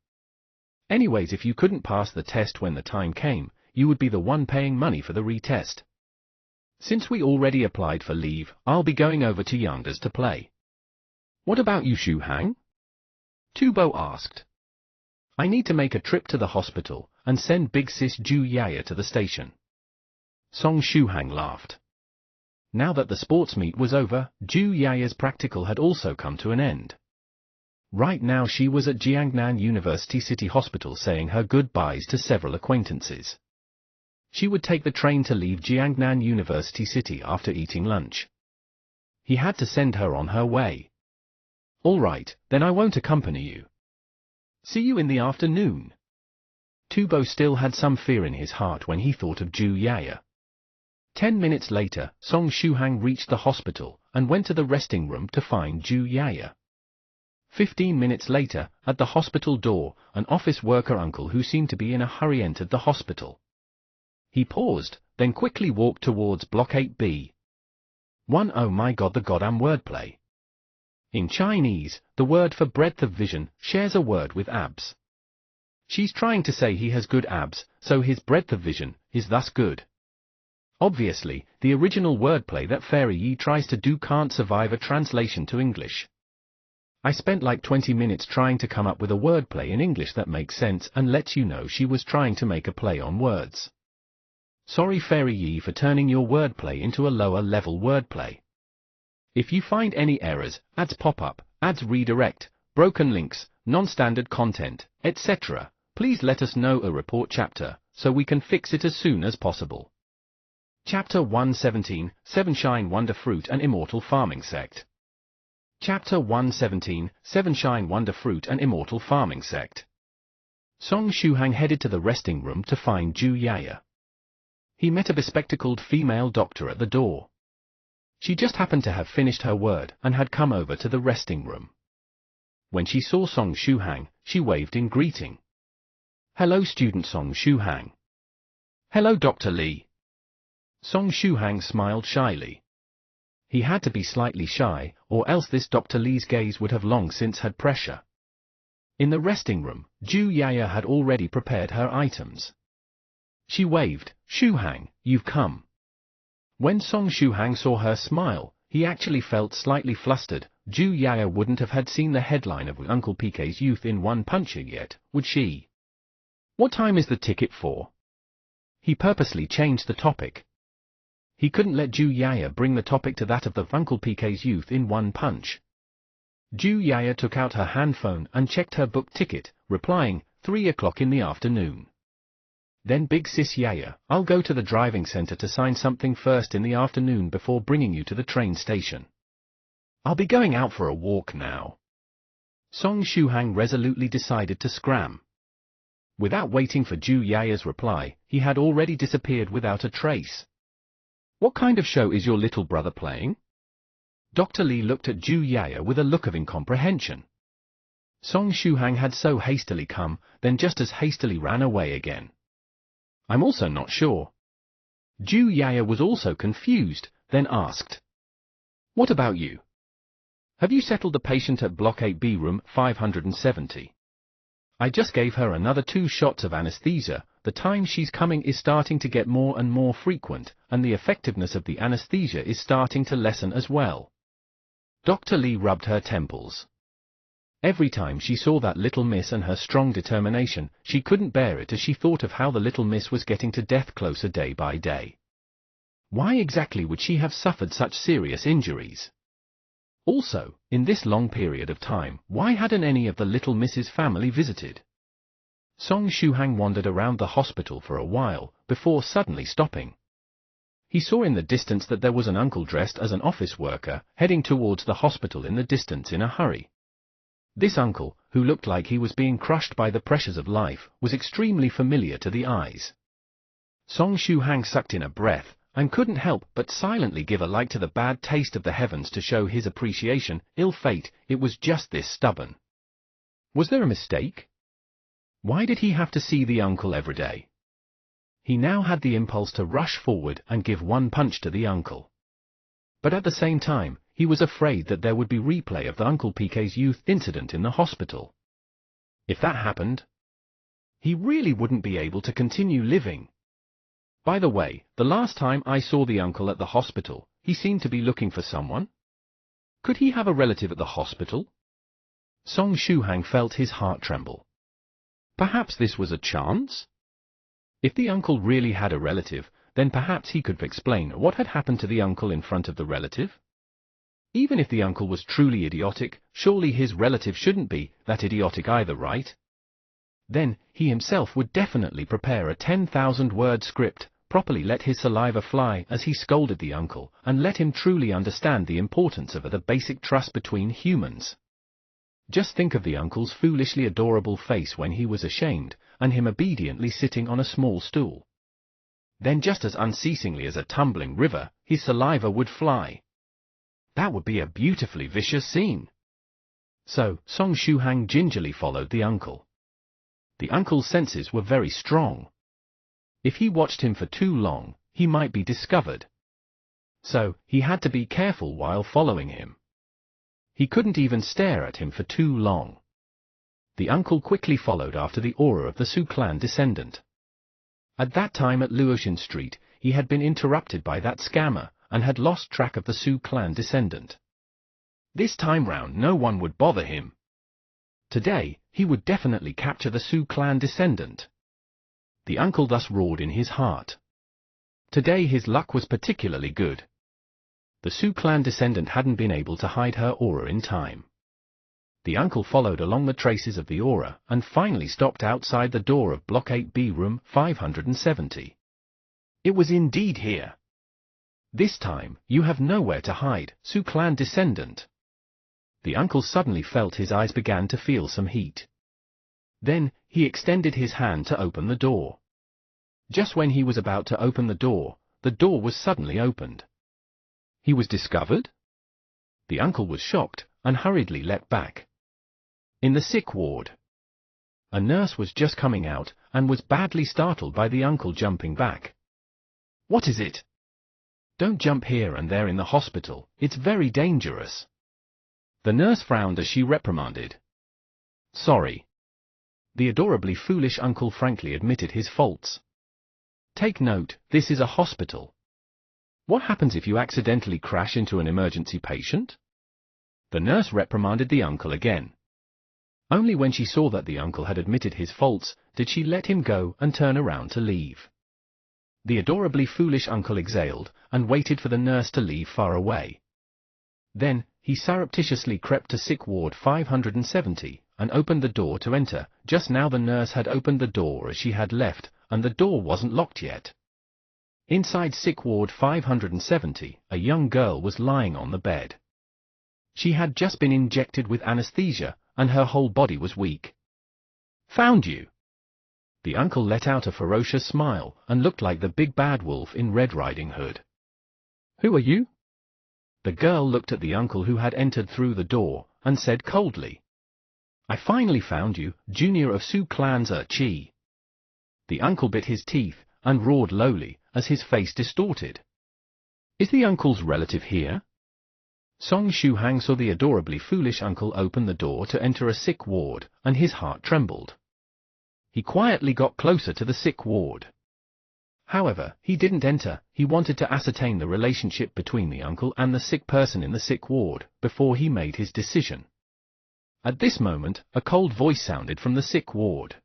Anyways, if you couldn't pass the test when the time came, you would be the one paying money for the retest. Since we already applied for leave, I'll be going over to Yangda's to play. What about you, Shu Hang? Tubo asked. I need to make a trip to the hospital and send big sis Ju Yaya to the station. Song Shu Hang laughed. Now that the sports meet was over, Ju Yaya's practical had also come to an end. Right now she was at Jiangnan University City Hospital saying her goodbyes to several acquaintances. She would take the train to leave Jiangnan University City after eating lunch. He had to send her on her way. All right, then I won't accompany you. See you in the afternoon. Tubo still had some fear in his heart when he thought of Ju Yaya. 10 minutes later, Song Shuhang reached the hospital and went to the resting room to find Ju Yaya. 15 minutes later, at the hospital door, an office worker uncle who seemed to be in a hurry entered the hospital. He paused, then quickly walked towards Block 8B. Oh my god, the goddamn wordplay. In Chinese, the word for breadth of vision shares a word with abs. She's trying to say he has good abs, so his breadth of vision is thus good. Obviously, the original wordplay that Fairy Yi tries to do can't survive a translation to English. I spent like 20 minutes trying to come up with a wordplay in English that makes sense and lets you know she was trying to make a play on words. Sorry Fairy Yi for turning your wordplay into a lower level wordplay. If you find any errors, ads pop up, ads redirect, broken links, non-standard content, etc., please let us know a report chapter, so we can fix it as soon as possible. Chapter 117, Seven Shine Wonder Fruit and Immortal Farming Sect. Chapter 117, Seven Shine Wonder Fruit and Immortal Farming Sect. Song Shuhang headed to the resting room to find Ju Yaya. He met a bespectacled female doctor at the door. She just happened to have finished her word and had come over to the resting room. When she saw Song Shuhang, she waved in greeting. Hello student Song Shuhang. Hello Dr. Li. Song Shuhang smiled shyly. He had to be slightly shy, or else this Dr. Li's gaze would have long since had pressure. In the resting room, Ju Yaya had already prepared her items. She waved, Shuhang, you've come. When Song Shuhang saw her smile, he actually felt slightly flustered. Ju Yaya wouldn't have had seen the headline of Uncle PK's Youth in One Puncher yet, would she? What time is the ticket for? He purposely changed the topic. He couldn't let Ju Yaya bring the topic to that of the Uncle PK's Youth in One Punch. Ju Yaya took out her handphone and checked her book ticket, replying, 3 o'clock in the afternoon. Then big sis Yaya, I'll go to the driving center to sign something first in the afternoon before bringing you to the train station. I'll be going out for a walk now. Song Shuhang resolutely decided to scram. Without waiting for Ju Yaya's reply, he had already disappeared without a trace. What kind of show is your little brother playing? Dr. Li looked at Ju Yaya with a look of incomprehension. Song Shuhang had so hastily come, then just as hastily ran away again. I'm also not sure. Ju Yaya was also confused, then asked. What about you? Have you settled the patient at Block 8B room 570? I just gave her another 2 shots of anesthesia. The time she's coming is starting to get more and more frequent, and the effectiveness of the anesthesia is starting to lessen as well. Dr. Li rubbed her temples. Every time she saw that little miss and her strong determination, she couldn't bear it as she thought of how the little miss was getting to death closer day by day. Why exactly would she have suffered such serious injuries? Also, in this long period of time, why hadn't any of the little miss's family visited? Song Shuhang wandered around the hospital for a while, before suddenly stopping. He saw in the distance that there was an uncle dressed as an office worker, heading towards the hospital in the distance in a hurry. This uncle, who looked like he was being crushed by the pressures of life, was extremely familiar to the eyes. Song Shuhang sucked in a breath, and couldn't help but silently give a like to the bad taste of the heavens to show his appreciation. Ill fate, it was just this stubborn. Was there a mistake? Why did he have to see the uncle every day? He now had the impulse to rush forward and give one punch to the uncle. But at the same time, he was afraid that there would be replay of the Uncle PK's youth incident in the hospital. If that happened, he really wouldn't be able to continue living. By the way, the last time I saw the uncle at the hospital, he seemed to be looking for someone. Could he have a relative at the hospital? Song Shuhang felt his heart tremble. Perhaps this was a chance? If the uncle really had a relative, then perhaps he could explain what had happened to the uncle in front of the relative. Even if the uncle was truly idiotic, surely his relative shouldn't be that idiotic either, right? Then, he himself would definitely prepare a 10,000-word script, properly let his saliva fly as he scolded the uncle, and let him truly understand the importance of the basic trust between humans. Just think of the uncle's foolishly adorable face when he was ashamed, and him obediently sitting on a small stool. Then just as unceasingly as a tumbling river, his saliva would fly. That would be a beautifully vicious scene. So, Song Shuhang gingerly followed the uncle. The uncle's senses were very strong. If he watched him for too long, he might be discovered. So, he had to be careful while following him. He couldn't even stare at him for too long. The uncle quickly followed after the aura of the Su clan descendant. At that time at Luotian Street, he had been interrupted by that scammer, and had lost track of the Su clan descendant. This time round no one would bother him. Today, he would definitely capture the Su clan descendant. The uncle thus roared in his heart. Today his luck was particularly good. The Su clan descendant hadn't been able to hide her aura in time. The uncle followed along the traces of the aura, and finally stopped outside the door of Block 8B room 570. It was indeed here. This time, you have nowhere to hide, Su clan descendant. The uncle suddenly felt his eyes began to feel some heat. Then, he extended his hand to open the door. Just when he was about to open the door was suddenly opened. He was discovered? The uncle was shocked, and hurriedly leapt back. In the sick ward. A nurse was just coming out, and was badly startled by the uncle jumping back. What is it? Don't jump here and there in the hospital, it's very dangerous. The nurse frowned as she reprimanded. Sorry. The adorably foolish uncle frankly admitted his faults. Take note, this is a hospital. What happens if you accidentally crash into an emergency patient? The nurse reprimanded the uncle again. Only when she saw that the uncle had admitted his faults, did she let him go and turn around to leave. The adorably foolish uncle exhaled, and waited for the nurse to leave far away. Then, he surreptitiously crept to sick ward 570, and opened the door to enter. Just now the nurse had opened the door as she had left, and the door wasn't locked yet. Inside sick ward 570, a young girl was lying on the bed. She had just been injected with anesthesia, and her whole body was weak. Found you! The uncle let out a ferocious smile, and looked like the big bad wolf in Red Riding Hood. Who are you? The girl looked at the uncle who had entered through the door, and said coldly. I finally found you, junior of Su clan's Chi. The uncle bit his teeth, and roared lowly, as his face distorted. Is the uncle's relative here? Song Shuhang saw the adorably foolish uncle open the door to enter a sick ward, and his heart trembled. He quietly got closer to the sick ward. However, he didn't enter. He wanted to ascertain the relationship between the uncle and the sick person in the sick ward, before he made his decision. At this moment, a cold voice sounded from the sick ward.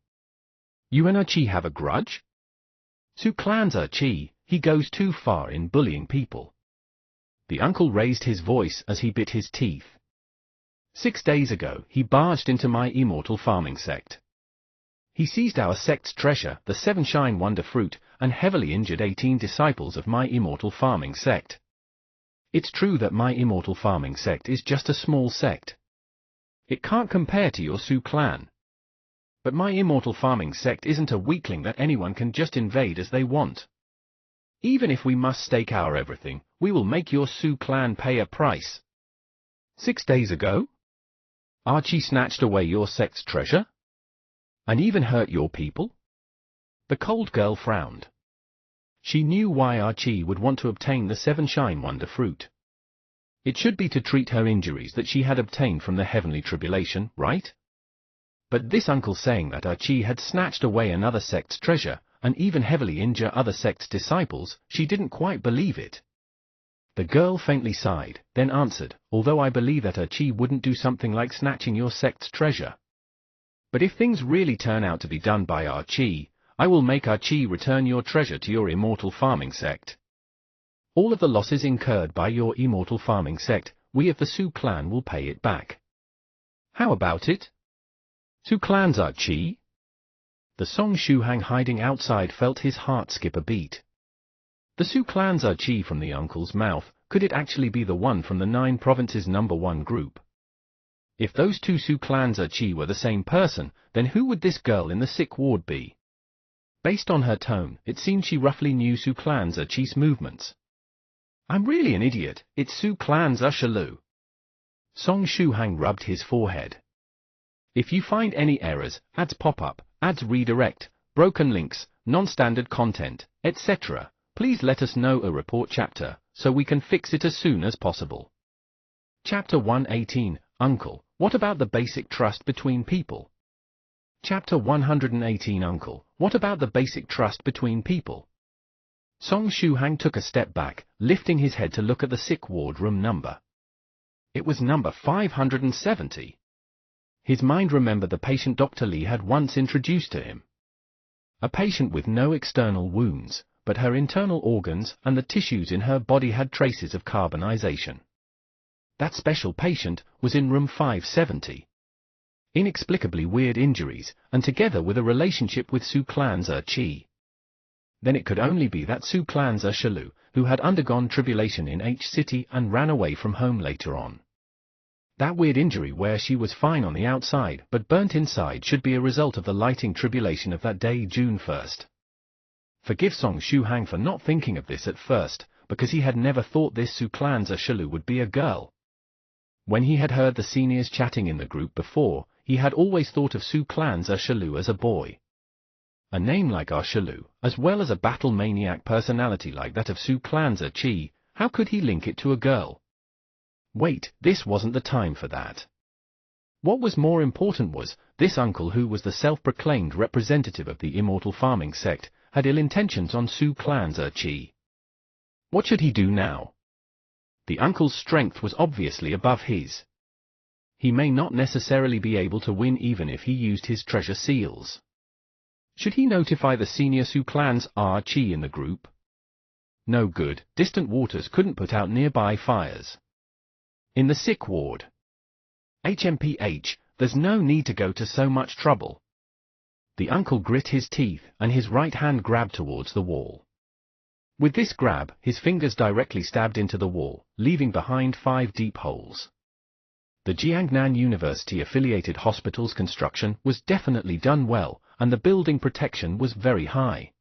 You and Chi have a grudge? Su clan's Chi, he goes too far in bullying people. The uncle raised his voice as he bit his teeth. 6 days ago, he barged into my immortal farming sect. He seized our sect's treasure, the 7 Shine Wonder Fruit, and heavily injured 18 disciples of my immortal farming sect. It's true that my immortal farming sect is just a small sect. It can't compare to your Su clan. But my immortal farming sect isn't a weakling that anyone can just invade as they want. Even if we must stake our everything, we will make your Su clan pay a price. 6 days ago? Archie snatched away your sect's treasure? And even hurt your people? The cold girl frowned. She knew why Archie would want to obtain the 7 Shine Wonder Fruit. It should be to treat her injuries that she had obtained from the heavenly tribulation, right? But this uncle saying that Chi had snatched away another sect's treasure, and even heavily injure other sect's disciples, she didn't quite believe it. The girl faintly sighed, then answered, although I believe that Chi wouldn't do something like snatching your sect's treasure. But if things really turn out to be done by Chi, I will make Chi return your treasure to your immortal farming sect. All of the losses incurred by your immortal farming sect, we of the Su clan will pay it back. How about it? Su clan's Chi? The Song Shuhang hiding outside felt his heart skip a beat. The Su clan's Chi from the uncle's mouth, could it actually be the one from the 9 provinces #1 group? If those two Su clan's Chi were the same person, then who would this girl in the sick ward be? Based on her tone, it seemed she roughly knew Su clan's Chi's movements. I'm really an idiot, it's Su clan's Shalu. Song Shuhang rubbed his forehead. If you find any errors, ads pop-up, ads redirect, broken links, non-standard content, etc., please let us know a report chapter, so we can fix it as soon as possible. Chapter 118, Uncle, what about the basic trust between people? Chapter 118 Uncle, what about the basic trust between people? Song Shuhang took a step back, lifting his head to look at the sick ward room number. It was number 570. His mind remembered the patient Dr. Li had once introduced to him. A patient with no external wounds, but her internal organs and the tissues in her body had traces of carbonization. That special patient was in room 570. Inexplicably weird injuries, and together with a relationship with Su clan's Chi. Then it could only be that Su clan's Shalu, who had undergone tribulation in H City and ran away from home later on. That weird injury where she was fine on the outside but burnt inside should be a result of the lighting tribulation of that day June 1st. Forgive Song Shuhang for not thinking of this at first, because he had never thought this Su clan's Shalu would be a girl. When he had heard the seniors chatting in the group before, he had always thought of Su clan's Shalu as a boy. A name like Shalu, as well as a battle maniac personality like that of Su clan's Chi, how could he link it to a girl? Wait, this wasn't the time for that. What was more important was, this uncle who was the self-proclaimed representative of the immortal farming sect, had ill intentions on Su clan's Chi. What should he do now? The uncle's strength was obviously above his. He may not necessarily be able to win even if he used his treasure seals. Should he notify the senior Su clan's Chi in the group? No good, distant waters couldn't put out nearby fires. In the sick ward. HMPH, there's no need to go to so much trouble. The uncle grit his teeth and his right hand grabbed towards the wall. With this grab, his fingers directly stabbed into the wall, leaving behind 5 deep holes. The Jiangnan University-affiliated hospital's construction was definitely done well, and the building protection was very high.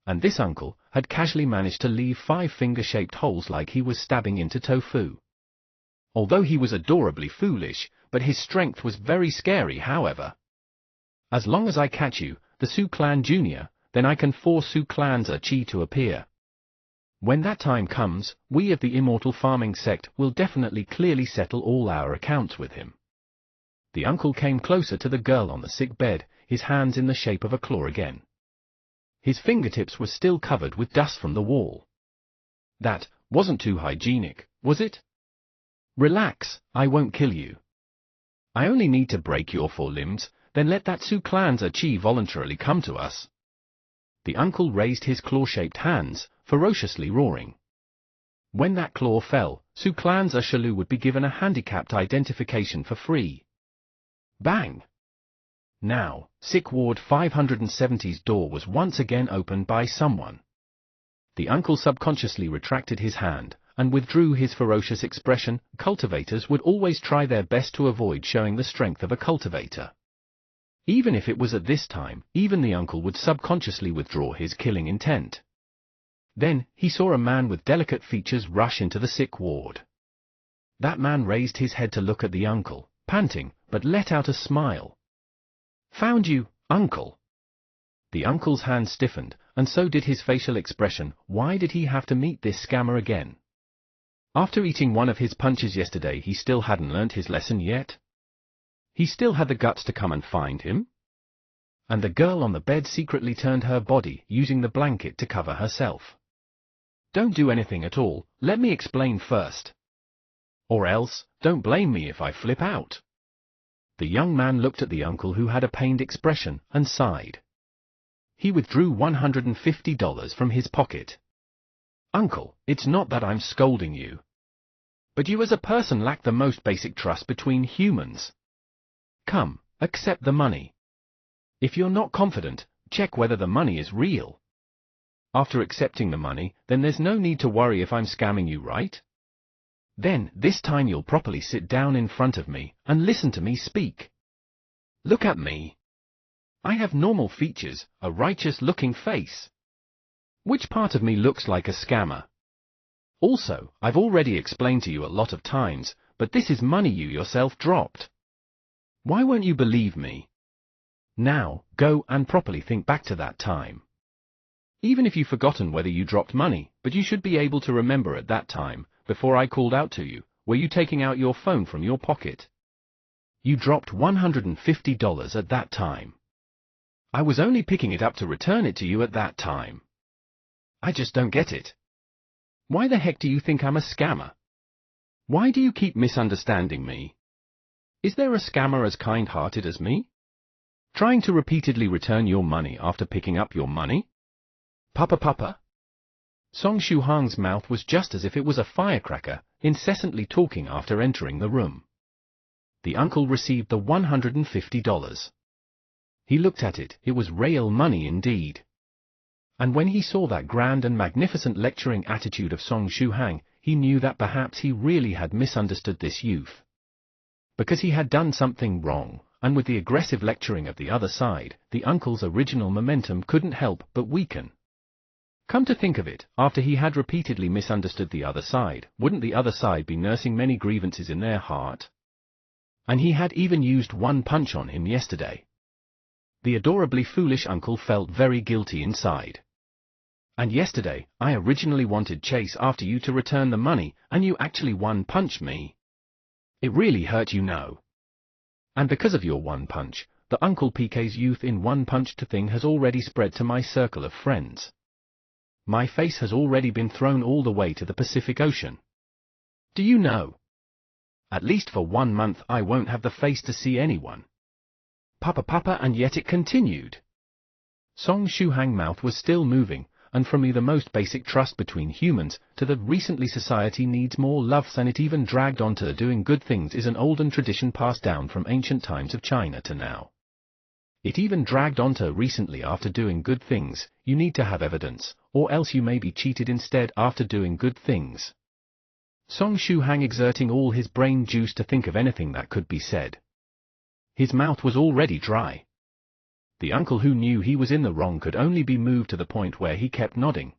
And this uncle had casually managed to leave 5 finger-shaped holes like he was stabbing into tofu. Although he was adorably foolish, but his strength was very scary however. As long as I catch you, the Su clan Jr., then I can force Su clan's Chi to appear. When that time comes, we of the immortal farming sect will definitely clearly settle all our accounts with him. The uncle came closer to the girl on the sick bed, his hands in the shape of a claw again. His fingertips were still covered with dust from the wall. That wasn't too hygienic, was it? Relax, I won't kill you. I only need to break your 4 limbs, then let that Su clan's Chi voluntarily come to us. The uncle raised his claw-shaped hands, ferociously roaring. When that claw fell, Su clan's Shalu would be given a handicapped identification for free. Bang! Now, sick ward 570's door was once again opened by someone. The uncle subconsciously retracted his hand, and withdrew his ferocious expression. Cultivators would always try their best to avoid showing the strength of a cultivator. Even if it was at this time, even the uncle would subconsciously withdraw his killing intent. Then, he saw a man with delicate features rush into the sick ward. That man raised his head to look at the uncle, panting, but let out a smile. Found you, uncle. The uncle's hand stiffened, and so did his facial expression. Why did he have to meet this scammer again? After eating one of his punches yesterday, he still hadn't learnt his lesson yet? He still had the guts to come and find him? And the girl on the bed secretly turned her body, using the blanket to cover herself. Don't do anything at all, let me explain first. Or else, don't blame me if I flip out. The young man looked at the uncle, who had a pained expression, and sighed. He withdrew $150 from his pocket. Uncle, it's not that I'm scolding you. But you as a person lack the most basic trust between humans. Come, accept the money. If you're not confident, check whether the money is real. After accepting the money, then there's no need to worry if I'm scamming you, right? Then, this time you'll properly sit down in front of me, and listen to me speak. Look at me. I have normal features, a righteous-looking face. Which part of me looks like a scammer? Also, I've already explained to you a lot of times, but this is money you yourself dropped. Why won't you believe me? Now, go and properly think back to that time. Even if you've forgotten whether you dropped money, but you should be able to remember at that time, before I called out to you, were you taking out your phone from your pocket? You dropped $150 at that time. I was only picking it up to return it to you at that time. I just don't get it. Why the heck do you think I'm a scammer? Why do you keep misunderstanding me? Is there a scammer as kind-hearted as me? Trying to repeatedly return your money after picking up your money? Papa. Song Shuhang's mouth was just as if it was a firecracker, incessantly talking after entering the room. The uncle received the $150. He looked at it, it was real money indeed. And when he saw that grand and magnificent lecturing attitude of Song Shuhang, he knew that perhaps he really had misunderstood this youth. Because he had done something wrong, and with the aggressive lecturing of the other side, the uncle's original momentum couldn't help but weaken. Come to think of it, after he had repeatedly misunderstood the other side, wouldn't the other side be nursing many grievances in their heart? And he had even used one punch on him yesterday. The adorably foolish uncle felt very guilty inside. And yesterday, I originally wanted chase after you to return the money, and you actually one-punched me. It really hurt, you know. And because of your one punch, the Uncle PK's youth in one-punched thing has already spread to my circle of friends. My face has already been thrown all the way to the Pacific Ocean. Do you know? At least for 1 month I won't have the face to see anyone. Papa, and yet it continued. Song Shuhang's mouth was still moving, and from the most basic trust between humans to the recently society needs more love, and it even dragged on to doing good things is an olden tradition passed down from ancient times of China to now. It even dragged on to recently after doing good things, you need to have evidence, or else you may be cheated instead after doing good things. Song Shuhang exerting all his brain juice to think of anything that could be said. His mouth was already dry. The uncle, who knew he was in the wrong, could only be moved to the point where he kept nodding.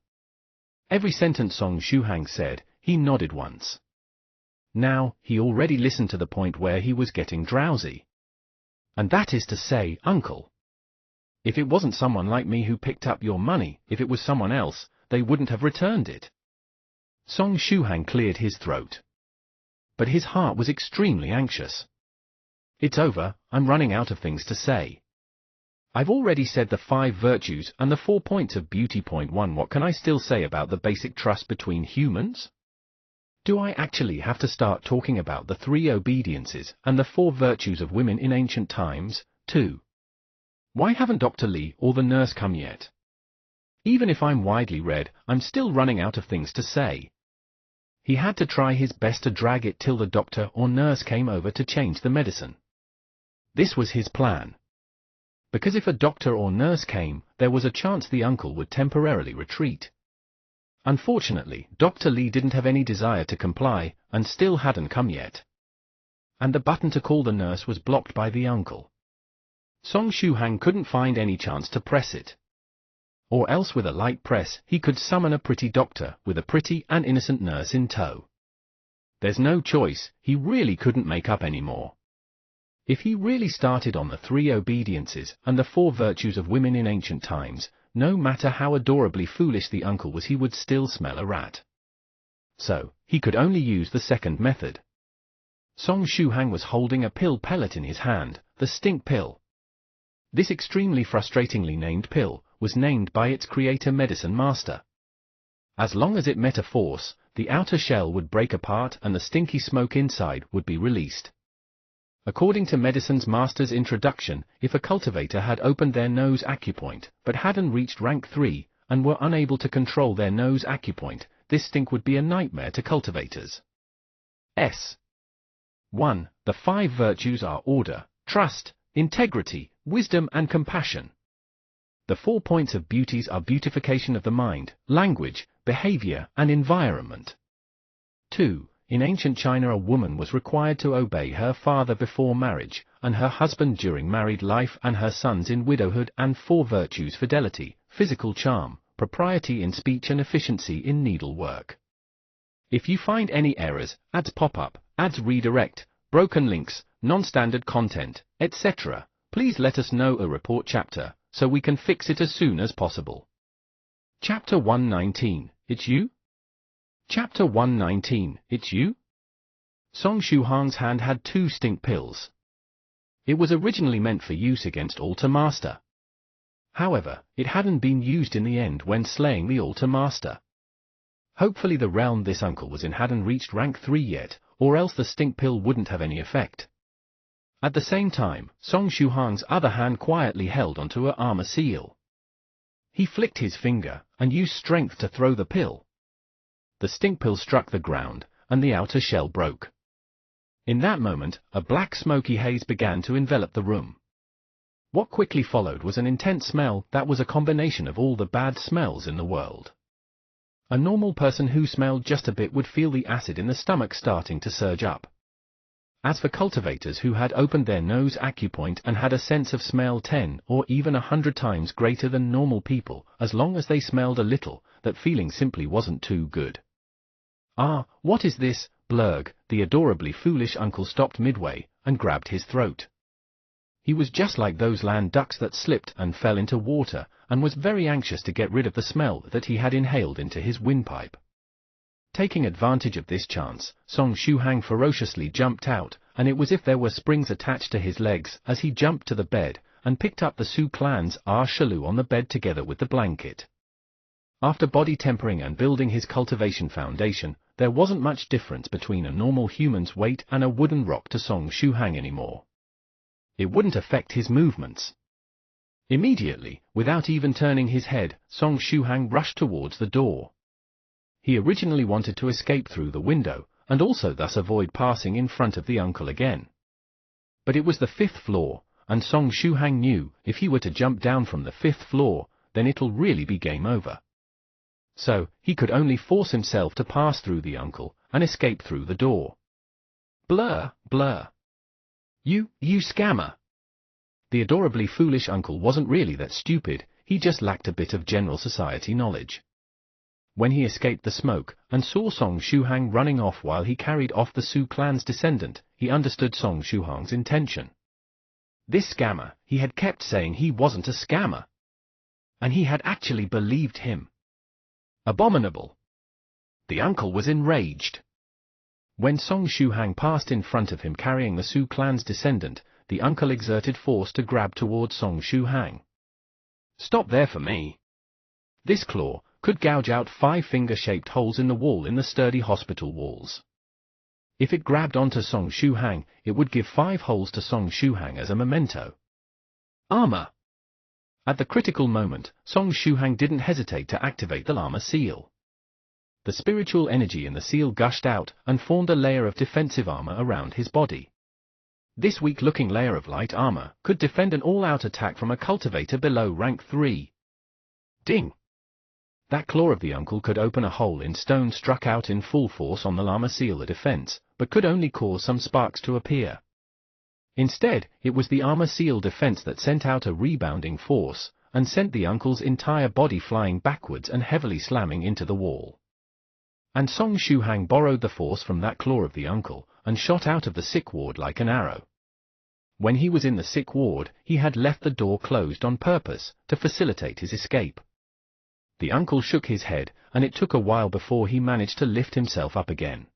Every sentence Song Shuhang said, he nodded once. Now, he already listened to the point where he was getting drowsy. And that is to say, uncle, if it wasn't someone like me who picked up your money, if it was someone else, they wouldn't have returned it. Song Shuhang cleared his throat. But his heart was extremely anxious. It's over, I'm running out of things to say. I've already said the 5 virtues and the 4 points of beauty. Point 1. What can I still say about the basic trust between humans? Do I actually have to start talking about the 3 obediences and the 4 virtues of women in ancient times, too? Why haven't Dr. Lee or the nurse come yet? Even if I'm widely read, I'm still running out of things to say. He had to try his best to drag it till the doctor or nurse came over to change the medicine. This was his plan. Because if a doctor or nurse came, there was a chance the uncle would temporarily retreat. Unfortunately, Dr. Lee didn't have any desire to comply, and still hadn't come yet. And the button to call the nurse was blocked by the uncle. Song Shuhang couldn't find any chance to press it. Or else with a light press, he could summon a pretty doctor with a pretty and innocent nurse in tow. There's no choice, he really couldn't make up any more. If he really started on the 3 obediences and the 4 virtues of women in ancient times, no matter how adorably foolish the uncle was, he would still smell a rat. So, he could only use the second method. Song Shuhang was holding a pill pellet in his hand, the stink pill. This extremely frustratingly named pill was named by its creator Medicine Master. As long as it met a force, the outer shell would break apart and the stinky smoke inside would be released. According to Medicine Master's introduction, if a cultivator had opened their nose acupoint but hadn't reached rank 3 and were unable to control their nose acupoint, this stink would be a nightmare to cultivators. 1. The 5 virtues are order, trust, integrity, wisdom and compassion. The 4 points of beauties are beautification of the mind, language, behavior and environment. 2. In ancient China a woman was required to obey her father before marriage, and her husband during married life and her sons in widowhood, and 4 virtues: fidelity, physical charm, propriety in speech and efficiency in needlework. If you find any errors, ads pop up, ads redirect, broken links, non-standard content, etc., please let us know a report chapter, so we can fix it as soon as possible. Chapter 119, It's You? Chapter 119, It's You? Song Shuhang's hand had 2 stink pills. It was originally meant for use against Altar Master. However, it hadn't been used in the end when slaying the Altar Master. Hopefully the realm this uncle was in hadn't reached rank 3 yet, or else the stink pill wouldn't have any effect. At the same time, Song Shuhang's other hand quietly held onto her armor seal. He flicked his finger, and used strength to throw the pill. The stink pill struck the ground, and the outer shell broke. In that moment, a black smoky haze began to envelop the room. What quickly followed was an intense smell that was a combination of all the bad smells in the world. A normal person who smelled just a bit would feel the acid in the stomach starting to surge up. As for cultivators who had opened their nose acupoint and had a sense of smell 10 or even 100 times greater than normal people, as long as they smelled a little, that feeling simply wasn't too good. Ah, what is this, Blurg? The adorably foolish uncle stopped midway and grabbed his throat. He was just like those land ducks that slipped and fell into water, and was very anxious to get rid of the smell that he had inhaled into his windpipe. Taking advantage of this chance, Song Shuhang ferociously jumped out, and it was as if there were springs attached to his legs as he jumped to the bed and picked up the Su clan's Shalu on the bed together with the blanket. After body tempering and building his cultivation foundation, there wasn't much difference between a normal human's weight and a wooden rock to Song Shuhang anymore. It wouldn't affect his movements. Immediately, without even turning his head, Song Shuhang rushed towards the door. He originally wanted to escape through the window, and also thus avoid passing in front of the uncle again. But it was the 5th floor, and Song Shuhang knew if he were to jump down from the 5th floor, then it'll really be game over. So, he could only force himself to pass through the uncle and escape through the door. Blur, blur. You scammer. The adorably foolish uncle wasn't really that stupid, he just lacked a bit of general society knowledge. When he escaped the smoke, and saw Song Shuhang running off while he carried off the Su clan's descendant, he understood Song Shuhang's intention. This scammer, he had kept saying he wasn't a scammer. And he had actually believed him. Abominable. The uncle was enraged. When Song Shuhang passed in front of him carrying the Su clan's descendant, the uncle exerted force to grab towards Song Shuhang. Stop there for me. This claw could gouge out 5 finger-shaped holes in the wall in the sturdy hospital walls. If it grabbed onto Song Shuhang, it would give 5 holes to Song Shuhang as a memento. Armor. At the critical moment, Song Shuhang didn't hesitate to activate the armor seal. The spiritual energy in the seal gushed out and formed a layer of defensive armor around his body. This weak-looking layer of light armor could defend an all-out attack from a cultivator below rank 3. Ding! That claw of the uncle could open a hole in stone, struck out in full force on the armor seal of defense, but could only cause some sparks to appear. Instead, it was the armor seal defense that sent out a rebounding force, and sent the uncle's entire body flying backwards and heavily slamming into the wall. And Song Shuhang borrowed the force from that claw of the uncle, and shot out of the sick ward like an arrow. When he was in the sick ward, he had left the door closed on purpose, to facilitate his escape. The uncle shook his head, and it took a while before he managed to lift himself up again.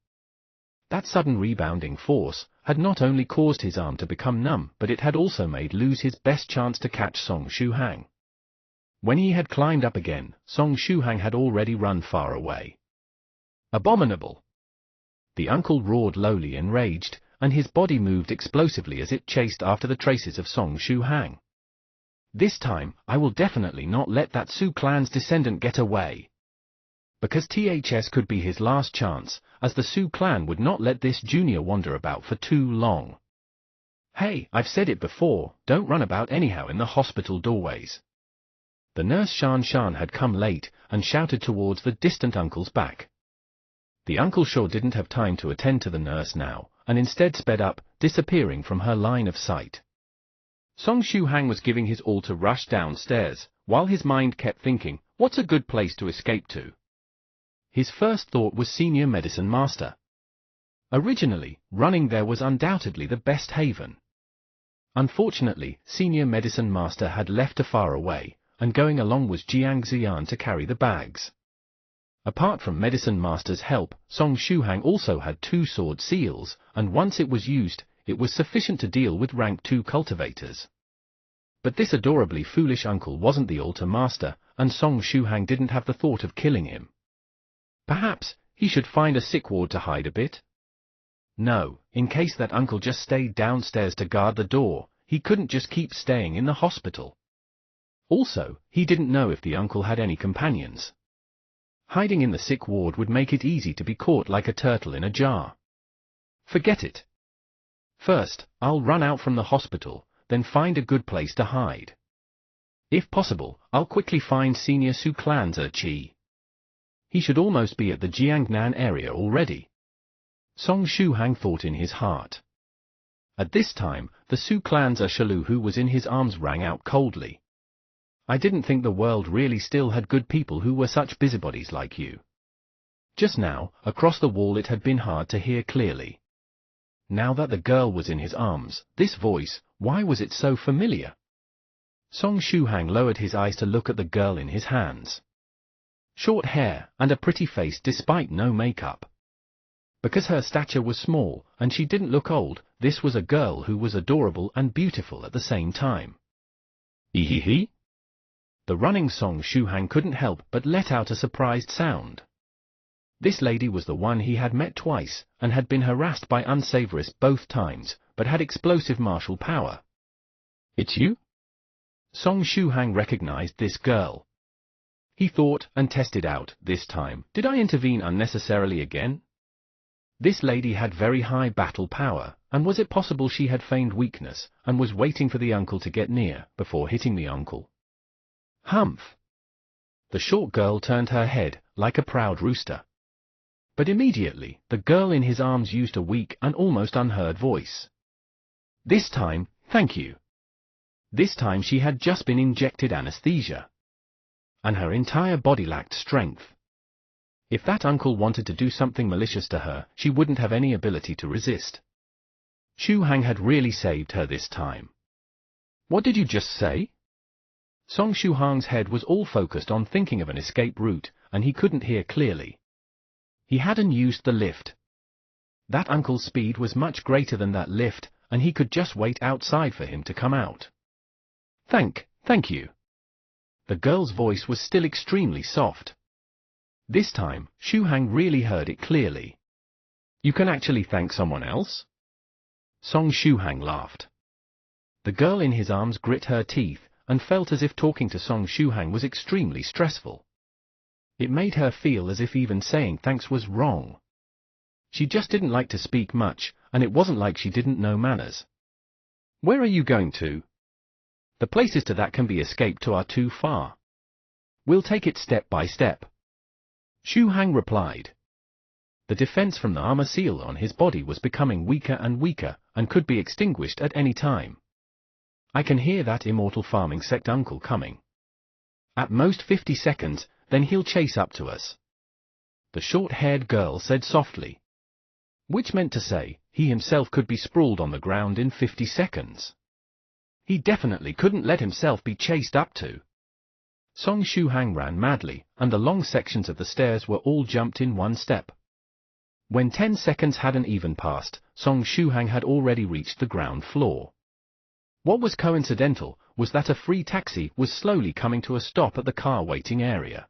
That sudden rebounding force had not only caused his arm to become numb, but it had also made lose his best chance to catch Song Shuhang. When he had climbed up again, Song Shuhang had already run far away. Abominable! The uncle roared lowly, enraged, and his body moved explosively as it chased after the traces of Song Shuhang. This time, I will definitely not let that Su clan's descendant get away. Because THS could be his last chance, as the Su clan would not let this junior wander about for too long. Hey, I've said it before, don't run about anyhow in the hospital doorways. The nurse Shan Shan had come late and shouted towards the distant uncle's back. The uncle sure didn't have time to attend to the nurse now, and instead sped up, disappearing from her line of sight. Song Shuhang was giving his all to rush downstairs, while his mind kept thinking, what's a good place to escape to? His first thought was Senior Medicine Master. Originally, running there was undoubtedly the best haven. Unfortunately, Senior Medicine Master had left far away, and going along was Jiang Ziyan to carry the bags. Apart from Medicine Master's help, Song Shuhang also had 2 sword seals, and once it was used, it was sufficient to deal with rank 2 cultivators. But this adorably foolish uncle wasn't the altar master, and Song Shuhang didn't have the thought of killing him. Perhaps he should find a sick ward to hide a bit? No, in case that uncle just stayed downstairs to guard the door, he couldn't just keep staying in the hospital. Also, he didn't know if the uncle had any companions. Hiding in the sick ward would make it easy to be caught like a turtle in a jar. Forget it. First, I'll run out from the hospital, then find a good place to hide. If possible, I'll quickly find Senior Su Clan's Chi. He should almost be at the Jiangnan area already. Song Shuhang thought in his heart. At this time, the Su Clan's Shalu who was in his arms rang out coldly. I didn't think the world really still had good people who were such busybodies like you. Just now, across the wall it had been hard to hear clearly. Now that the girl was in his arms, this voice, why was it so familiar? Song Shuhang lowered his eyes to look at the girl in his hands. Short hair, and a pretty face despite no makeup. Because her stature was small, and she didn't look old, this was a girl who was adorable and beautiful at the same time. Ehehe? The running Song Shuhang couldn't help but let out a surprised sound. This lady was the one he had met twice, and had been harassed by unsavourists both times, but had explosive martial power. It's you? Song Shuhang recognized this girl. He thought and tested out, this time, did I intervene unnecessarily again? This lady had very high battle power, and was it possible she had feigned weakness, and was waiting for the uncle to get near, before hitting the uncle? Humph! The short girl turned her head, like a proud rooster. But immediately, the girl in his arms used a weak and almost unheard voice. This time, thank you. This time she had just been injected anesthesia. And her entire body lacked strength. If that uncle wanted to do something malicious to her, she wouldn't have any ability to resist. Shuhang had really saved her this time. What did you just say? Song Shuhang's head was all focused on thinking of an escape route, and he couldn't hear clearly. He hadn't used the lift. That uncle's speed was much greater than that lift, and he could just wait outside for him to come out. Thank you. The girl's voice was still extremely soft. This time, Shuhang really heard it clearly. You can actually thank someone else? Song Shuhang laughed. The girl in his arms grit her teeth, and felt as if talking to Song Shuhang was extremely stressful. It made her feel as if even saying thanks was wrong. She just didn't like to speak much, and it wasn't like she didn't know manners. Where are you going to? The places to that can be escaped to are too far. We'll take it step by step. Shuhang replied. The defense from the armor seal on his body was becoming weaker and weaker, and could be extinguished at any time. I can hear that immortal farming sect uncle coming. At most 50 seconds, then he'll chase up to us. The short-haired girl said softly. Which meant to say, he himself could be sprawled on the ground in 50 seconds. He definitely couldn't let himself be chased up to. Song Shuhang ran madly, and the long sections of the stairs were all jumped in one step. When 10 seconds hadn't even passed, Song Shuhang had already reached the ground floor. What was coincidental was that a free taxi was slowly coming to a stop at the car waiting area.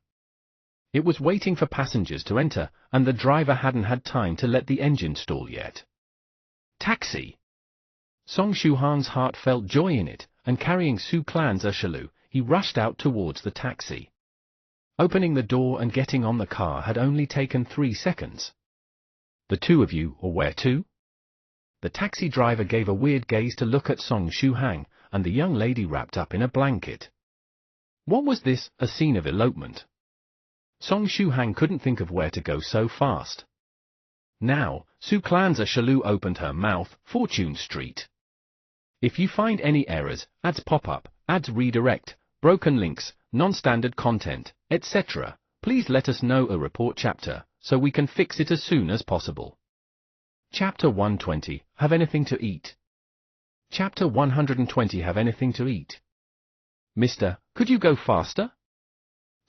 It was waiting for passengers to enter, and the driver hadn't had time to let the engine stall yet. Taxi! Song Shuhang's heart felt joy in it, and carrying Su Clan's Shalu, he rushed out towards the taxi. Opening the door and getting on the car had only taken 3 seconds. The two of you, or where to? The taxi driver gave a weird gaze to look at Song Shuhang, and the young lady wrapped up in a blanket. What was this, a scene of elopement? Song Shuhang couldn't think of where to go so fast. Now, Su Clan's Shalu opened her mouth, Fortune Street. If you find any errors, ads pop up, ads redirect, broken links, non-standard content, etc., please let us know a report chapter, so we can fix it as soon as possible. Chapter 120, Have Anything to Eat. Chapter 120, Have Anything to Eat. Mister, could you go faster?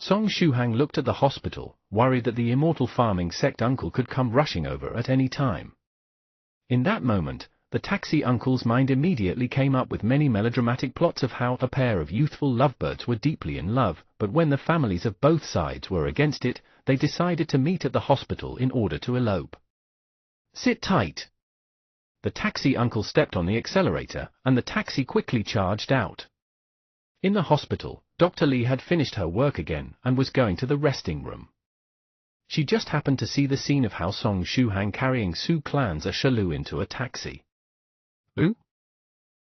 Song Shuhang looked at the hospital, worried that the immortal farming sect uncle could come rushing over at any time. In that moment, the taxi uncle's mind immediately came up with many melodramatic plots of how a pair of youthful lovebirds were deeply in love, but when the families of both sides were against it, they decided to meet at the hospital in order to elope. Sit tight. The taxi uncle stepped on the accelerator, and the taxi quickly charged out. In the hospital, Dr. Li had finished her work again and was going to the resting room. She just happened to see the scene of how Song Shuhang carrying Su Clan's Shalu into a taxi. Who?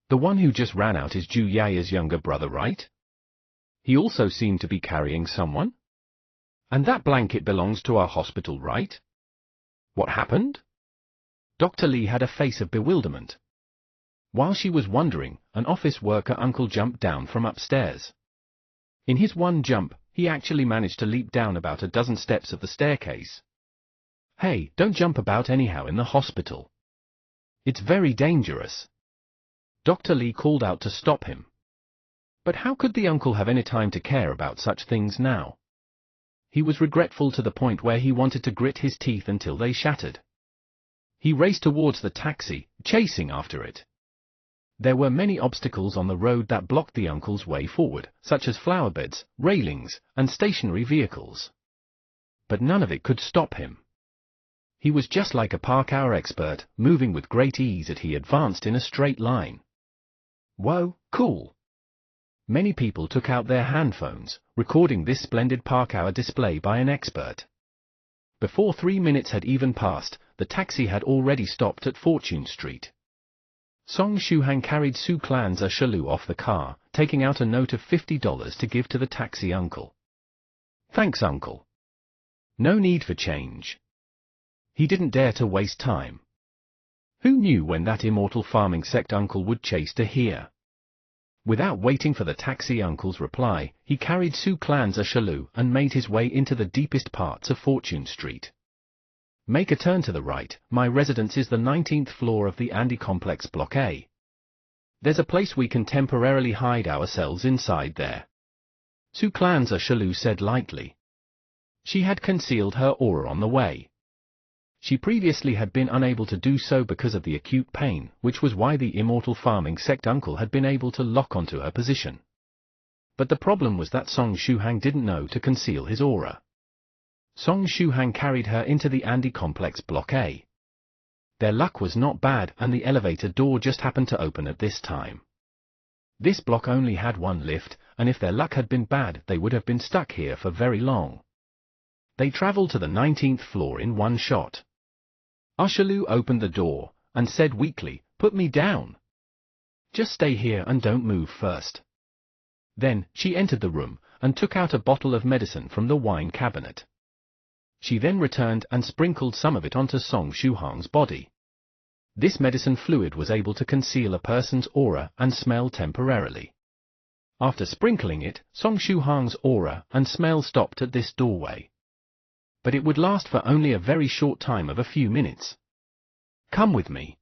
The one who just ran out is Ju Yaya's younger brother, right? He also seemed to be carrying someone? And that blanket belongs to our hospital, right? What happened? Dr. Li had a face of bewilderment. While she was wondering, an office worker uncle jumped down from upstairs. In his one jump, he actually managed to leap down about a dozen steps of the staircase. Hey, don't jump about anyhow in the hospital. It's very dangerous. Dr. Li called out to stop him. But how could the uncle have any time to care about such things now? He was regretful to the point where he wanted to grit his teeth until they shattered. He raced towards the taxi, chasing after it. There were many obstacles on the road that blocked the uncle's way forward, such as flower beds, railings, and stationary vehicles. But none of it could stop him. He was just like a park hour expert, moving with great ease as he advanced in a straight line. Whoa, cool! Many people took out their handphones, recording this splendid park hour display by an expert. Before 3 minutes had even passed, the taxi had already stopped at Fortune Street. Song Shuhang carried Su Clan's Shalu off the car, taking out a note of $50 to give to the taxi uncle. Thanks, uncle. No need for change. He didn't dare to waste time. Who knew when that immortal farming sect uncle would chase to here? Without waiting for the taxi uncle's reply, he carried Su Clan's Shalu and made his way into the deepest parts of Fortune Street. Make a turn to the right, my residence is the 19th floor of the Andy Complex Block A. There's a place we can temporarily hide ourselves inside there. Su Clan's Shalu said lightly. She had concealed her aura on the way. She previously had been unable to do so because of the acute pain, which was why the immortal farming sect uncle had been able to lock onto her position. But the problem was that Song Shuhang didn't know to conceal his aura. Song Shuhang carried her into the Andy Complex Block A. Their luck was not bad, and the elevator door just happened to open at this time. This block only had one lift, and if their luck had been bad, they would have been stuck here for very long. They traveled to the 19th floor in one shot. Shalu opened the door, and said weakly, "Put me down. Just stay here and don't move first." Then, she entered the room, and took out a bottle of medicine from the wine cabinet. She then returned and sprinkled some of it onto Song Shuhang's body. This medicine fluid was able to conceal a person's aura and smell temporarily. After sprinkling it, Song Shuhang's aura and smell stopped at this doorway. But it would last for only a very short time of a few minutes. Come with me.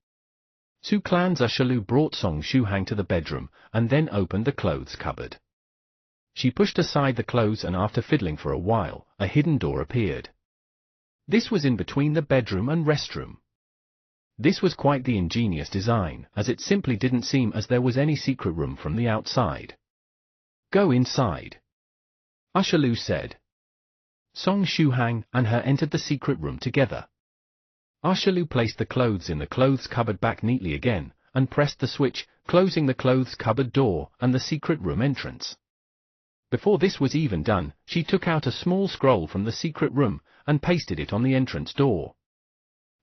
Su Clan's Shalu brought Song Shuhang to the bedroom, and then opened the clothes cupboard. She pushed aside the clothes, and after fiddling for a while, a hidden door appeared. This was in between the bedroom and restroom. This was quite the ingenious design, as it simply didn't seem as there was any secret room from the outside. Go inside, Usher Lu said. Song Shuhang and her entered the secret room together. Usher Lu placed the clothes in the clothes cupboard back neatly again, and pressed the switch, closing the clothes cupboard door and the secret room entrance. Before this was even done, she took out a small scroll from the secret room and pasted it on the entrance door.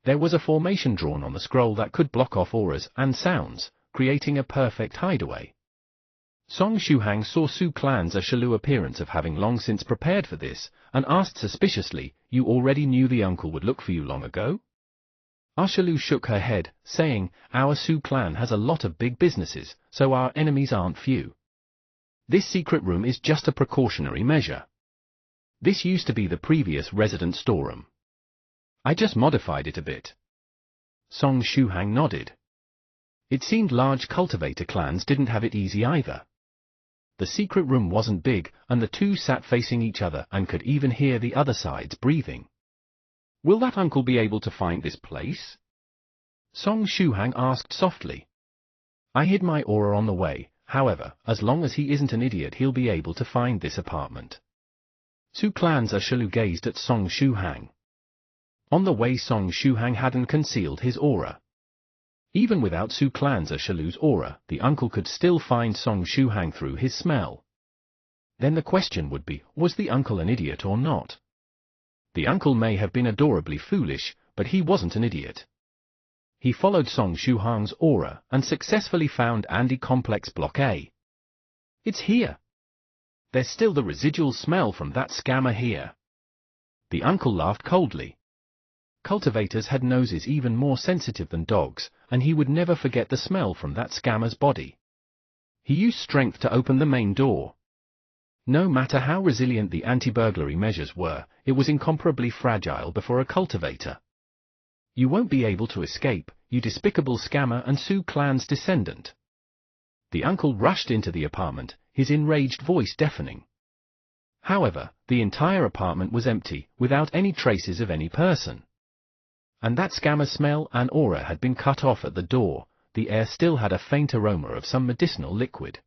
There was a formation drawn on the scroll that could block off auras and sounds, creating a perfect hideaway. Song Shuhang saw Su Clan's Usher Lu appearance of having long since prepared for this, and asked suspiciously, "You already knew the uncle would look for you long ago?" Usher Lu shook her head, saying, "Our Su Clan has a lot of big businesses, so our enemies aren't few. This secret room is just a precautionary measure. This used to be the previous resident storeroom. I just modified it a bit." Song Shuhang nodded. It seemed large cultivator clans didn't have it easy either. The secret room wasn't big, and the two sat facing each other and could even hear the other side's breathing. "Will that uncle be able to find this place?" Song Shuhang asked softly. "I hid my aura on the way, however, as long as he isn't an idiot he'll be able to find this apartment." Su Clan's Usher Lu gazed at Song Shuhang. On the way Song Shuhang hadn't concealed his aura. Even without Su Clan's Usher Lu's aura, the uncle could still find Song Shuhang through his smell. Then the question would be, was the uncle an idiot or not? The uncle may have been adorably foolish, but he wasn't an idiot. He followed Song Shuhang's aura and successfully found Andy Complex Block A. "It's here. There's still the residual smell from that scammer here." The uncle laughed coldly. Cultivators had noses even more sensitive than dogs, and he would never forget the smell from that scammer's body. He used strength to open the main door. No matter how resilient the anti-burglary measures were, it was incomparably fragile before a cultivator. "You won't be able to escape, you despicable scammer and Su Clan's descendant." The uncle rushed into the apartment, his enraged voice deafening. However, the entire apartment was empty, without any traces of any person. And that scammer's smell and aura had been cut off at the door. The air still had a faint aroma of some medicinal liquid.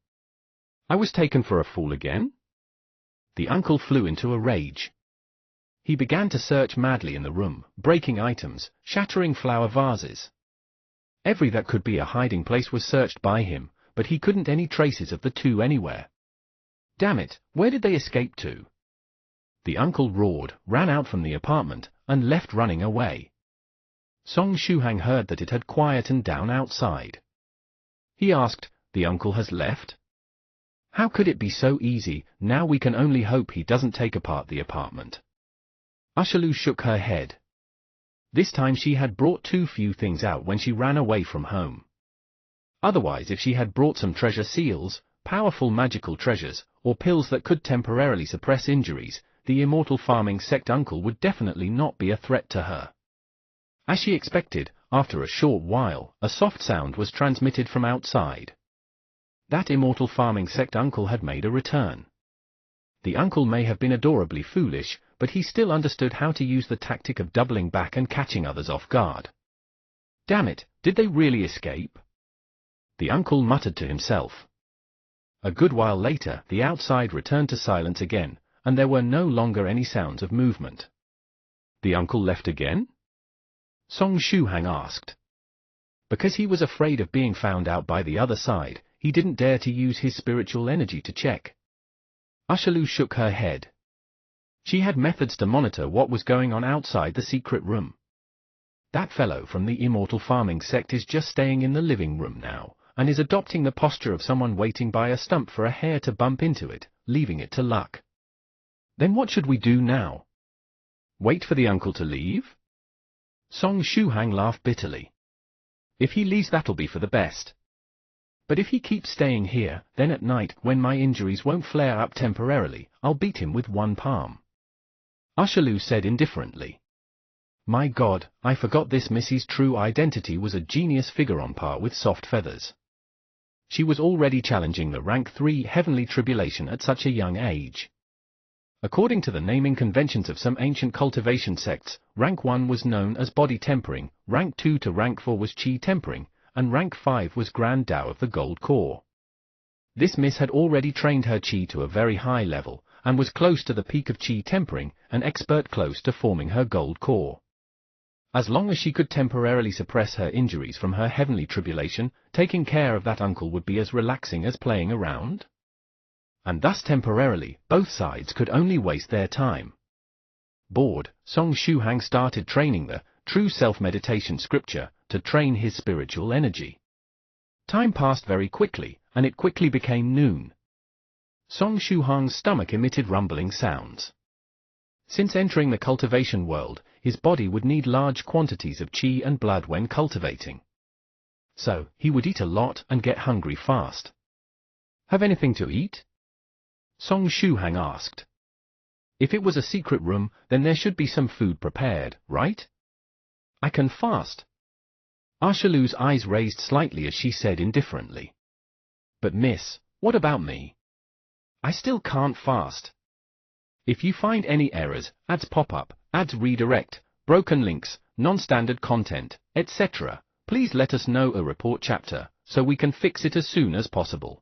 "I was taken for a fool again?" The uncle flew into a rage. He began to search madly in the room, breaking items, shattering flower vases. Every that could be a hiding place was searched by him, but he couldn't any traces of the two anywhere. "Damn it, where did they escape to?" The uncle roared, ran out from the apartment, and left running away. Song Shuhang heard that it had quietened down outside. He asked, "The uncle has left? How could it be so easy? Now we can only hope he doesn't take apart the apartment." Usher Lu shook her head. This time she had brought too few things out when she ran away from home. Otherwise, if she had brought some treasure seals, powerful magical treasures, or pills that could temporarily suppress injuries, the immortal farming sect uncle would definitely not be a threat to her. As she expected, after a short while, a soft sound was transmitted from outside. That immortal farming sect uncle had made a return. The uncle may have been adorably foolish, but he still understood how to use the tactic of doubling back and catching others off guard. "Damn it, did they really escape?" the uncle muttered to himself. A good while later, the outside returned to silence again, and there were no longer any sounds of movement. "The uncle left again?" Song Shuhang asked. Because he was afraid of being found out by the other side, he didn't dare to use his spiritual energy to check. Usher Lu shook her head. She had methods to monitor what was going on outside the secret room. "That fellow from the immortal farming sect is just staying in the living room now, and is adopting the posture of someone waiting by a stump for a hare to bump into it, leaving it to luck." "Then what should we do now? Wait for the uncle to leave?" Song Shuhang laughed bitterly. "If he leaves, that'll be for the best. But if he keeps staying here, then at night, when my injuries won't flare up temporarily, I'll beat him with one palm." Usher Lu said indifferently. "My God, I forgot this Missy's true identity was a genius figure on par with Soft Feathers. She was already challenging the rank 3 heavenly tribulation at such a young age. According to the naming conventions of some ancient cultivation sects, rank 1 was known as body tempering, rank 2 to rank 4 was chi tempering, and rank 5 was Grand Tao of the Gold Core. This miss had already trained her chi to a very high level, and was close to the peak of chi tempering, an expert close to forming her Gold Core. As long as she could temporarily suppress her injuries from her heavenly tribulation, taking care of that uncle would be as relaxing as playing around. And thus temporarily, both sides could only waste their time. Bored, Song Shuhang started training the True Self meditation scripture to train his spiritual energy. Time passed very quickly, and it quickly became noon. Song Shuhang's stomach emitted rumbling sounds. Since entering the cultivation world, his body would need large quantities of qi and blood when cultivating. So, he would eat a lot and get hungry fast. Have anything to eat? Song Shuhang asked. If it was a secret room, then there should be some food prepared, right? I can fast. Arshalu's eyes raised slightly as she said indifferently. But miss, what about me? I still can't fast. If you find any errors, ads pop up, ads redirect, broken links, non-standard content, etc., please let us know a report chapter, so we can fix it as soon as possible.